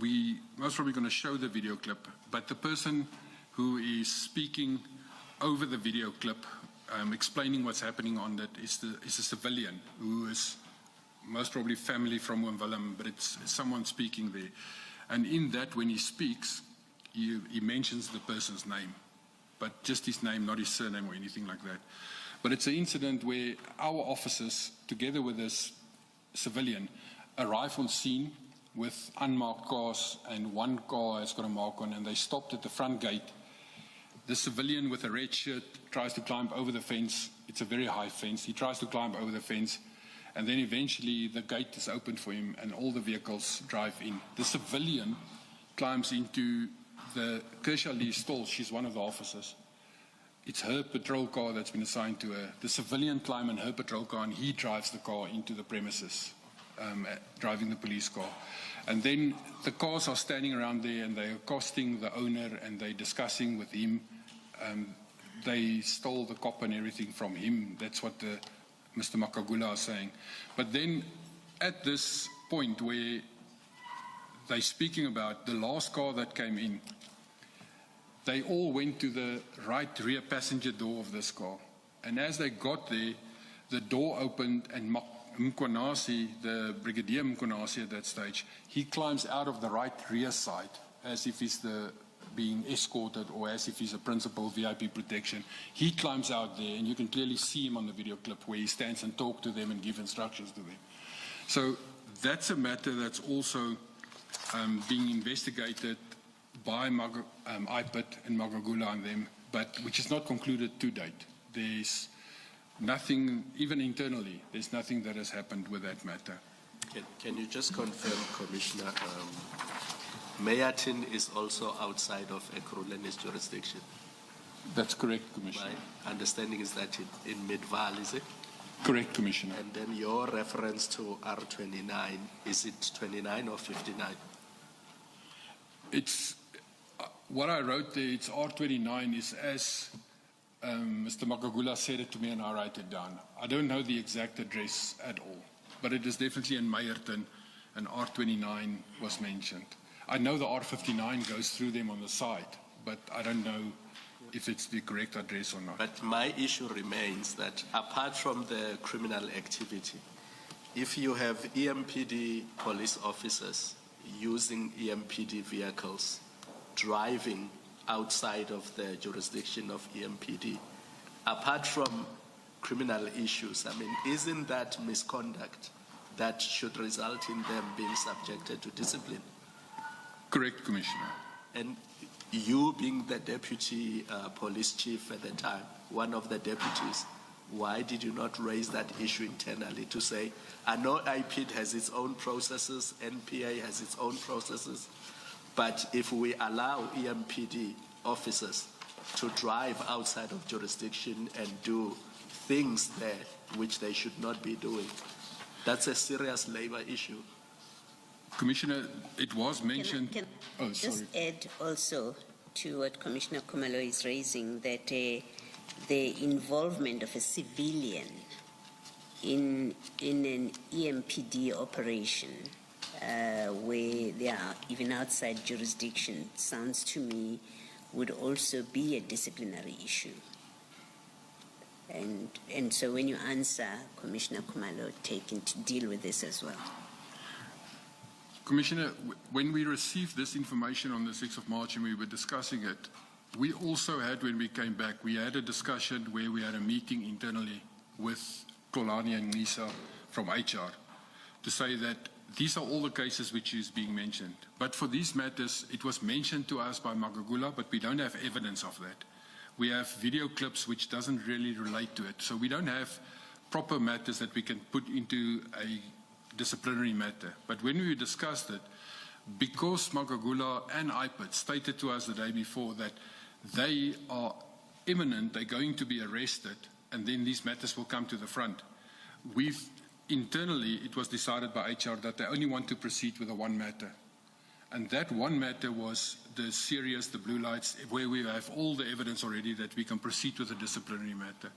we most probably going to show the video clip, but the person who is speaking over the video clip, explaining what's happening on that is a civilian who is most probably family from Willem, but it's someone speaking there. And in that, when he speaks, he mentions the person's name, but just his name, not his surname or anything like that. But it's an incident where our officers, together with this civilian, arrive on scene with unmarked cars, and one car has got a mark on, and they stopped at the front gate. The civilian with a red shirt tries to climb over the fence. It's a very high fence. He tries to climb over the fence, and then eventually the gate is opened for him and all the vehicles drive in. The civilian climbs into the Kershaw Lee Stolz. She's one of the officers. It's her patrol car that's been assigned to her. The civilian climbs in her patrol car and he drives the car into the premises, driving the police car. And then the cars are standing around there and they're accosting the owner and they're discussing with him. They stole the cop and everything from him. That's what Mr. Makagula is saying. But then at this point where they're speaking about the last car that came in, they all went to the right rear passenger door of this car. And as they got there, the door opened and Mkonasi, the Brigadier Mkonasi at that stage, he climbs out of the right rear side as if he's being escorted or as if he's a principal VIP protection. He climbs out there and you can clearly see him on the video clip where he stands and talks to them and gives instructions to them. So that's a matter that's also being investigated by IPIT and Magagula and them, but which is not concluded to date. There's nothing, even internally, there's nothing that has happened with that matter. Can you just confirm, Commissioner, Meyerton is also outside of Ekurhulene's jurisdiction? That's correct, Commissioner. My understanding is that in Midvaal, is it? Correct, Commissioner. And then your reference to R29, is it 29 or 59? It's what I wrote there, it's R29 is as Mr. Makagula said it to me and I write it down. I don't know the exact address at all, but it is definitely in Meyerton and R29 was mentioned. I know the R59 goes through them on the side, but I don't know if it's the correct address or not. But my issue remains that apart from the criminal activity, if you have EMPD police officers using EMPD vehicles, driving outside of the jurisdiction of EMPD, apart from criminal issues, I mean, isn't that misconduct that should result in them being subjected to discipline? Correct, Commissioner. And you being the deputy police chief at the time, one of the deputies, why did you not raise that issue internally to say, I know IPID has its own processes, NPA has its own processes, but if we allow EMPD officers to drive outside of jurisdiction and do things there which they should not be doing, that's a serious labor issue. Commissioner, it was mentioned. Can I just add also to what Commissioner Khumalo is raising, that the involvement of a civilian in an EMPD operation where they are even outside jurisdiction sounds to me would also be a disciplinary issue. And so when you answer, Commissioner Khumalo, taking to deal with this as well. Commissioner, when we received this information on the 6th of March and we were discussing it, we also had, when we came back, we had a discussion where we had a meeting internally with Kolani and Nisa from HR to say that these are all the cases which is being mentioned. But for these matters, it was mentioned to us by Magagula, but we don't have evidence of that. We have video clips which doesn't really relate to it. So we don't have proper matters that we can put into a disciplinary matter. But when we discussed it, because Magagula and IPID stated to us the day before that they are imminent, they're going to be arrested, and then these matters will come to the front. Internally, it was decided by HR that they only want to proceed with the one matter. And that one matter was the serious, the blue lights, where we have all the evidence already that we can proceed with a disciplinary matter.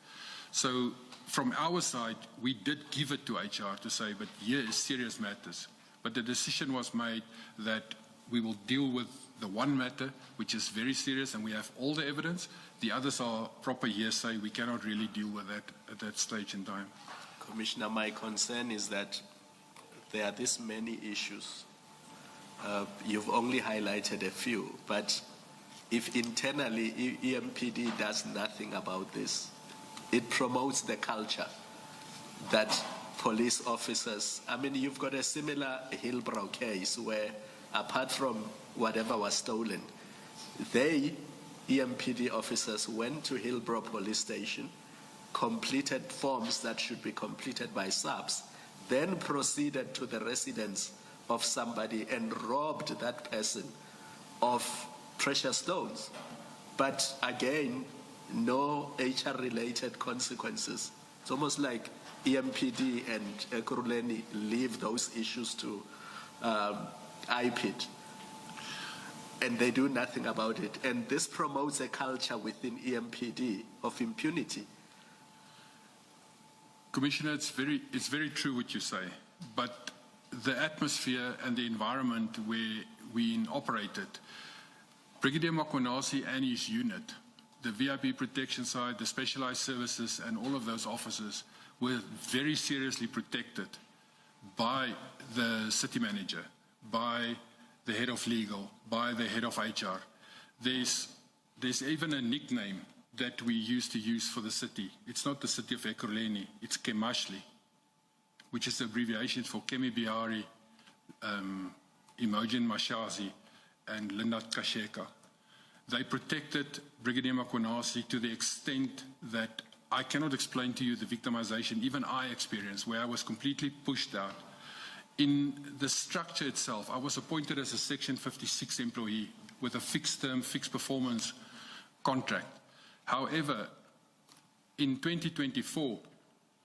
So from our side, we did give it to HR to say, but here is serious matters. But the decision was made that we will deal with the one matter, which is very serious, and we have all the evidence. The others are proper hearsay. We cannot really deal with that at that stage in time. Commissioner, my concern is that there are this many issues. You've only highlighted a few, but if internally EMPD does nothing about this, it promotes the culture that police officers, I mean, you've got a similar Hillbrow case where apart from whatever was stolen, EMPD officers went to Hillbrow police station, completed forms that should be completed by subs, then proceeded to the residence of somebody and robbed that person of precious stones. But again, no HR-related consequences. It's almost like EMPD and Ekurhuleni leave those issues to IPID, and they do nothing about it. And this promotes a culture within EMPD of impunity. Commissioner, it's very true what you say, but the atmosphere and the environment where we operated, Brigadier Makwanasi and his unit, the VIP protection side, the specialized services, and all of those officers were very seriously protected by the city manager, by the head of legal, by the head of HR. There's even a nickname that we used to use for the city. It's not the city of Ekurhuleni, it's Kemashli, which is the abbreviation for Kemi Bihari, Imogen Mashazi, and Lindat Kasheka. They protected Brigadier Makwanasi to the extent that I cannot explain to you the victimization even I experienced, where I was completely pushed out. In the structure itself, I was appointed as a Section 56 employee with a fixed term, fixed performance contract. However, in 2024,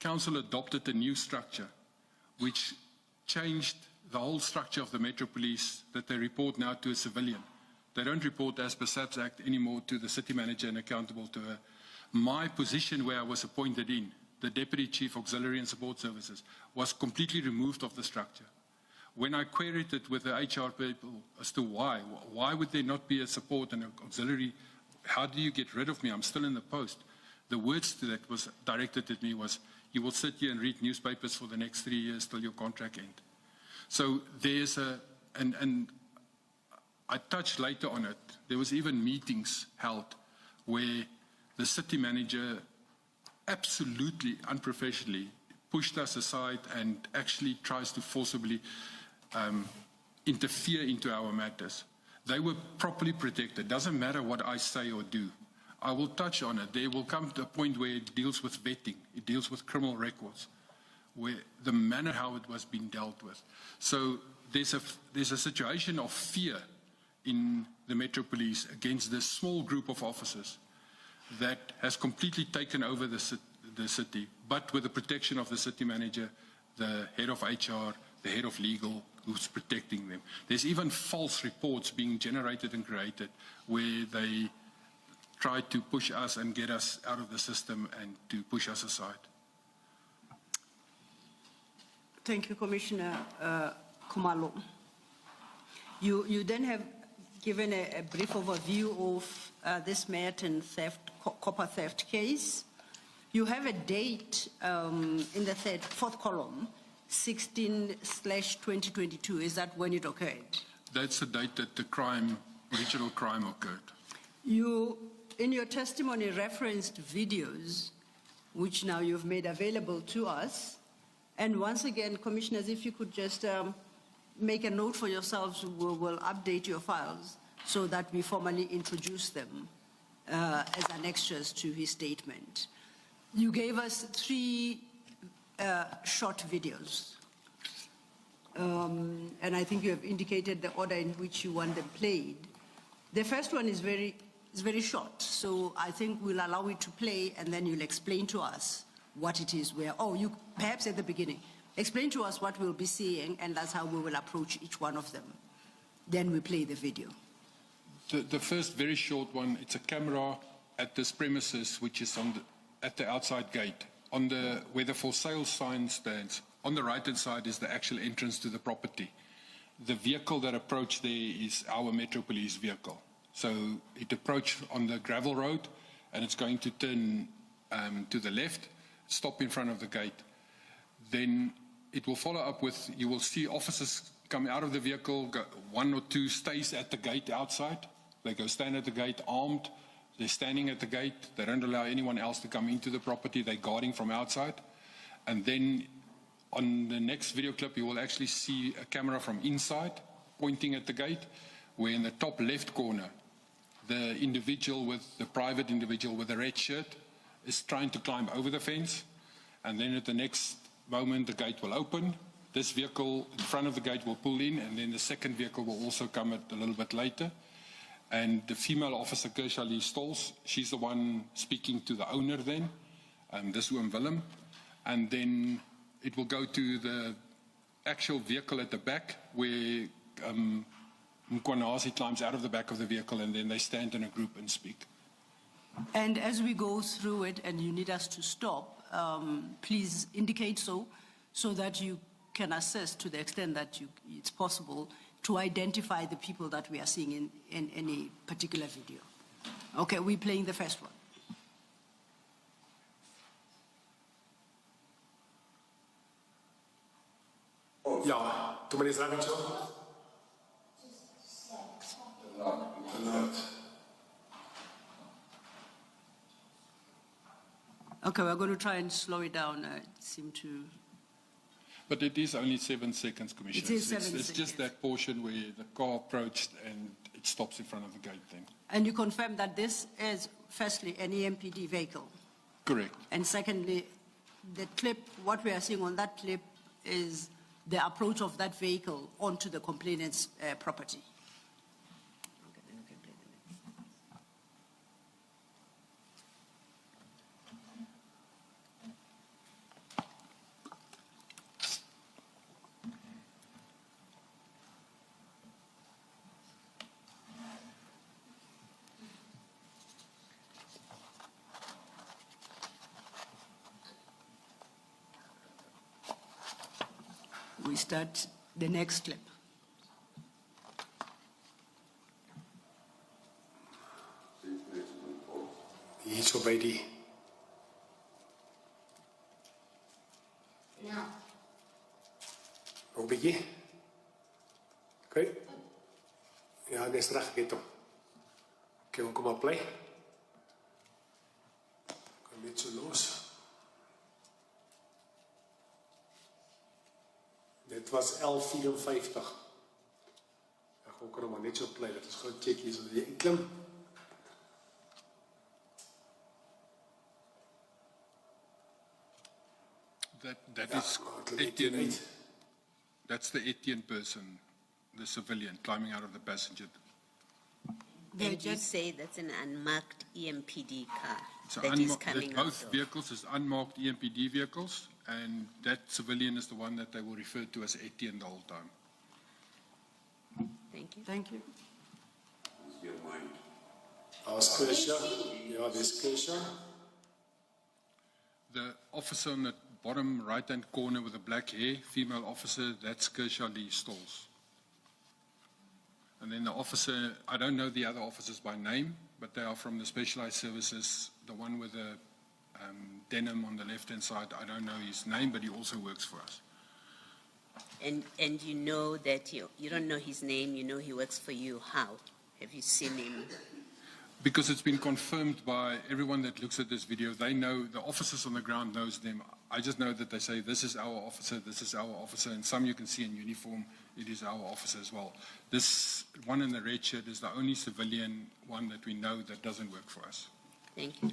Council adopted a new structure which changed the whole structure of the Metro Police, that they report now to a civilian. They don't report as per SAPS Act anymore to the city manager and accountable to her. My position where I was appointed in, the Deputy Chief Auxiliary and Support Services, was completely removed of the structure. When I queried it with the HR people as to why would there not be a support and an auxiliary, how do you get rid of me? I'm still in the post. The words that was directed at me was, you will sit here and read newspapers for the next 3 years till your contract ends. So there's and I touched later on it, there was even meetings held where the city manager absolutely unprofessionally pushed us aside and actually tries to forcibly interfere into our matters. They were properly protected. Doesn't matter what I say or do. I will touch on it. There will come to a point where it deals with vetting. It deals with criminal records, where the manner how it was being dealt with. So there's a situation of fear in the Metro Police against this small group of officers that has completely taken over the city, but with the protection of the city manager, the head of HR, the head of legal, who's protecting them. There's even false reports being generated and created where they try to push us and get us out of the system and to push us aside. Thank you, Commissioner Khumalo. You then have given a brief overview of this Merton copper theft case. You have a date in the fourth column, 16/2022. Is that when it occurred? That's the date that the original crime occurred. You, in your testimony, referenced videos, which now you've made available to us. And once again, Commissioners, if you could just make a note for yourselves. We will update your files so that we formally introduce them as annexures to his statement. You gave us 3 short videos. And I think you have indicated the order in which you want them played. The first one is very short, so I think we'll allow it to play, and then you'll explain to us what it is you perhaps at the beginning, explain to us what we'll be seeing, and that's how we will approach each one of them. Then we play the video. The first very short one, it's a camera at this premises, which is at the outside gate, where the for sale sign stands. On the right-hand side is the actual entrance to the property. The vehicle that approached there is our Metro Police vehicle. So it approached on the gravel road, and it's going to turn to the left, stop in front of the gate. Then it will follow up with, you will see officers come out of the vehicle, 1 or 2 stays at the gate outside. They go stand at the gate armed. They're standing at the gate. They don't allow anyone else to come into the property. They're guarding from outside. And then on the next video clip, you will actually see a camera from inside pointing at the gate, where in the top left corner, the private individual with the red shirt is trying to climb over the fence. And then at the next moment, the gate will open. This vehicle in front of the gate will pull in, and then the second vehicle will also come a little bit later. And the female officer, Kershaw Lee Stolz, she's the one speaking to the owner then, this Oom Willem. And then it will go to the actual vehicle at the back, where Mkwanasi climbs out of the back of the vehicle, and then they stand in a group and speak. And as we go through it and you need us to stop, please indicate so that you can assess to the extent that it's possible to identify the people that we are seeing in any particular video. Okay, we're playing the first one. Ja, doe maar eens lang zo. Okay, we're going to try and slow it down. It seemed to... But it is only 7 seconds, Commissioner. It is 7 seconds. It's just that portion where the car approached and it stops in front of the gate then. And you confirm that this is, firstly, an EMPD vehicle? Correct. And secondly, the clip, what we are seeing on that clip is the approach of that vehicle onto the complainant's property. We start the next clip. Hier zo bij die. Ja. Nog een beetje. Oké. Ja, dit is recht gitu. Oké, kom maar play. Kom net zo los. Dit was 11:54. Ek gaan ook maar net so play. Dit is gou check hier so die klim. That is Etienne. That's the Etienne person, the civilian climbing out of the passenger. And you say that's an unmarked EMPD car So that is coming out both of. vehicles is unmarked EMPD vehicles, and that civilian is the one that they will refer to as Etienne the whole time. Thank you. Thank you. Ja, dis Kershaw. The officer on the bottom right-hand corner with the black hair, female officer, that's Kershaw Lee Stolz. And then the officer, I don't know the other officers by name, but they are from the specialized services. The one with the denim on the left-hand side, I don't know his name, but he also works for us. And you know that you don't know his name, you know he works for you. How? Have you seen him? Because it's been confirmed by everyone that looks at this video. They know, the officers on the ground knows them. I just know that they say, this is our officer, and some you can see in uniform, it is our officer as well. This one in the red shirt is the only civilian one that we know that doesn't work for us. Thank you.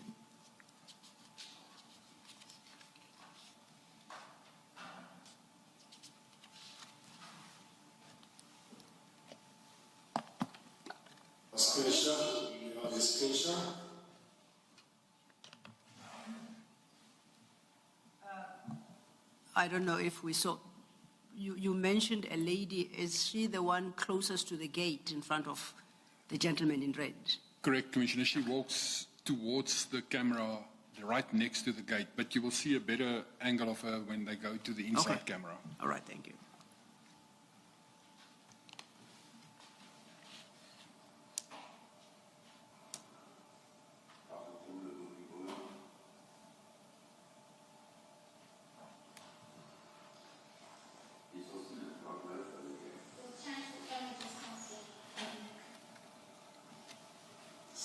I don't know if we saw, you mentioned a lady. Is she the one closest to the gate in front of the gentleman in red? Correct, Commissioner. She walks towards the camera right next to the gate, but you will see a better angle of her when they go to the inside camera. All right, thank you.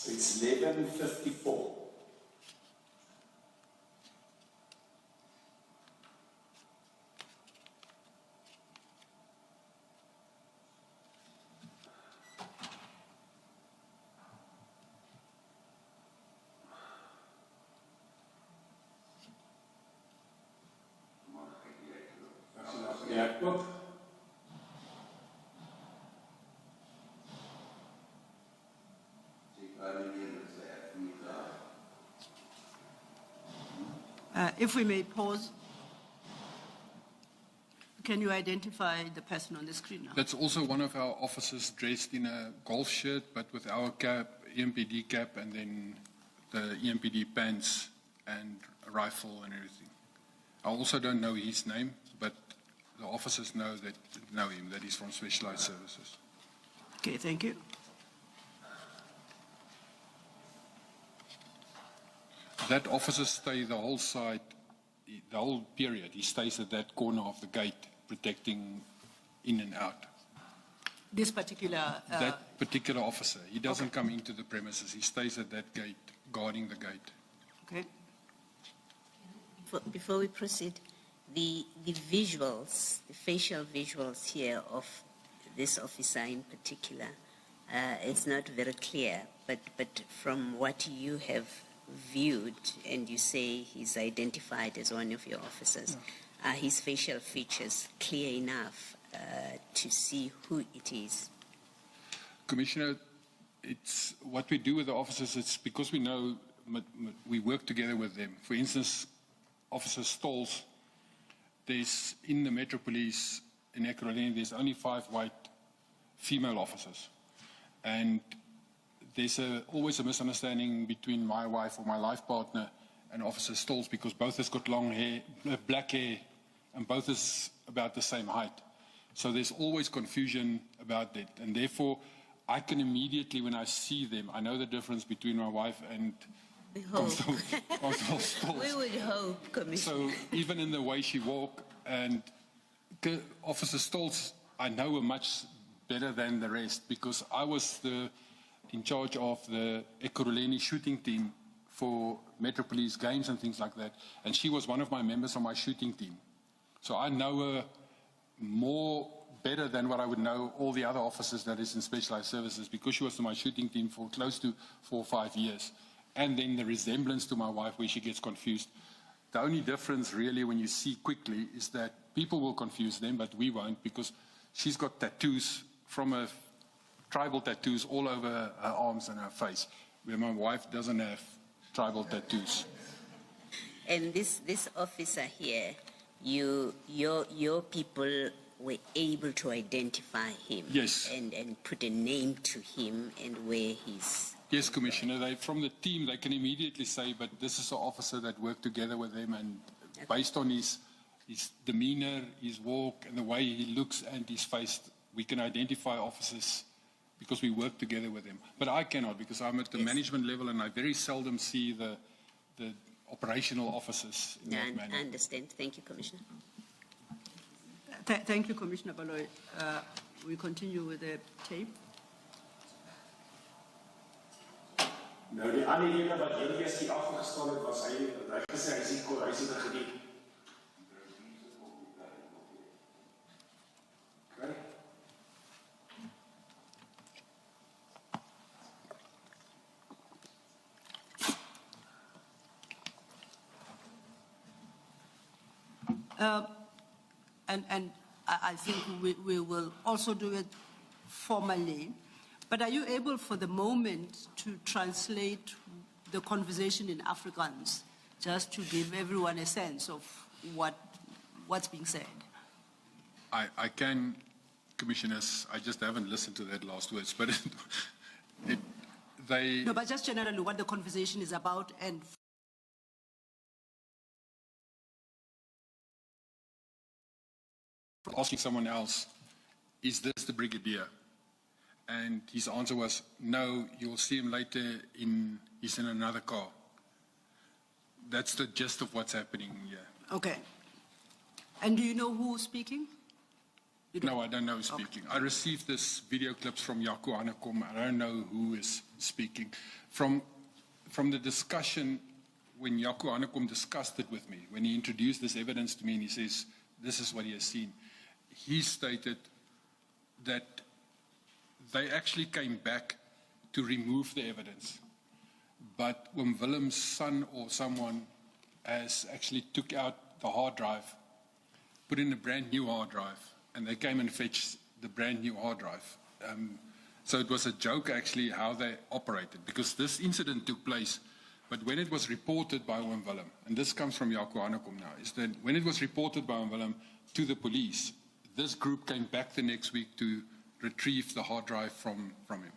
It's 11:54. Ja, klopt. If we may pause, can you identify the person on the screen now? That's also one of our officers dressed in a golf shirt, but with our cap, EMPD cap, and then the EMPD pants and a rifle and everything. I also don't know his name, but the officers know him, that he's from Specialized Services. Okay, thank you. That officer stays the whole side, the whole period. He stays at that corner of the gate, protecting in and out. This particular... that particular officer, he doesn't come into the premises. He stays at that gate, guarding the gate. Okay. Before we proceed, the visuals, the facial visuals here of this officer in particular, it's not very clear, but from what you have viewed, and you say he's identified as one of your officers, are his facial features clear enough to see who it is? Commissioner, it's what we do with the officers. It's because we know we work together with them. For instance, Officer Stolz, there's in the Metro Police in Ekurhuleni, there's only 5 white female officers, and there's always a misunderstanding between my wife or my life partner and Officer Stolz, because both has got long hair, black hair, and both is about the same height. So there's always confusion about that, and therefore I can immediately, when I see them, I know the difference between my wife and Constable Stolz. We would hope, So Commissioner. even in the way she walks, and Officer Stolz, I know her much better than the rest, because I was in charge of the Ekurhuleni shooting team for Metro Police games and things like that, and she was one of my members on my shooting team. So I know her better than what I would know all the other officers that is in Specialized Services, because she was in my shooting team for close to 4 or 5 years. And then the resemblance to my wife, where she gets confused. The only difference really when you see quickly is that people will confuse them, but we won't, because she's got tattoos from her, tribal tattoos all over her arms and her face, where my wife doesn't have tribal tattoos. And this officer here, your people were able to identify him. Yes. And put a name to him and where he's... Yes, Commissioner. From the team, they can immediately say, but this is an officer that worked together with him, and based on his demeanor, his walk, and the way he looks and his face, we can identify officers because we work together with him. But I cannot, because I'm at the management level, and I very seldom see the operational officers in that manner. I understand. Thank you, Commissioner. Thank you, Commissioner Baloyi. We continue with the tape. Nou, die ander ene wat hier eers die afgestaan het, was hy gesê hy is nie gediep. And I think we will also do it formally. But are you able for the moment to translate the conversation in Afrikaans, just to give everyone a sense of what's being said? I can, Commissioners, I just haven't listened to that last words, but they... No, but just generally what the conversation is about and... Asking someone else, is this the brigadier? And his answer was, no, you'll see him later, he's in another car. That's the gist of what's happening here. Okay. And do you know who's speaking? No, I don't know who's speaking. I received this video clips from Jaco Hanekom. I don't know who is speaking. From the discussion, when Jaco Hanekom discussed it with me, when he introduced this evidence to me and he says, this is what he has seen, he stated that they actually came back to remove the evidence. But when Willem's son or someone has actually took out the hard drive, put in a brand new hard drive, and they came and fetched the brand new hard drive. So it was a joke actually how they operated, because this incident took place, but when it was reported by Willem, and this comes from Jaco Hanekom now, is that when it was reported by Willem to the police, this group came back the next week to retrieve the hard drive from him.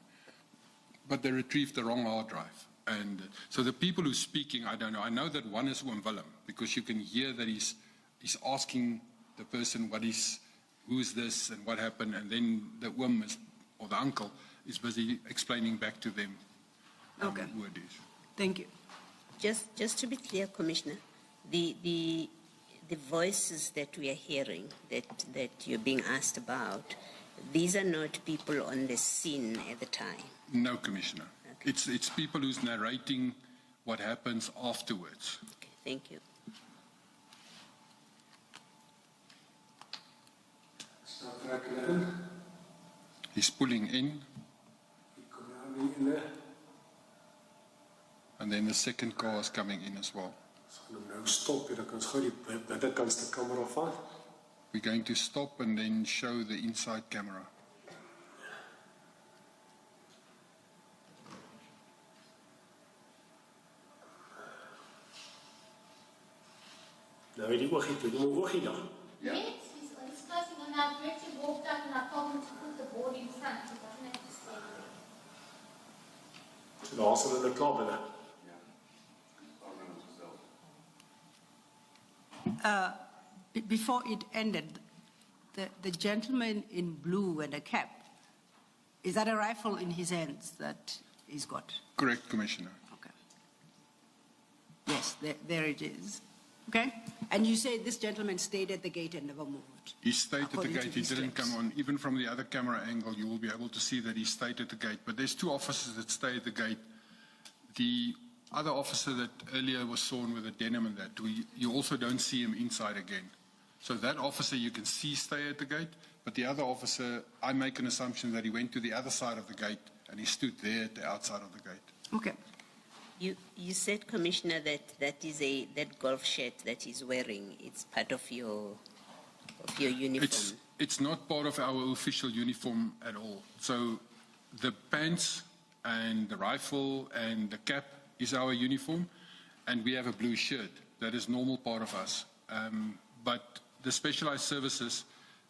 But they retrieved the wrong hard drive. And so the people who's speaking, I don't know. I know that one is Willem, because you can hear that he's asking the person who is this and what happened, and then the or the uncle is busy explaining back to them who it is. Thank you. Just to be clear, Commissioner, the voices that we are hearing, that you're being asked about, these are not people on the scene at the time. No, Commissioner. Okay. It's people who's narrating what happens afterwards. Okay, thank you. He's pulling in. And then the second car is coming in as well. We're going to stop and then show the inside camera. Nou, die oog toe, die oog dan. Yes, he's discussing and I've actually walked up and I told him to put the board in front. He doesn't have to stay there. So daar's hulle in die klaar binne. Before it ended, the gentleman in blue and a cap, is that a rifle in his hands that he's got? Correct, Commissioner. Okay. Yes, there it is. Okay? And you say this gentleman stayed at the gate and never moved? He stayed at the gate, he didn't come on. Even from the other camera angle, you will be able to see that he stayed at the gate. But there's two officers that stay at the gate. The other officer that earlier was sworn with a denim and that, you also don't see him inside again. So that officer you can see stay at the gate, but the other officer, I make an assumption that he went to the other side of the gate and he stood there at the outside of the gate. Okay. You said, Commissioner, that golf shirt that he's wearing, it's part of your uniform. It's not part of our official uniform at all. So the pants and the rifle and the cap is our uniform, and we have a blue shirt. That is normal part of us. But the specialized services,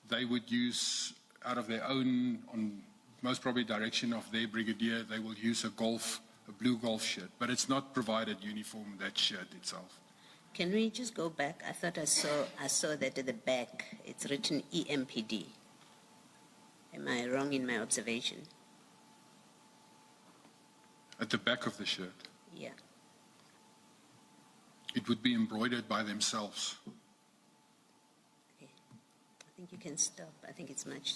they would use out of their own, on most probably direction of their brigadier, they will use a blue golf shirt. But it's not provided uniform, that shirt itself. Can we just go back? I thought I saw that at the back. It's written EMPD. Am I wrong in my observation? At the back of the shirt? Yeah. It would be embroidered by themselves. Okay. I think you can stop. I think it's much